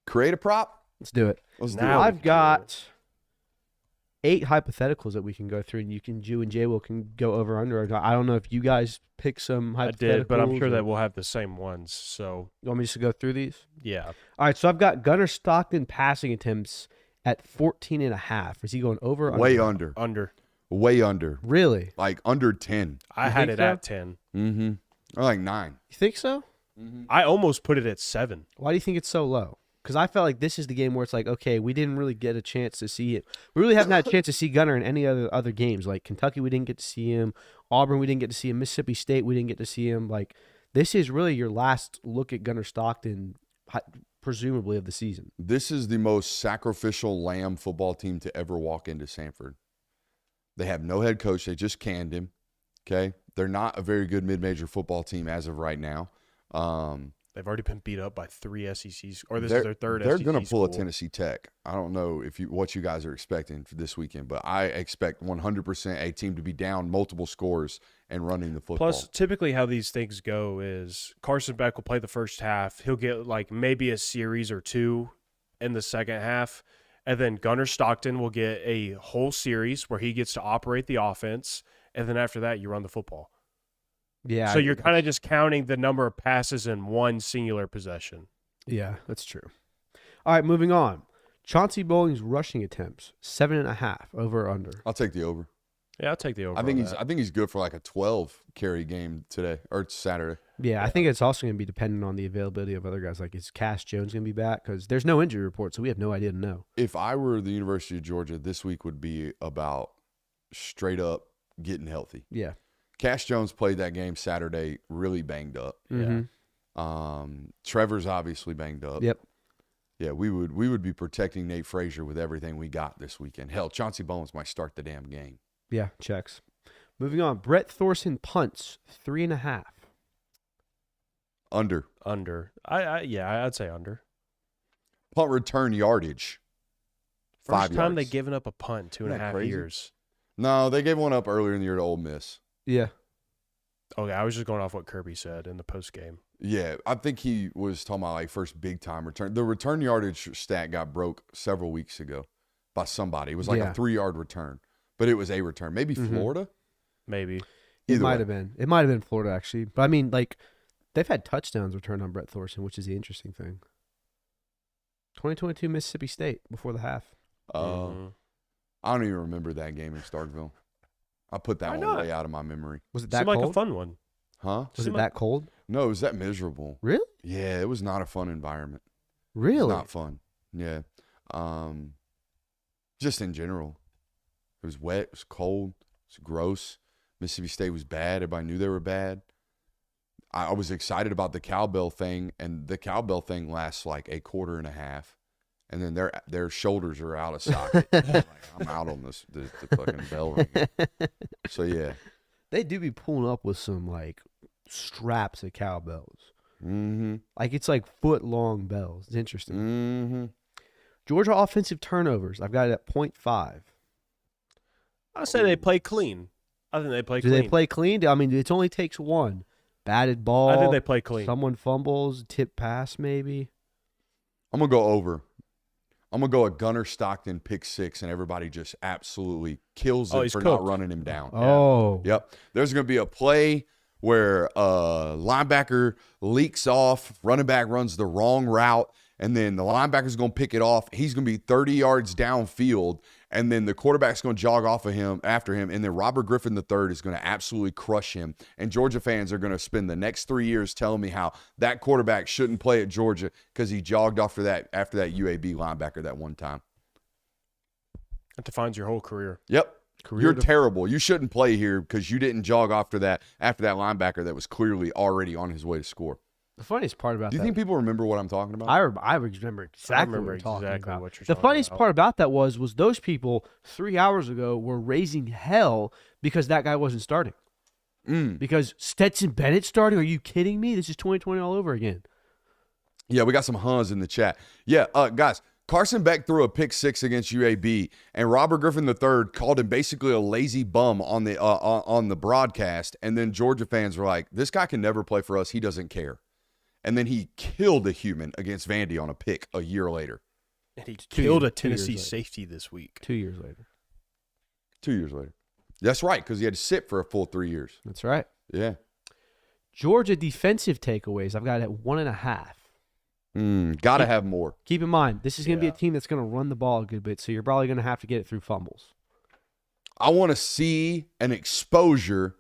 Create a prop. Let's do it. Let's do Now it. we I've got 8 hypotheticals that we can go through, and you and Jay will can go over under. I don't know if you guys pick some hypotheticals. I did, but I'm sure or- that we'll have the same ones. So, You want me just to go through these? yeah. All right, so I've got Gunnar Stockton passing attempts at 14.5. Is he going over or Way under? under. Under. Way under. Really? Like under 10. I You had think it so? at 10. Mm-hmm. Or like 9. You think so? I almost put it at 7. Why do you think it's so low? Because I felt like this is the game where it's like, okay, we didn't really get a chance to see it. We really haven't had a chance to see Gunnar in any other games. Like Kentucky, we didn't get to see him. Auburn, we didn't get to see him. Mississippi State, we didn't get to see him. Like, this is really your last look at Gunnar Stockton, presumably, of the season. This is the most sacrificial lamb football team to ever walk into Sanford. They have no head coach. They just canned him. Okay? They're not a very good mid-major football team as of right now. They've already been beat up by 3 SECs, or this They're- is their third They're SEC going to pull a school. Tennessee Tech. I don't know what you guys are expecting for this weekend, but I expect 100% a team to be down multiple scores and running the football. Plus, typically how these things go is Carson Beck will play the first half. He'll get like maybe a series or 2 in the second half. And then Gunnar Stockton will get a whole series where he gets to operate the offense. And then after that, you run the football. Yeah. So you're kind of just counting the number of passes in one singular possession. Yeah, that's true. All right, moving on. Chauncey Bowling's rushing attempts, 7.5, over or under. I'll take the over. Yeah, I'll take the over. I think on he's that. I think he's good for like a 12 carry game today or Saturday. Yeah, I think it's also going to be dependent on the availability of other guys. Like, is Cass Jones going to be back? Because there's no injury report, so we have no idea to know. If I were the University of Georgia, this week would be about straight up getting healthy. Yeah. Cash Jones played that game Saturday, really banged up. Mhm. Trevor's obviously banged up. Yep. Yeah, we would be protecting Nate Frazier with everything we got this weekend. Hell, Chauncey Bowens might start the damn game. Yeah, checks. Moving on. Brett Thorson punts, 3.5. Under. Under. I'd say under. Punt return yardage. First 5 time yards. they've given up a punt, 2.5 Isn't that crazy? years. No, they gave one up earlier in the year to Ole Miss. Yeah. Okay, I was just going off what Kirby said in the post game. Yeah, I think he was talking about like first big time return. The return yardage stat got broke several weeks ago by somebody. It was like Yeah. a 3-yard return, but it was a return. Maybe Florida. Maybe. It Either might way. have been. It might have been Florida, actually. But, I mean, like, they've had touchdowns returned on Brett Thorson, which is the interesting thing. 2022 Mississippi State before the half. Mhm. I don't even remember that game in Starkville. I put that Why one not? way out of my memory. Was it that Seemed like cold? a fun one. Huh? Was it Seemed that cold? No, it was that miserable. Really? Yeah, it was not a fun environment. It was Really? not fun. Yeah. Just in general. It was wet. It was cold. It was gross. Mississippi State was bad. Everybody knew they were bad. I was excited about the cowbell thing, and the cowbell thing lasts like a quarter and a half, and then their shoulders are out of socket. Like, I'm out on the fucking bell ring. So yeah. They do be pulling up with some, like, straps of cowbells. Mm-hmm. Like, it's like foot-long bells. It's interesting. Mm-hmm. Georgia offensive turnovers. I've got it at 0.5. I say they play clean. I think they play Do clean. they play clean? I mean, it only takes one. Batted ball. I think they play clean. Someone fumbles, tip pass maybe. I'm gonna go over. I'm gonna go a Gunnar Stockton pick 6, and everybody just absolutely kills Oh, it he's for not cooked. running him down. Oh. Yep. There's going to be a play where linebacker leaks off, running back runs the wrong route, and then the linebacker's going to pick it off. He's going to be 30 yards downfield, and then the quarterback's going to jog off of him after him, and then Robert Griffin III is going to absolutely crush him. And Georgia fans are going to spend the next 3 years telling me how that quarterback shouldn't play at Georgia because he jogged after that UAB linebacker that one time. That defines your whole career. Yep. Career You're to- terrible. You shouldn't play here because you didn't jog after that linebacker that was clearly already on his way to score. The funniest part about Do you that, think people remember what I'm talking about? I remember exactly remember what you're talking exactly about. what you're The talking funniest about. part about that was those people 3 hours ago were raising hell because that guy wasn't starting. Because Stetson Bennett starting? Are you kidding me? This is 2020 all over again. Yeah, we got some Huns in the chat. Yeah, guys, Carson Beck threw a pick 6 against UAB, and Robert Griffin III called him basically a lazy bum on the broadcast. And then Georgia fans were like, "This guy can never play for us. He doesn't care." And then he killed a human against Vandy on a pick a year later. And he 2 killed a years- 2 years Tennessee later. safety this week. 2 years later. 2 years later. That's right, because he had to sit for a full 3 years. That's right. Yeah. Georgia defensive takeaways. I've got it at 1.5. Got to have more. Keep in mind, this is going to be a team that's going to run the ball a good bit, so you're probably going to have to get it through fumbles. I want to see an exposure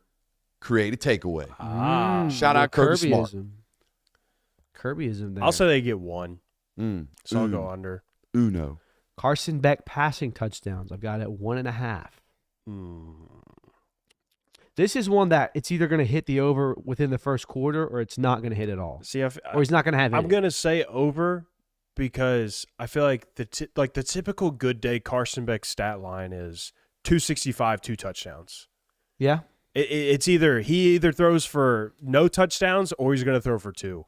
create a takeaway. Shout out Kirby Smart. Kirbyism there. I'll say they get 1. So I'll Uno. go under. Uno. Carson Beck passing touchdowns. I've got it at 1.5. This is one that it's either going to hit the over within the first quarter or it's not going to hit at all. See, Or he's not going to have I'm any. going to say over because I feel like the typical good day Carson Beck stat line is 265, 2 touchdowns. Yeah? It's either he throws for no touchdowns or he's going to throw for 2.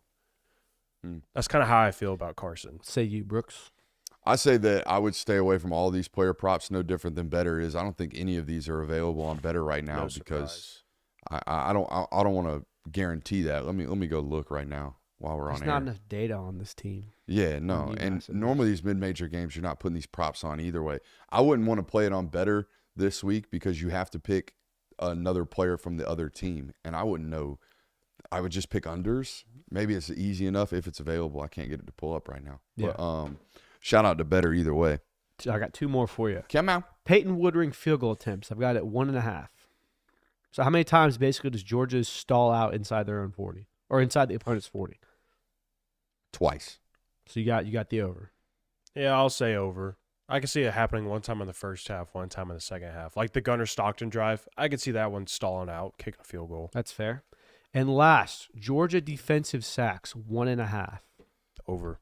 That's kind of how I feel about Carson. Say you, Brooks. I say that I would stay away from all these player props. No different than Better is. I don't think any of these are available on Better right now No because surprise. I don't want to guarantee that. Let me go look right now while we're There's on not air. enough data on this team. Yeah, no, UMass and at normally these mid-major games you're not putting these props on either way. I wouldn't want to play it on Better this week because you have to pick another player from the other team, and I wouldn't know. I would just pick unders. Maybe it's easy enough if it's available. I can't get it to pull up right now. Yeah. But shout out to Better either way. I got 2 more for you. Come out. Peyton Woodring field goal attempts. I've got it at 1.5. So how many times basically does Georgia stall out inside their own 40 or inside the opponent's 40? Twice. So you got the over. Yeah, I'll say over. I can see it happening one time in the first half, one time in the second half. Like the Gunner Stockton drive, I could see that one stalling out, kicking a field goal. That's fair. And last, Georgia defensive sacks, 1.5. Over.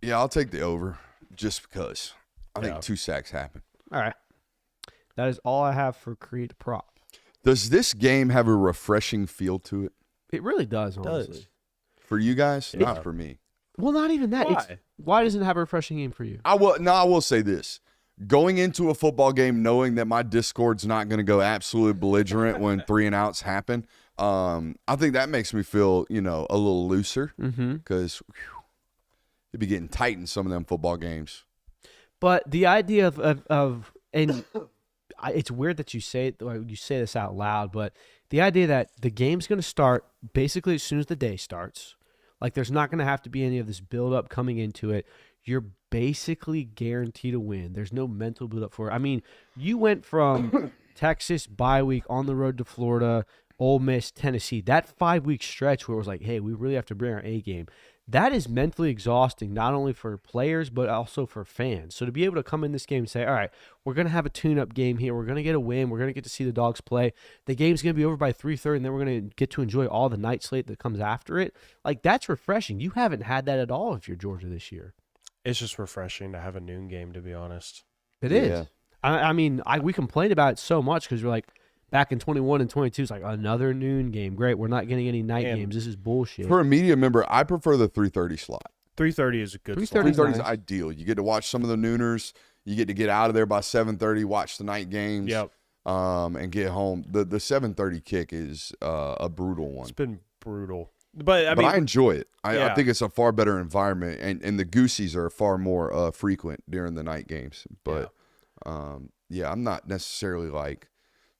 Yeah, I'll take the over just because I Yeah. think 2 sacks happen. All right. That is all I have for create a prop. Does this game have a refreshing feel to it It really does, honestly. for you guys? Yeah. Not for me. Well, not even that. Why? Why doesn't it have a refreshing game for you? I will say this. Going into a football game knowing that my Discord's not going to go absolutely belligerent when 3 and outs happen, I think that makes me feel, a little looser because it'd be getting tight in some of them football games. But the idea of and it's weird that you say this out loud, but the idea that the game's going to start basically as soon as the day starts, like there's not going to have to be any of this build up coming into it. You're basically guaranteed to win. There's no mental build up for it. I mean, you went from Texas bye week on the road to Florida, Ole Miss, Tennessee. That 5-week stretch where it was like, hey, we really have to bring our A game. That is mentally exhausting, not only for players, but also for fans. So to be able to come in this game and say, all right, we're going to have a tune-up game here. We're going to get a win. We're going to get to see the Dogs play. The game's going to be over by 3:30, and then we're going to get to enjoy all the night slate that comes after it. Like, that's refreshing. You haven't had that at all if you're Georgia this year. It's just refreshing to have a noon game, to be honest. It Yeah. is. I mean, we complained about it so much because we're like, back in 21 and 22, it's like another noon game. Great, we're not getting any night And games. This is bullshit. For a media member, I prefer the 3:30 slot. 3:30 is a good 3:30 slot. 3:30 is nice. ideal. You get to watch some of the nooners. You get to get out of there by 7:30, watch the night games. Yep. And get home. The 7:30 kick is a brutal one. It's been brutal. But I But mean, I enjoy it. I Yeah. think it's a far better environment, and the Goosies are far more frequent during the night games. But I'm not necessarily like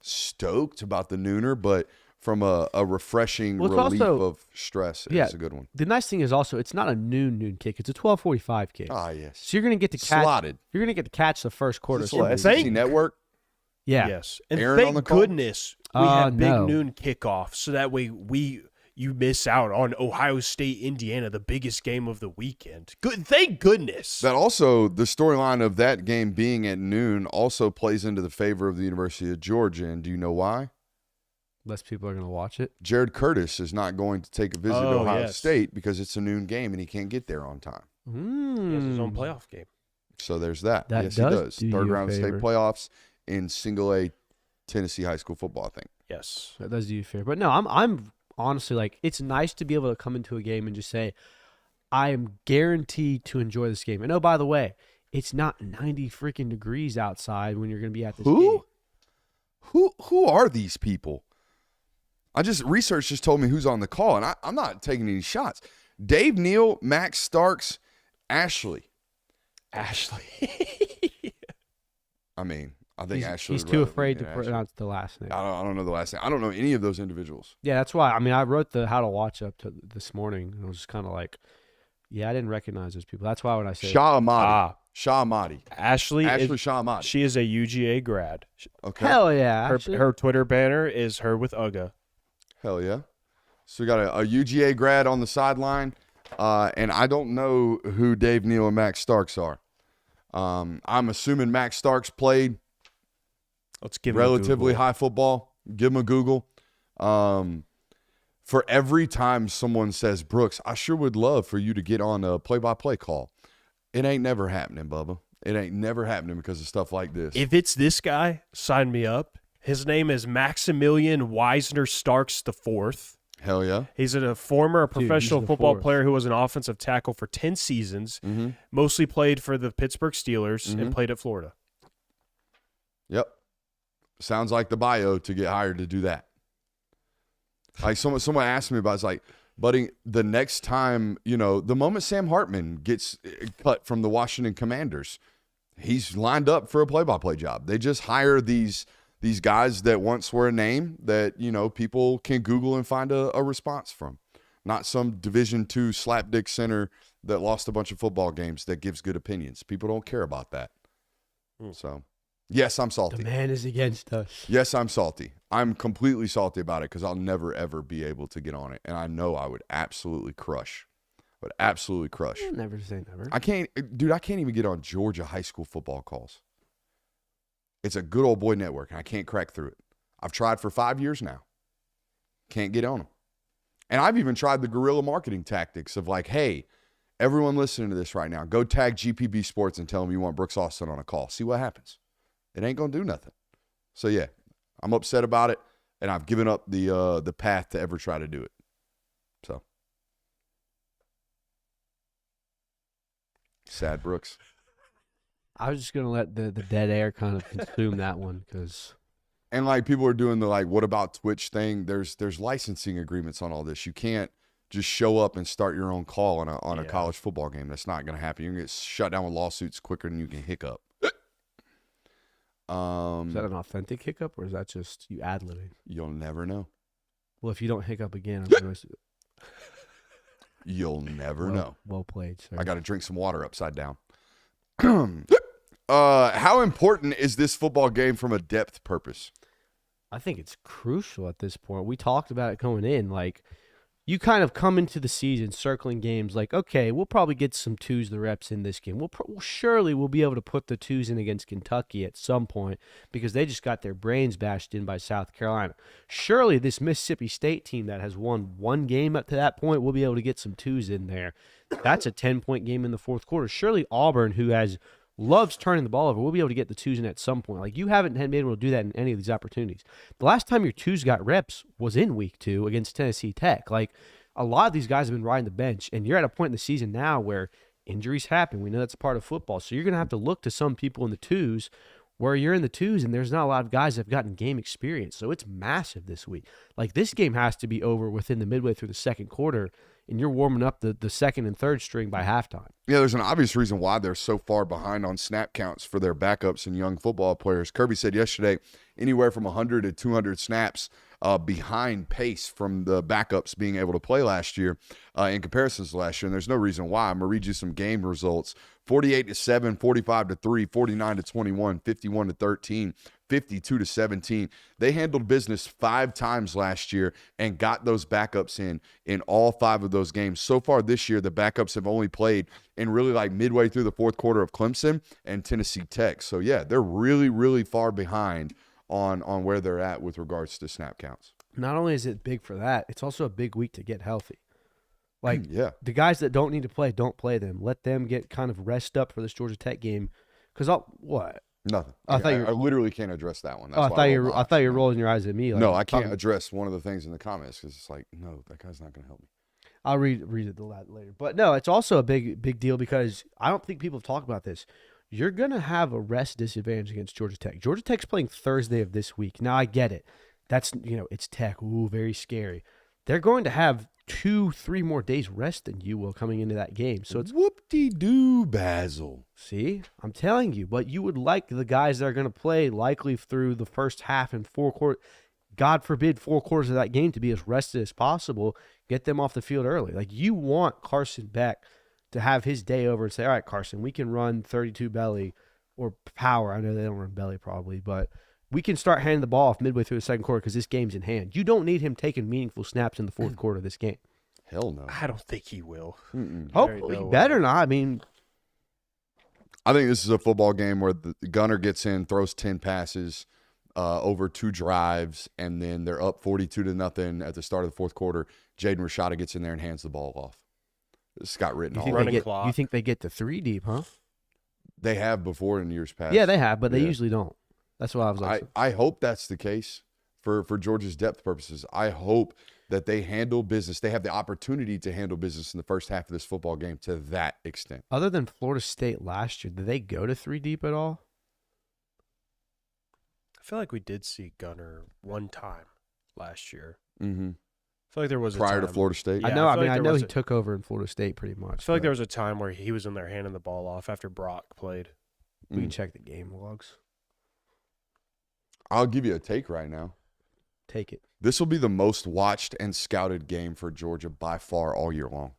stoked about the nooner, but from a refreshing Well, it's relief also- of stress, Yeah. it's a good one. The nice thing is also it's not a noon kick. It's a 12:45 kick. Ah, yes. So you're gonna get to catch. Slotted. You're gonna get to catch the first quarter. Is So- this SEC Network? yeah. yes. And Aaron on thank the call? goodness we have big no. noon kickoff, so that way you miss out on Ohio State, Indiana, the biggest game of the weekend. Good, thank goodness. That also, the storyline of that game being at noon also plays into the favor of the University of Georgia. And do you know why? Less people are going to watch it. Jared Curtis is not going to take a visit to Oh, Ohio yes. State because it's a noon game and he can't get there on time. He has his own playoff game. So there's that. That Yes, does he does. do Third you a round of state favor. playoffs in single A Tennessee high school football, I think. Yes. That does do you fair. But no, I'm honestly like, it's nice to be able to come into a game and just say, I am guaranteed to enjoy this game. And oh, by the way, it's not 90 freaking degrees outside when you're going to be at this game. Who are these people? Research just told me who's on the call, and I'm not taking any shots. Dave Neal, Max Starks, Ashley. Ashley. I mean, I think Ashley. He's would too rather afraid be to an Ashley. pronounce the last name. I don't know the last name. I don't know any of those individuals. Yeah, that's why. I mean, I wrote the how to watch up to this morning, and I was just kind of like, yeah, I didn't recognize those people. That's why when I say Shah Ahmadi. Ah. Shah Ahmadi. Ashley Shah Ahmadi. she is a UGA grad. Okay. hell yeah, actually. Her Twitter banner is her with Uga. Hell yeah. So we got a UGA grad on the sideline, and I don't know who Dave Neal and Max Starks are. I'm assuming Max Starks played Let's give relatively him a Google. high football. Give him a Google. For every time someone says, Brooks, I sure would love for you to get on a play-by-play call. It ain't never happening, Bubba. It ain't never happening because of stuff like this. If it's this guy, sign me up. His name is Maximilian Weisner Starks IV. Hell yeah. He's a former Dude, he's professional the football fourth. player who was an offensive tackle for 10 seasons, Mm-hmm. mostly played for the Pittsburgh Steelers and played at Florida. Yep. Sounds like the bio to get hired to do that. Like someone asked me about, it's like, buddy, the next time, the moment Sam Hartman gets cut from the Washington Commanders, he's lined up for a play-by-play job. They just hire these guys that once were a name that, people can Google and find a response from. Not some Division II slapdick center that lost a bunch of football games that gives good opinions. People don't care about that. So, yes, I'm salty. The man is against us. Yes, I'm salty. I'm completely salty about it because I'll never, ever be able to get on it. And I know I would absolutely crush. Never say never. I can't even get on Georgia high school football calls. It's a good old boy network, and I can't crack through it. I've tried for 5 years now. Can't get on them. And I've even tried the guerrilla marketing tactics of like, hey, everyone listening to this right now, go tag GPB Sports and tell them you want Brooks Austin on a call. See what happens. It ain't going to do nothing. So, yeah, I'm upset about it, and I've given up the path to ever try to do it. So, sad, Brooks. I was just gonna let the dead air kind of consume that one because And like people are doing the like, what about Twitch thing? There's licensing agreements on all this. You can't just show up and start your own call on a college football game. That's not going to happen. You're going to get shut down with lawsuits quicker than you can hiccup. is that an authentic hiccup or is that just you ad-libbing? You'll never know. Well, if you don't hiccup again, I'm gonna, You'll never know. Well played, sir. I got to drink some water upside down. How important is this football game from a depth purpose? I think it's crucial at this point. We talked about it going in. Like, you kind of come into the season circling games like, okay, we'll probably get some twos the reps in this game. Surely we'll be able to put the twos in against Kentucky at some point because they just got their brains bashed in by South Carolina. Surely this Mississippi State team that has won one game up to that point will be able to get some twos in there. That's a 10-point game in the fourth quarter. Surely Auburn, who loves turning the ball over, we'll be able to get the twos in at some point. Like, you haven't been able to do that in any of these opportunities. The last time your twos got reps was in week 2 against Tennessee Tech. Like, a lot of these guys have been riding the bench, and you're at a point in the season now where injuries happen. We know that's a part of football. So you're going to have to look to some people in the twos where you're in the twos, and there's not a lot of guys that have gotten game experience. So it's massive this week. Like, this game has to be over within the midway through the second quarter, and you're warming up the second and third string by halftime. Yeah, there's an obvious reason why they're so far behind on snap counts for their backups and young football players. Kirby said yesterday anywhere from 100 to 200 snaps behind pace from the backups being able to play last year in comparisons to last year, and there's no reason why. I'm going to read you some game results. 48-7, 45-3, 49-21, 51-13, 52-17. They handled business 5 times last year and got those backups in all 5 of those games. So far this year, the backups have only played in really like midway through the fourth quarter of Clemson and Tennessee Tech. So, yeah, they're really, really far behind on where they're at with regards to snap counts. not only is it big for that, it's also a big week to get healthy. Like, Yeah. the guys that don't need to play, don't play them. Let them get kind of rest up for this Georgia Tech game. Because what? Nothing. I thought you were- I literally can't address that one. That's Oh, I why thought rolled my I thought you eyes. were rolling your eyes at me. Like, No, I can't talking- address one of the things in the comments because it's like, no, that guy's not going to help me. I'll read it later. But no, it's also a big deal because I don't think people have talked about this. You're going to have a rest disadvantage against Georgia Tech. Georgia Tech's playing Thursday of this week. Now, I get it. That's, it's Tech. Ooh, very scary. They're going to have 2-3 more days rest than you will coming into that game. So it's whoop-de-doo, Basil. See, I'm telling you, but you would like the guys that are going to play likely through the first half and 4 quarters. God forbid 4 quarters of that game to be as rested as possible. Get them off the field early. Like, you want Carson Beck to have his day over and say, all right, Carson, we can run 32 belly or power. I know they don't run belly probably, but we can start handing the ball off midway through the second quarter because this game's in hand. You don't need him taking meaningful snaps in the fourth quarter of this game. Hell no. I don't think he will. Hopefully, no way. better not. I mean, I think this is a football game where the gunner gets in, throws 10 passes over 2 drives, and then they're up 42-0 at the start of the fourth quarter. Jaden Rashada gets in there and hands the ball off. It's got written all over Running it. clock. you think they get to 3 deep, huh? They have before in years past. Yeah, they have, but they Yeah. usually don't. That's what I was like. I hope that's the case for Georgia's depth purposes. I hope that they handle business. They have the opportunity to handle business in the first half of this football game to that extent. Other than Florida State last year, did they go to 3 deep at all? I feel like we did see Gunner one time last year. Mm-hmm. I feel like there was Prior a to time. Florida State. Yeah, I know. I feel mean, like I there know was he a- took over in Florida State pretty much. I feel like but there was a time where he was in there handing the ball off after Brock played. We can check the game logs. I'll give you a take right now. Take it. This will be the most watched and scouted game for Georgia by far all year long.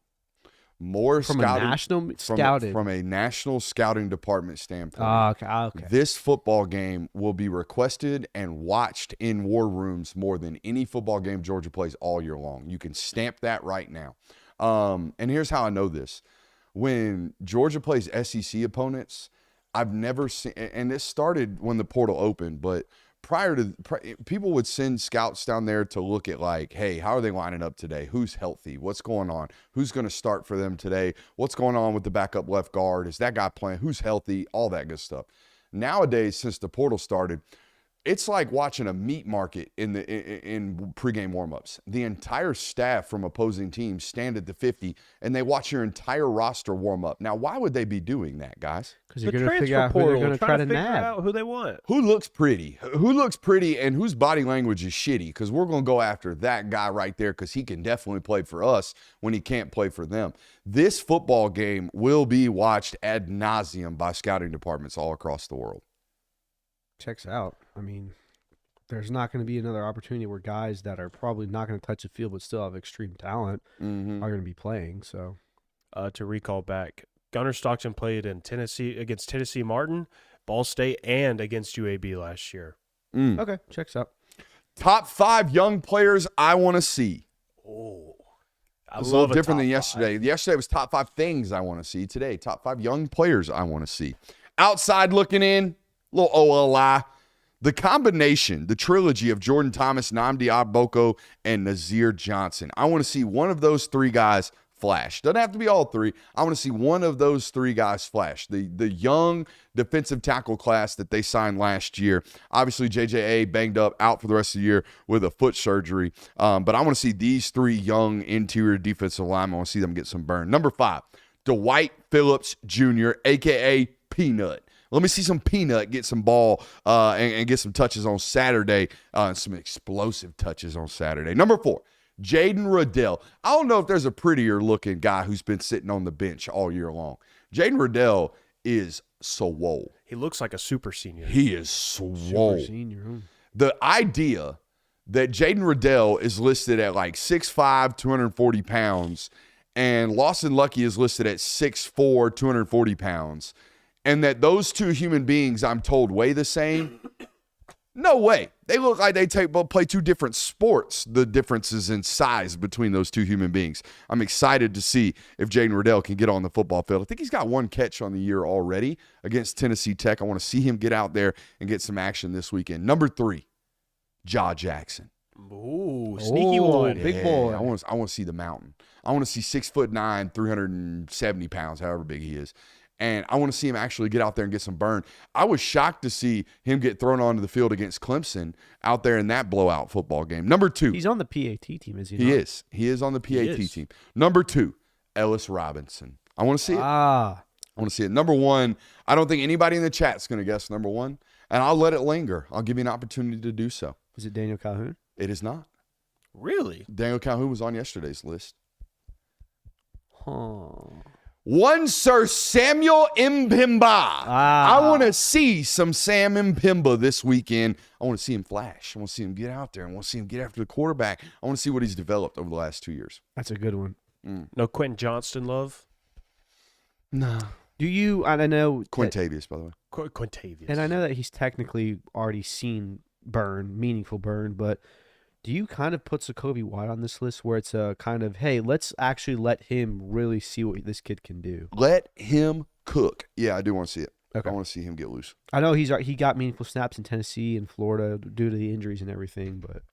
More From scouting a national scouted. from a national scouting department standpoint. Okay. This football game will be requested and watched in war rooms more than any football game Georgia plays all year long. You can stamp that right now. And here's how I know this. When Georgia plays SEC opponents, I've never seen, and this started when the portal opened, but people would send scouts down there to look at like, hey, how are they lining up today? Who's healthy? What's going on? Who's going to start for them today? What's going on with the backup left guard? Is that guy playing? Who's healthy? All that good stuff. Nowadays, since the portal started, it's like watching a meat market in pregame warmups. The entire staff from opposing teams stand at the 50 and they watch your entire roster warm up. Now, why would they be doing that, guys? Because The you're going to figure transfer out who they're portal, going to trying try to to figure nab. out who they want. Who looks pretty? Who looks pretty and whose body language is shitty? Because we're going to go after that guy right there because he can definitely play for us when he can't play for them. This football game will be watched ad nauseum by scouting departments all across the world. Checks out. I mean, there's not going to be another opportunity where guys that are probably not going to touch the field but still have extreme talent are going to be playing. So, To recall back, Gunnar Stockton played in Tennessee against Tennessee Martin, Ball State, and against UAB last year. okay, checks out. Top 5 young players I want to see. Oh, It's a little different than yesterday. Yesterday was top 5 things I want to see. Today, top 5 young players I want to see. Outside looking in, little OLI. The combination, the trilogy of Jordan Thomas, Nnamdi Agboko, and Nazir Johnson. I want to see one of those 3 guys flash. Doesn't have to be all 3. I want to see one of those 3 guys flash. The young defensive tackle class that they signed last year. Obviously, JJA banged up, out for the rest of the year with a foot surgery. But I want to see these 3 young interior defensive linemen. I want to see them get some burn. Number 5, Dwight Phillips Jr., a.k.a. Peanut. Let me see some Peanut get some ball and get some touches on Saturday, some explosive touches on Saturday. Number 4, Jaden Riddell. I don't know if there's a prettier looking guy who's been sitting on the bench all year long. Jaden Riddell is swole. He looks like a super senior. He is swole. Super senior. The idea that Jaden Riddell is listed at like 6'5", 240 pounds, and Lawson Lucky is listed at 6'4", 240 pounds, and that those 2 human beings, I'm told, weigh the same. No way. They look like they play 2 different sports, the differences in size between those 2 human beings. I'm excited to see if Jaden Riddell can get on the football field. I think he's got 1 catch on the year already against Tennessee Tech. I want to see him get out there and get some action this weekend. Number 3, Ja Jackson. Ooh, sneaky one. Big boy. I want to see the mountain. I want to see 6'9", 370 pounds, however big he is. And I want to see him actually get out there and get some burn. I was shocked to see him get thrown onto the field against Clemson out there in that blowout football game. Number 2. He's on the PAT team, is he not? He is. He is on the PAT team. Number 2, Ellis Robinson. I want to see it. I want to see it. Number 1, I don't think anybody in the chat's going to guess number 1. And I'll let it linger. I'll give you an opportunity to do so. Is it Daniel Calhoun? It is not. Really? Daniel Calhoun was on yesterday's list. Huh. One Sir Samuel Mpimba. I want to see some Sam Mpimba this weekend. I want to see him flash. I want to see him get out there. I want to see him get after the quarterback. I want to see what he's developed over the last 2 years. That's a good one. No Quentin Johnston love? No. Do you, and I know. Quintavious, by the way. Quintavious. And I know that he's technically already seen meaningful burn, but do you kind of put Jacoby White on this list where it's a kind of, hey, let's actually let him really see what this kid can do? Let him cook. Yeah, I do want to see it. Okay. I want to see him get loose. I know he got meaningful snaps in Tennessee and Florida due to the injuries and everything, but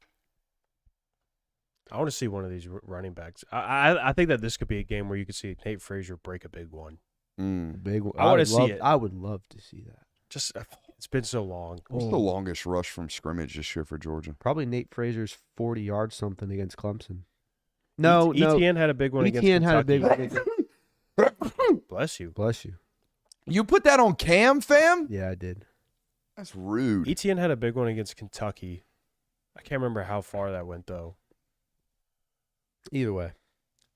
I want to see one of these running backs. I think that this could be a game where you could see Nate Frazier break a big one. big one. I want to see it. I would love to see that. Just it's been so long. What's the longest rush from scrimmage this year for Georgia? Probably Nate Frazier's 40 yards something against Clemson. No, ETN had a big one against ETN Kentucky. had a big one. Bless you. Bless you. You put that on Cam, fam? Yeah, I did. That's rude. ETN had a big one against Kentucky. I can't remember how far that went though. Either way.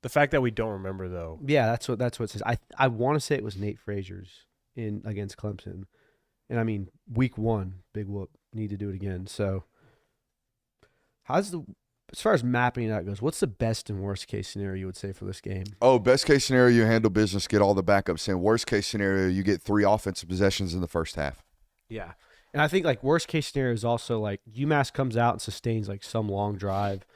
The fact that we don't remember though. Yeah, that's what it says. I want to say it was Nate Frazier's against Clemson. And I mean, week 1, big whoop, need to do it again. So as far as mapping that goes, what's the best and worst case scenario you would say for this game? Oh, best case scenario, you handle business, get all the backups in. Worst case scenario, you get 3 offensive possessions in the first half. Yeah. And I think like worst case scenario is also like UMass comes out and sustains like some long drive,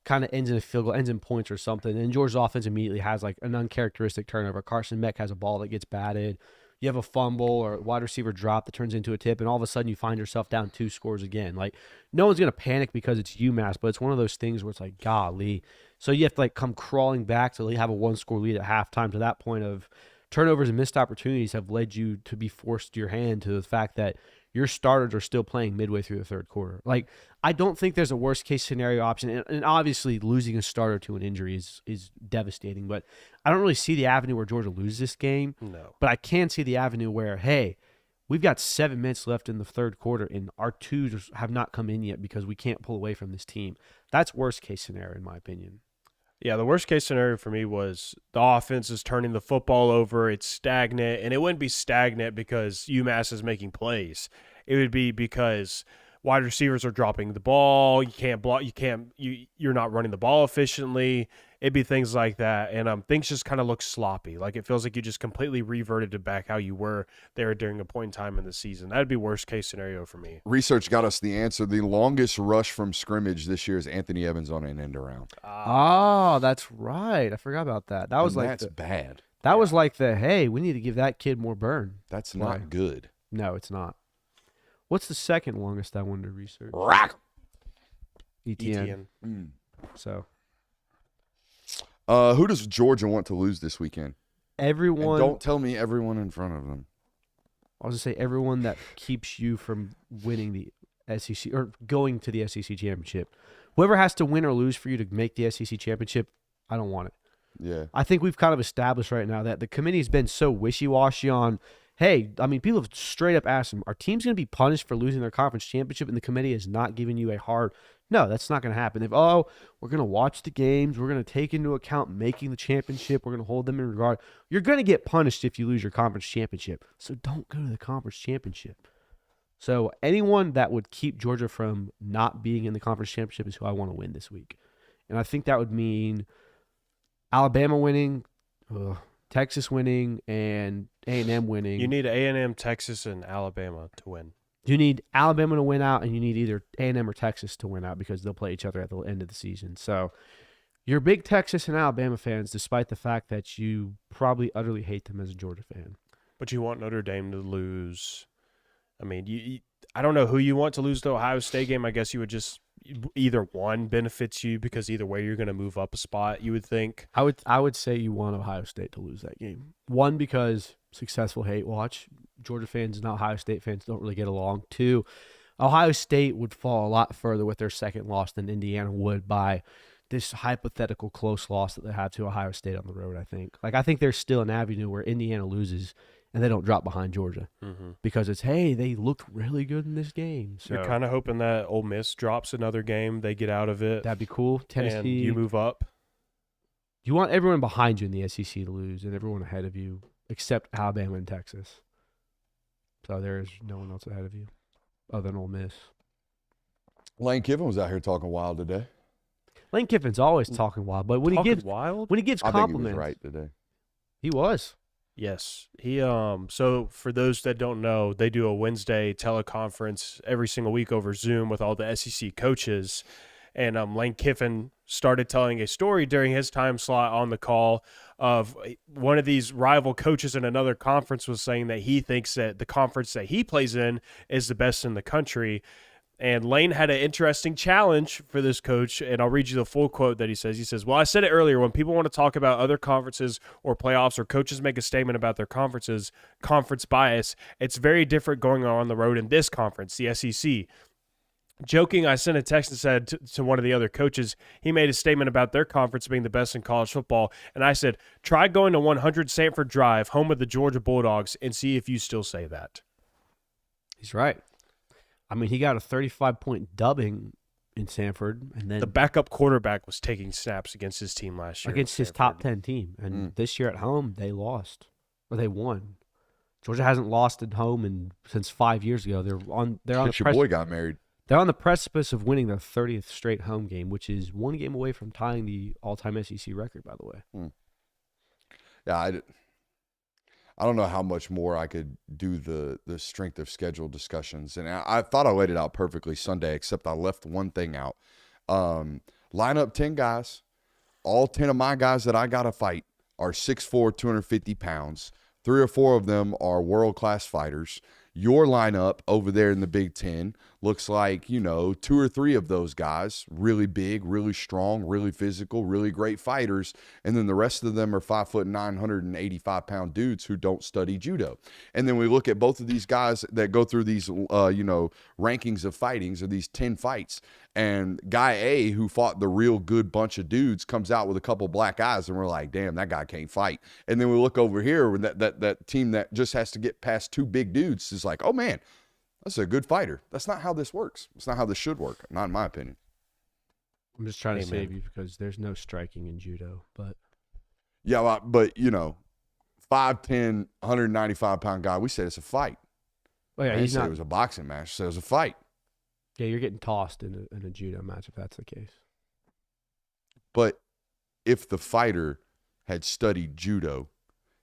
kind of ends in a field goal, ends in points or something. And Georgia's offense immediately has like an uncharacteristic turnover. Carson Beck has a ball that gets batted. You have a fumble or a wide receiver drop that turns into a tip, and all of a sudden you find yourself down 2 scores again. Like, no one's going to panic because it's UMass, but it's one of those things where it's like, golly. So you have to like come crawling back to have a 1-score lead at halftime to that point of turnovers and missed opportunities have led you to be forced to your hand to the fact that your starters are still playing midway through the third quarter. Like, I don't think there's a worst-case scenario option, and obviously losing a starter to an injury is devastating, but I don't really see the avenue where Georgia loses this game. No. But I can see the avenue where, hey, we've got 7 minutes left in the third quarter, and our 2s have not come in yet because we can't pull away from this team. That's worst-case scenario, in my opinion. Yeah, the worst case scenario for me was the offense is turning the football over, it's stagnant, and it wouldn't be stagnant because UMass is making plays. It would be because wide receivers are dropping the ball, you can't block, you're not running the ball efficiently. It'd be things like that, and things just kind of look sloppy. Like it feels like you just completely reverted to back how you were there during a point in time in the season. That'd be worst case scenario for me. Research got us the answer. The longest rush from scrimmage this year is Anthony Evans on an end around. Oh, that's right. I forgot about that. That was That's bad. That was like hey, we need to give that kid more burn. That's not good. No, it's not. What's the second longest I wanted to research? Rock. ETN. So. Who does Georgia want to lose this weekend? Everyone. And don't tell me everyone in front of them. I was going to say everyone that keeps you from winning the SEC or going to the SEC championship. Whoever has to win or lose for you to make the SEC championship, I don't want it. Yeah. I think we've kind of established right now that the committee's been so wishy-washy on, hey, I mean, people have straight up asked them, are teams going to be punished for losing their conference championship? And the committee is not giving you a hard, no, that's not going to happen. If, we're going to watch the games, we're going to take into account making the championship, we're going to hold them in regard. You're going to get punished if you lose your conference championship. So don't go to the conference championship. So anyone that would keep Georgia from not being in the conference championship is who I want to win this week. And I think that would mean Alabama winning, Texas winning, and A&M winning. You need A&M, Texas, and Alabama to win. You need Alabama to win out, and you need either A&M or Texas to win out because they'll play each other at the end of the season. So you're big Texas and Alabama fans, despite the fact that you probably utterly hate them as a Georgia fan. But you want Notre Dame to lose. I mean, I don't know who you want to lose the Ohio State game. I guess you would just either one benefits you because either way you're going to move up a spot, you would think. I would say you want Ohio State to lose that game. One, because successful hate watch. Georgia fans and Ohio State fans don't really get along. Two, Ohio State would fall a lot further with their second loss than Indiana would by this hypothetical close loss that they have to Ohio State on the road, I think. I think there's still an avenue where Indiana loses and they don't drop behind Georgia because it's, hey, they looked really good in this game. So You're kind of hoping that Ole Miss drops another game, they get out of it. that'd be cool. Tennessee. And you move up. You want everyone behind you in the SEC to lose and everyone ahead of you except Alabama and Texas. So there's no one else ahead of you other than Ole Miss. Lane Kiffin was out here talking wild today. Lane Kiffin's always talking wild, but when he gives wild? when he gives I think he compliments, was right today. he was. Yes. He so for those that don't know, they do a Wednesday teleconference every single week over Zoom with all the SEC coaches. And Lane Kiffin started telling a story during his time slot on the call of one of these rival coaches in another conference was saying that he thinks that the conference that he plays in is the best in the country. And Lane had an interesting challenge for this coach, and I'll read you the full quote that he says. He says, well, I said it earlier, when people want to talk about other conferences or playoffs or coaches make a statement about their conferences, conference bias, it's very different going on the road in this conference, the SEC. Joking, I sent a text and said to one of the other coaches, he made a statement about their conference being the best in college football, and I said, try going to 100 Sanford Drive, home of the Georgia Bulldogs, and see if you still say that. He's right. I mean, he got a 35-point dubbing in Sanford, and then The backup quarterback was taking snaps against his team last year. against his top 10 team. And this year at home, they lost or they won. Georgia hasn't lost at home since 5 years ago. They're on Since your boy got married. They're on the precipice of winning their 30th straight home game, which is one game away from tying the all-time SEC record, by the way. Yeah, I don't know how much more I could do the strength of schedule discussions. And I thought I laid it out perfectly Sunday, except I left one thing out. Line up 10 guys. All 10 of my guys that I got to fight are 6'4", 250 pounds. 3 or 4 of them are world-class fighters. Your lineup over there in the Big Ten looks like, 2 or 3 of those guys, really big, really strong, really physical, really great fighters. And then the rest of them are 5'9", 185-pound dudes who don't study judo. And then we look at both of these guys that go through these, rankings of fightings or these 10 fights. And guy A, who fought the real good bunch of dudes, comes out with a couple black eyes, and we're like, damn, that guy can't fight. And then we look over here, with that team that just has to get past 2 big dudes is like, oh, man, that's a good fighter. That's not how this works. It's not how this should work, not in my opinion. I'm just trying to save you because there's no striking in judo. But yeah, but 5'10", 195-pound guy, we said it's a fight. oh, yeah, He he's said not. it was a boxing match, so it was a fight. Yeah, you're getting tossed in a judo match if that's the case. But if the fighter had studied judo,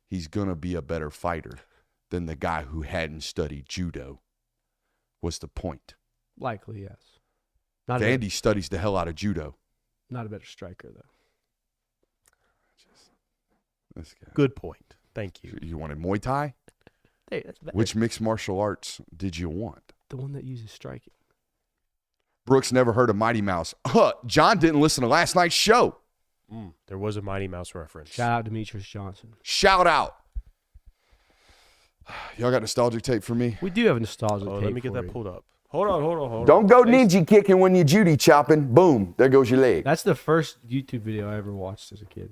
he's going to be a better fighter than the guy who hadn't studied judo. What's the point? Likely, yes. Vandy studies the hell out of judo. Not a better striker, though. This guy. Good point. Thank you. You wanted Muay Thai? Hey, that's better. Which mixed martial arts did you want? The one that uses striking. Brooks never heard of Mighty Mouse. John didn't listen to last night's show. There was a Mighty Mouse reference. Shout out Demetrius Johnson. Shout out. Y'all got nostalgic tape for me? We do have a nostalgia Oh, tape let me get for that you. pulled up. Hold on. Don't go ninja kicking when you're Judy chopping. Boom, there goes your leg. That's the first YouTube video I ever watched as a kid.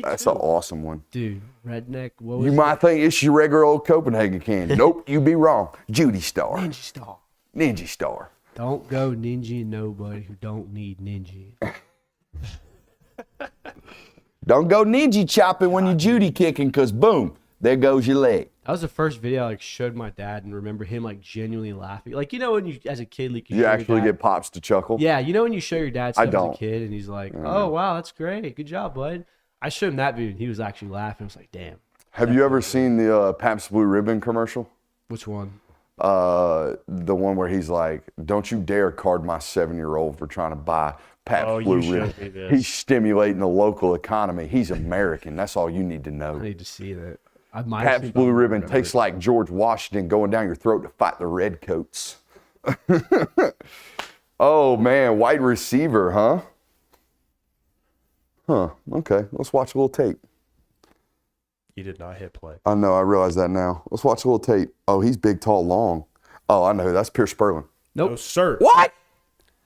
That's an awesome one. Dude, redneck, what was You it? might think it's your regular old Copenhagen candy. Nope, you be wrong. Judy Star. Ninja Star. Ninja Star. Don't go ninja nobody who don't need ninja. Don't go ninja chopping when you're Judy kicking, because boom, there goes your leg. That was the first video I showed my dad and remember him genuinely laughing. When you as a kid you You actually get pops to chuckle. Yeah, when you show your dad I stuff as don't. a kid and he's like, "Oh wow, that's great, good job, bud." I showed him that video and he was actually laughing. I was like, "Damn." Have you ever seen the Pabst Blue Ribbon commercial? Which one? The one where he's like, "Don't you dare card my 7-year-old for trying to buy Pabst Oh, Blue you showed me Ribbon." this. He's stimulating the local economy. He's American. That's all you need to know. I need to see that. I might have seen Pabst Blue it, Ribbon but- tastes like George Washington going down your throat to fight the redcoats. Oh, man, wide receiver, huh? Huh, okay. Let's watch a little tape. You did not hit play. I know, I realize that now. Let's watch a little tape. Oh, he's big, tall, long. Oh, I know. That's Pierce Sperling. Nope. No, sir. What?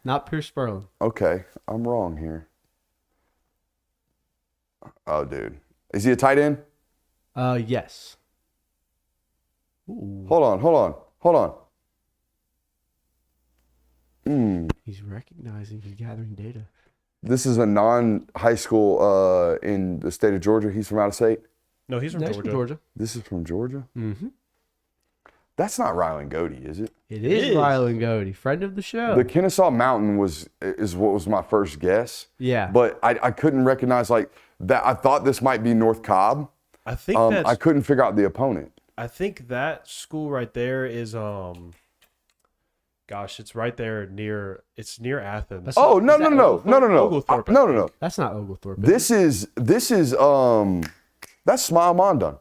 Not Pierce Sperling. Okay, I'm wrong here. Oh, dude. Is he a tight end? Yes. Ooh. Hold on. He's recognizing. He's gathering data. This is a non-high school in the state of Georgia. He's from out of state? No, he's from Next Georgia. from Georgia. This is from Georgia? Mm-hmm. That's not Rylan Godey, is it? It is Rylan Godey, friend of the show. The Kennesaw Mountain is what was my first guess. Yeah. But I couldn't recognize like that. I thought this might be North Cobb. I think I couldn't figure out the opponent. I think that school right there is gosh, it's right there near Athens. That's Oh, no. Oglethorpe, I No. think. That's not Oglethorpe. This is that's Smile Mondon.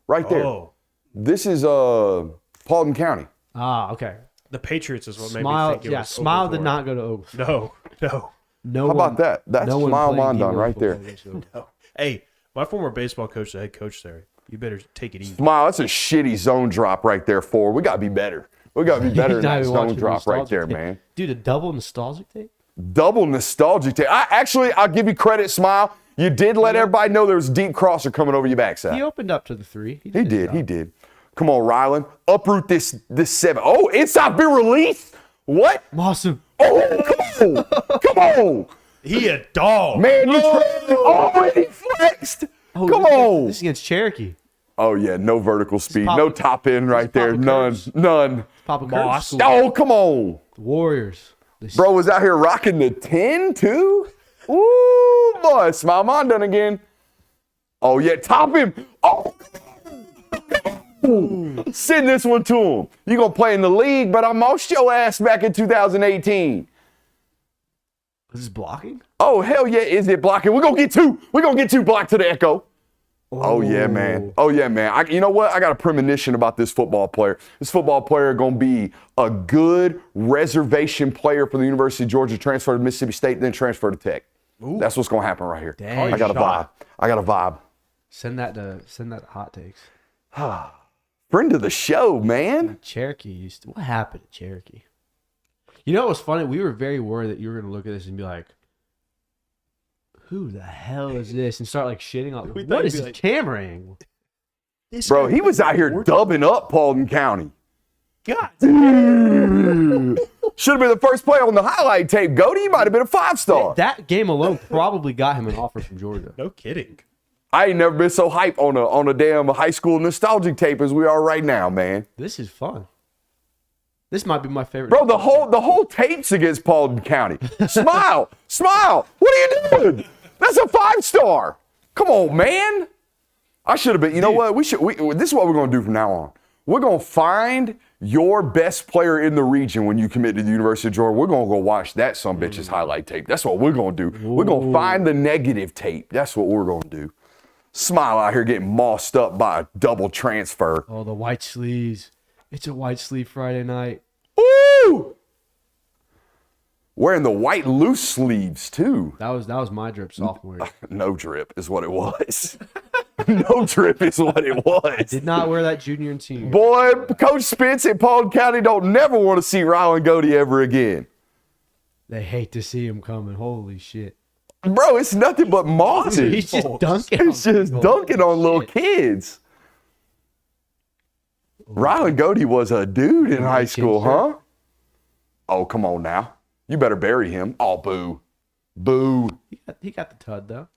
Right there. Oh, This is Paulding County. Ah, okay. the Patriots is what made Smile, me think it yeah, was Smile Oglethorpe. did not go to Oglethorpe. No. No How one, about that? That's no one Smile played Mondon D1 right there. football goes to Oglethorpe. No. Hey, my former baseball coach, the head coach there. You better take it easy. Smile, that's a shitty zone drop right there, Ford. We got to be better. We got to be better than Now that you're zone watching drop right nostalgic there, tape. man. Dude, a double nostalgic tape? Double nostalgic tape. I'll give you credit, Smile. You did let everybody know there was a deep crosser coming over your backside. He opened up to the three. He did. Come on, Rylan. Uproot this 7. Oh, inside been released? What? Awesome. Oh, come on. He a dog. Man, you already flexed. Oh, Come this- on. This is against Cherokee. Oh, yeah, no vertical speed. Papa- No top end right there. Papa None. Kurt's. None. Papa Moss. Kurt's school. Oh, come on. The Warriors. They Bro was out here rocking the 10, too. Ooh, boy. Smile Mondon again. Oh, yeah. Top him. Oh, send this one to him. You're going to play in the league, but I mossed your ass back in 2018. This is blocking? Oh, hell yeah, is it blocking? We're going to get two. We're going to get two blocked to the echo. Oh, yeah, man. Oh, yeah, man. You know what? I got a premonition about this football player. This football player going to be a good reservation player for the University of Georgia, transfer to Mississippi State, then transfer to Tech. Ooh. That's what's going to happen right here. Dang. I got a vibe. Send that to hot takes. Friend of the show, man. Cherokee used to. What happened to Cherokee? You know what was funny? We were very worried that you were going to look at this and be like, who the hell is this? And start like shitting on We thought what you'd is be this like- camera angle? Bro, he was out here dubbing up Paulding County. God. Should have been the first play on the highlight tape. Godey, he might have been a 5-star. That game alone probably got him an offer from Georgia. No kidding. I ain't never been so hype on a damn high school nostalgic tape as we are right now, man. This is fun. This might be my favorite. Bro, the whole tape's against Paulding County. Smile. What are you doing? That's a 5-star. Come on, man. I should have been. You know what? This is what we're going to do from now on. We're going to find your best player in the region when you commit to the University of Georgia. We're going to go watch that sumbitch's highlight tape. That's what we're going to do. We're going to find the negative tape. That's what we're going to do. Smile out here getting mossed up by a double transfer. Oh, the white sleeves. It's a white sleeve Friday night. Ooh! Wearing the white loose sleeves, too. That was my drip sophomore year. No drip is what it was. No drip is what it was. Did not wear that junior and senior. Boy, Coach Spence at Paulding County don't never want to see Rylan Godey ever again. They hate to see him coming. Holy shit. Bro, it's nothing but mosses. He's just dunking. He's just dunking on little kids. Rylan Godey was a dude in high school, huh? Oh, come on now. You better bury him. Oh, boo. Boo. He got the tud, though.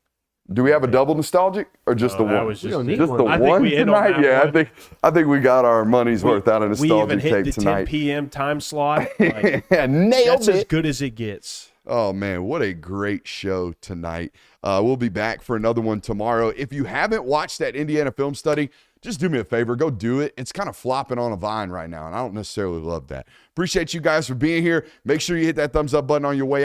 Do we have a double nostalgic or just the that one? was We don't need Just one. the I think one we hit on tonight? that Yeah, one. I think we got our money's worth out of We even nostalgic hit tape the 10 tonight. p.m. time slot. Like, Nailed that's as it. good as it gets. Oh, man, what a great show tonight. We'll be back for another one tomorrow. If you haven't watched that Indiana film study, just do me a favor. Go do it. It's kind of flopping on a vine right now, and I don't necessarily love that. Appreciate you guys for being here. Make sure you hit that thumbs up button on your way